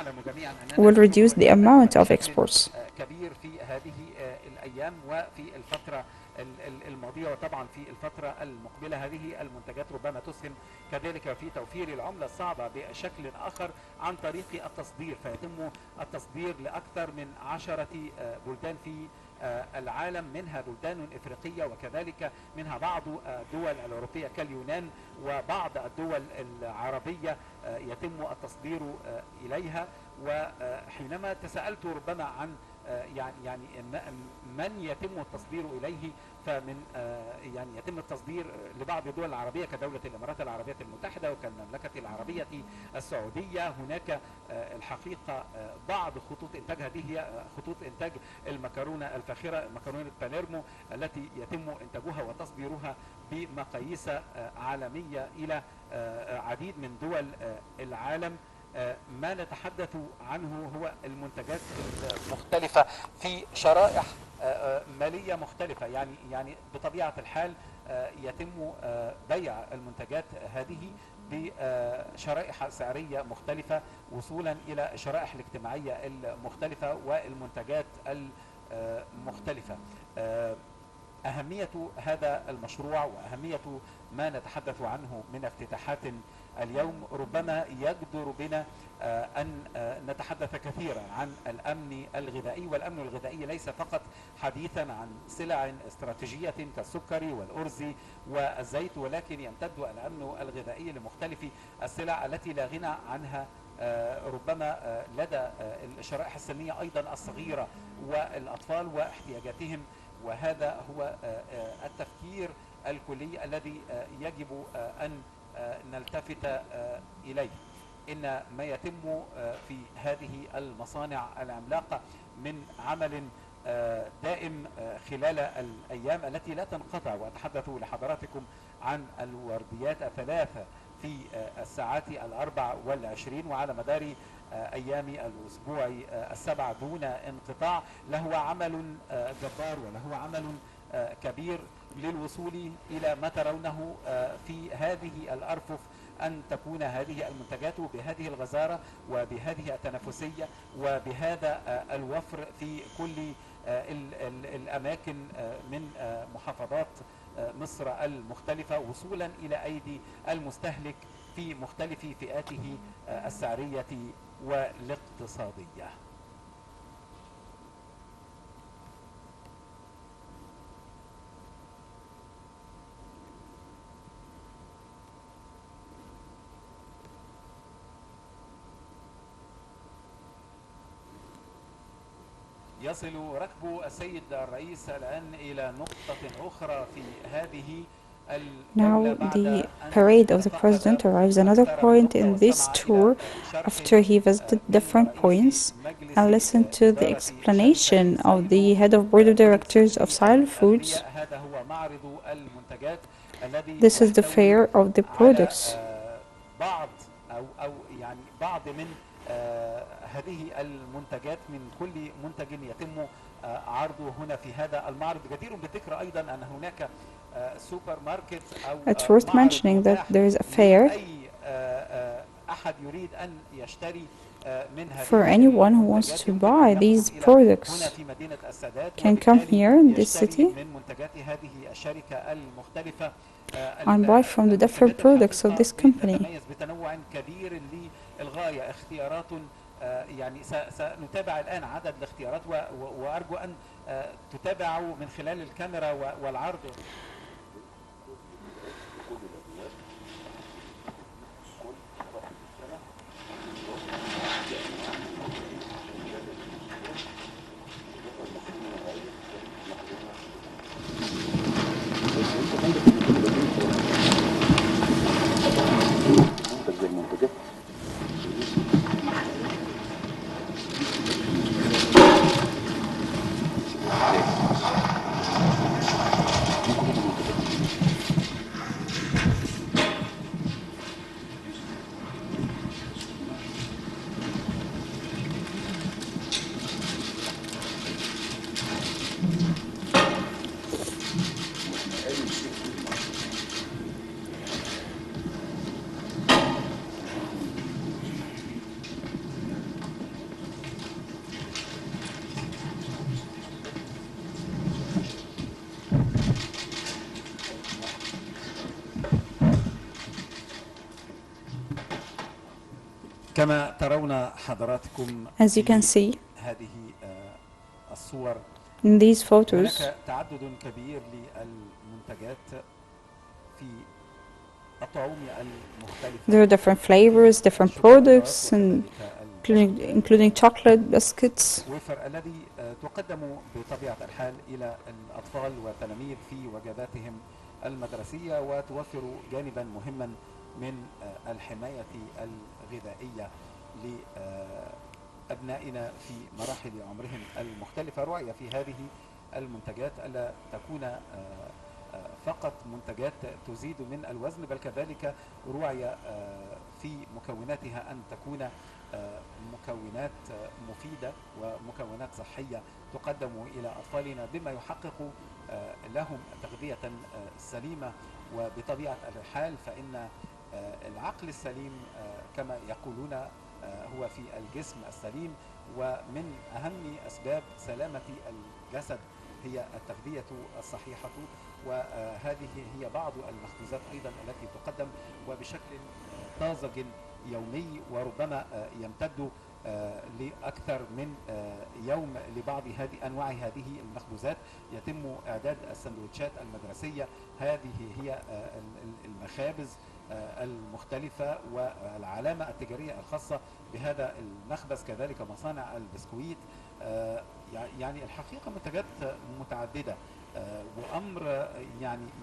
will reduce the amount of exports. الماضية وطبعا في الفترة المقبلة. هذه المنتجات ربما تسهم كذلك في توفير العملة الصعبة بشكل آخر عن طريق التصدير، فيتم التصدير لأكثر من 10 بلدان في العالم، منها بلدان إفريقية وكذلك منها بعض الدول الأوروبية كاليونان وبعض الدول العربية يتم التصدير إليها. وحينما تساءلت ربما عن يعني من يتم التصدير إليه، فمن يعني يتم التصدير لبعض الدول العربية كدولة الإمارات العربية المتحدة وكالمملكة العربية السعودية. هناك الحقيقة بعض خطوط إنتاج، هذه هي خطوط إنتاج المكرونة الفاخرة، مكرونة باليرمو، التي يتم إنتاجها وتصديرها بمقاييس عالمية إلى عديد من دول العالم. ما نتحدث عنه هو المنتجات المختلفة في شرائح مالية مختلفة، يعني بطبيعة الحال يتم بيع المنتجات هذه بشرائح سعرية مختلفة وصولا إلى الشرائح الاجتماعية المختلفة والمنتجات المختلفة. أهمية هذا المشروع وأهمية ما نتحدث عنه من افتتاحات اليوم ربما يجدر بنا أن نتحدث كثيرا عن الأمن الغذائي. والأمن الغذائي ليس فقط حديثا عن سلع استراتيجية كالسكر والأرز والزيت، ولكن يمتد الأمن الغذائي لمختلف السلع التي لا غنى عنها ربما لدى الشرائح السنية أيضا الصغيرة والأطفال واحتياجاتهم. وهذا هو التفكير الكلي الذي يجب أن نلتفت إليه. إن ما يتم في هذه المصانع العملاقة من عمل دائم خلال الأيام التي لا تنقطع، وأتحدث لحضراتكم عن الورديات الثلاثة في الساعات 24 وعلى مدار أيام الأسبوع السبع دون انقطاع، له عمل جبار وله عمل كبير للوصول إلى ما ترونه في هذه الأرفف، أن تكون هذه المنتجات بهذه الغزارة وبهذه التنافسية وبهذا الوفر في كل الأماكن من محافظات مصر المختلفة، وصولا إلى أيدي المستهلك في مختلف فئاته السعرية والاقتصادية. يصل ركب السيد الرئيس الآن إلى نقطة أخرى في هذه. Now the parade of the president arrives another point in this tour after he visited different points and listened to the explanation of the head of board of directors of Silo Foods. This is the fair of the products. هذه المنتجات من كل منتج يتم عرضه هنا في هذا المعرض. جدير بالذكر أيضا أن هناك سوبر ماركت أو It's worth mentioning that there is a fair أحد يريد أن يشتري for anyone who wants to buy these products can come here in this city and buy from the different products of this company. يعني سنتابع الآن عدد الاختيارات وأرجو أن تتابعوا من خلال الكاميرا والعرض. كما ترون حضراتكم As you can see هذه الصور in these photos, هناك تعدد كبير للمنتجات في الطعوم المختلفة. there are different flavors, different products, and including chocolate biscuits. وفر الذي تقدم بطبيعة الحال إلى الأطفال والتلاميذ في وجباتهم المدرسية، وتوفر جانبا مهما من الحماية الغذائية لأبنائنا في مراحل عمرهم المختلفة. رؤية في هذه المنتجات ألا تكون فقط منتجات تزيد من الوزن، بل كذلك رؤية في مكوناتها أن تكون مكونات مفيدة ومكونات صحية تقدم إلى أطفالنا، بما يحقق لهم تغذية سليمة. وبطبيعة الحال فإن العقل السليم كما يقولون هو في الجسم السليم، ومن أهم أسباب سلامة الجسد هي التغذية الصحيحة. وهذه هي بعض المخبوزات أيضا التي تقدم وبشكل طازج يومي، وربما يمتد لأكثر من يوم لبعض أنواع هذه المخبوزات. يتم إعداد السندوتشات المدرسية، هذه هي المخابز المختلفة والعلامة التجارية الخاصة بهذا المخبز، كذلك مصانع البسكويت. يعني الحقيقة منتجات متعددة، وأمر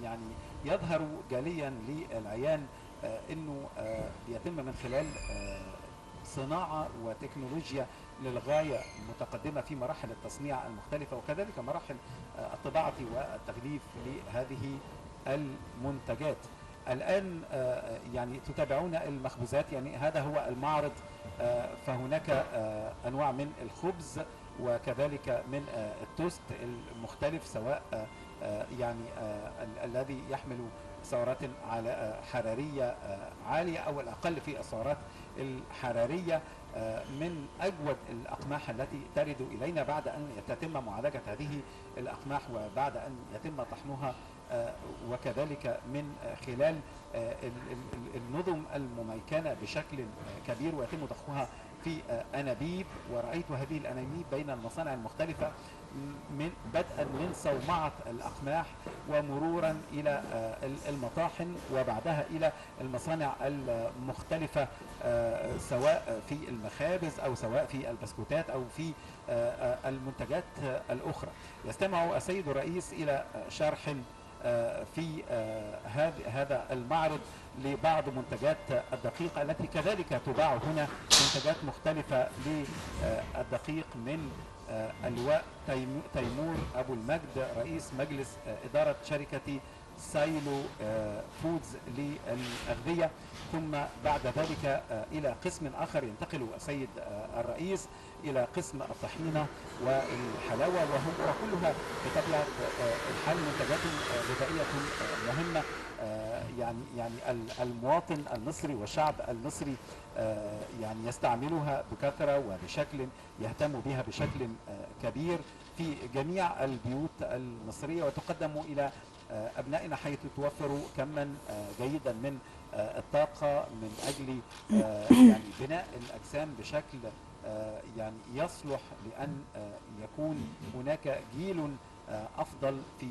يعني يظهر جليا للعيان انه بيتم من خلال صناعة وتكنولوجيا للغاية متقدمة في مراحل التصنيع المختلفة، وكذلك مراحل الطباعة والتغليف لهذه المنتجات. الآن يعني تتابعون المخبوزات، يعني هذا هو المعرض. فهناك أنواع من الخبز وكذلك من التوست المختلف، سواء يعني الذي يحمل سعرات على حرارية عالية أو الأقل في السعرات الحرارية. من أجود الأقماح التي ترد إلينا بعد أن تتم معالجة هذه الأقماح وبعد أن يتم طحنها، وكذلك من خلال النظم المميكنة بشكل كبير ويتم ضخها في أنابيب. ورأيت هذه الأنابيب بين المصانع المختلفة بدءا من صومعة الأقماح ومرورا إلى المطاحن وبعدها إلى المصانع المختلفة، سواء في المخابز أو سواء في البسكوتات أو في المنتجات الأخرى. يستمع السيد الرئيس إلى شرح في هذا المعرض لبعض منتجات الدقيق التي كذلك تباع هنا، منتجات مختلفة للدقيق من اللواء تيمور أبو المجد رئيس مجلس إدارة شركة سايلو فودز للأغذية. ثم بعد ذلك إلى قسم آخر ينتقل السيد الرئيس إلى قسم الطحينة والحلاوة، وكلها بطبيعة الحال منتجات غذائية مهمة. يعني المواطن المصري والشعب المصري يعني يستعملها بكثرة وبشكل يهتم بها بشكل كبير في جميع البيوت المصرية، وتقدم إلى أبنائنا حيث توفر كما جيدا من الطاقة من أجل يعني بناء الأجسام بشكل يعني يصلح لأن يكون هناك جيل أفضل في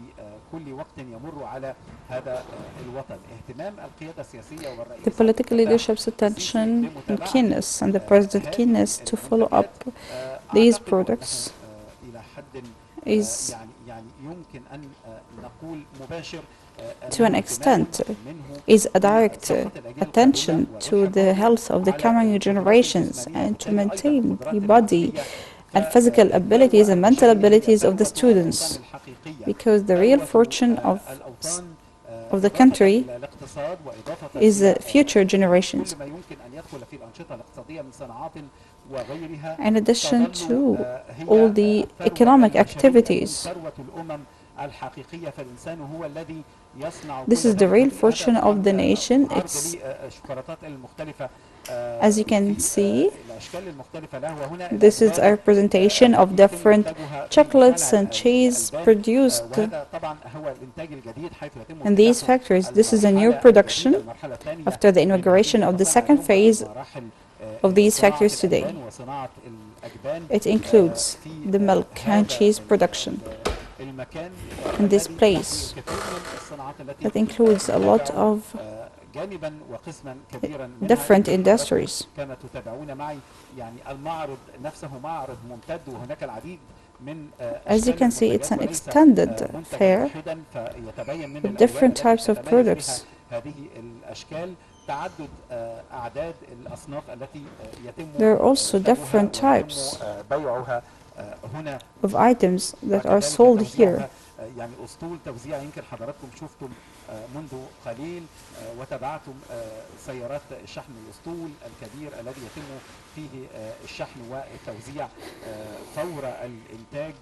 كل وقت يمر على هذا الوطن. اهتمام القيادة السياسية والرئيس The political leadership's attention and keenness and the President's keenness to follow up these products is to an extent is a direct attention to the health of the coming generations and to maintain the body and physical abilities and mental abilities of the students, because the real fortune of the country is future generations. In addition to all the economic activities, this is the real fortune of the nation. It's, as you can see, this is a representation of different chocolates and cheese produced in these factories. This is a new production after the inauguration of the second phase of these factories today. It includes the milk and cheese production. In this place, that includes a lot of different industries. As you can see, it's an extended fair with different types of products. There are also different types of items that are sold here. يعني أسطول توزيع يمكن حضراتكم شفتم منذ قليل وتابعتم سيارات شحن الأسطول الكبير الذي يتم فيه الشحن والتوزيع فور الإنتاج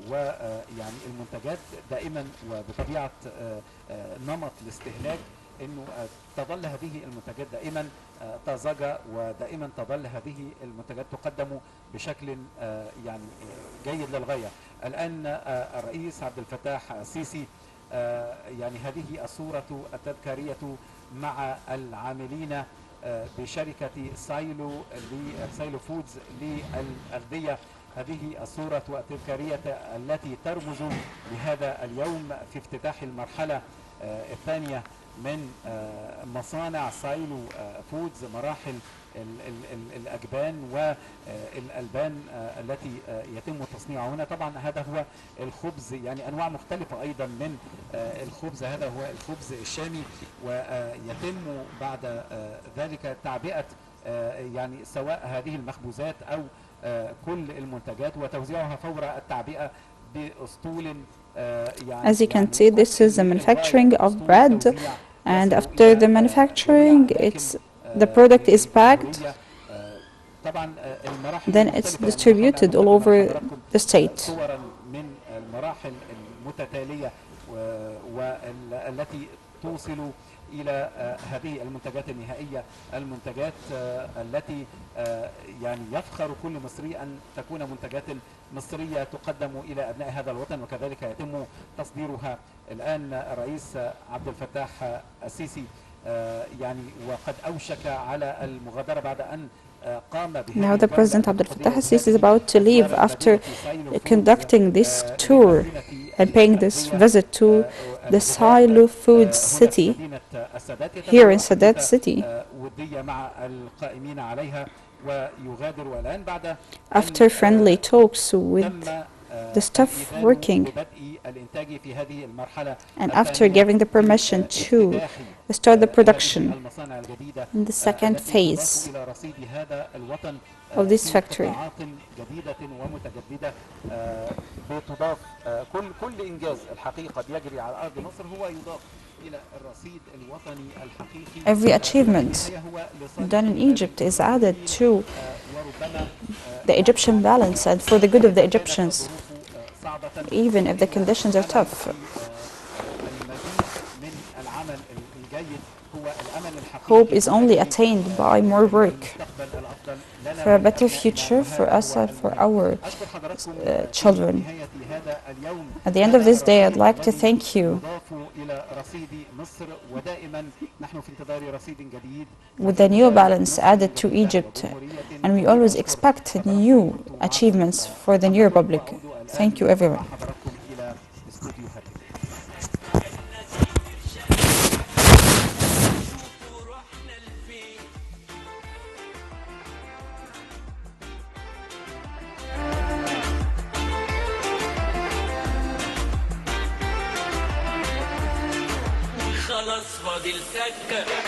ويعني المنتجات دائما وبطبيعة نمط الاستهلاك انه تظل هذه المنتجات دائما طازجه ودائما تظل هذه المنتجات تقدم بشكل يعني جيد للغايه. الان الرئيس عبد الفتاح السيسي يعني هذه الصوره التذكاريه مع العاملين بشركه سايلو فودز للاغذيه. هذه الصوره التذكاريه التي ترمز لهذا اليوم في افتتاح المرحله الثانيه من مصانع سايلو فودز، مراحل الأجبان والألبان التي يتم تصنيعها هنا. طبعا هذا هو الخبز، يعني أنواع مختلفة أيضا من الخبز. هذا هو الخبز الشامي، ويتم بعد ذلك تعبئة يعني سواء هذه المخبوزات أو كل المنتجات وتوزيعها فور التعبئة بأسطول. As you can see, this is the manufacturing of bread, and after the manufacturing, the product is packed, then it's distributed all over the state. إلى هذه المنتجات النهائية، المنتجات التي يعني يفخر كل مصري أن تكون منتجات مصرية تقدم إلى أبناء هذا الوطن، وكذلك يتم تصديرها. الآن الرئيس عبد الفتاح السيسي يعني وقد أوشك على المغادرة بعد أن Now the President Abdel Fattah al-Sisi is about to leave after conducting this tour and paying this visit to the Silo Foods City here in Sadat City. After friendly talks with the staff working and after giving the permission to start the production in the second phase of this factory. Every achievement done in Egypt is added to the Egyptian balance and for the good of the Egyptians, even if the conditions are tough. Hope is only attained by more work for a better future for us and for our children. At the end of this day, I'd like to thank you with the new balance added to Egypt, and we always expect new achievements for the new republic. Thank you, everyone. خلاص فاضل سكة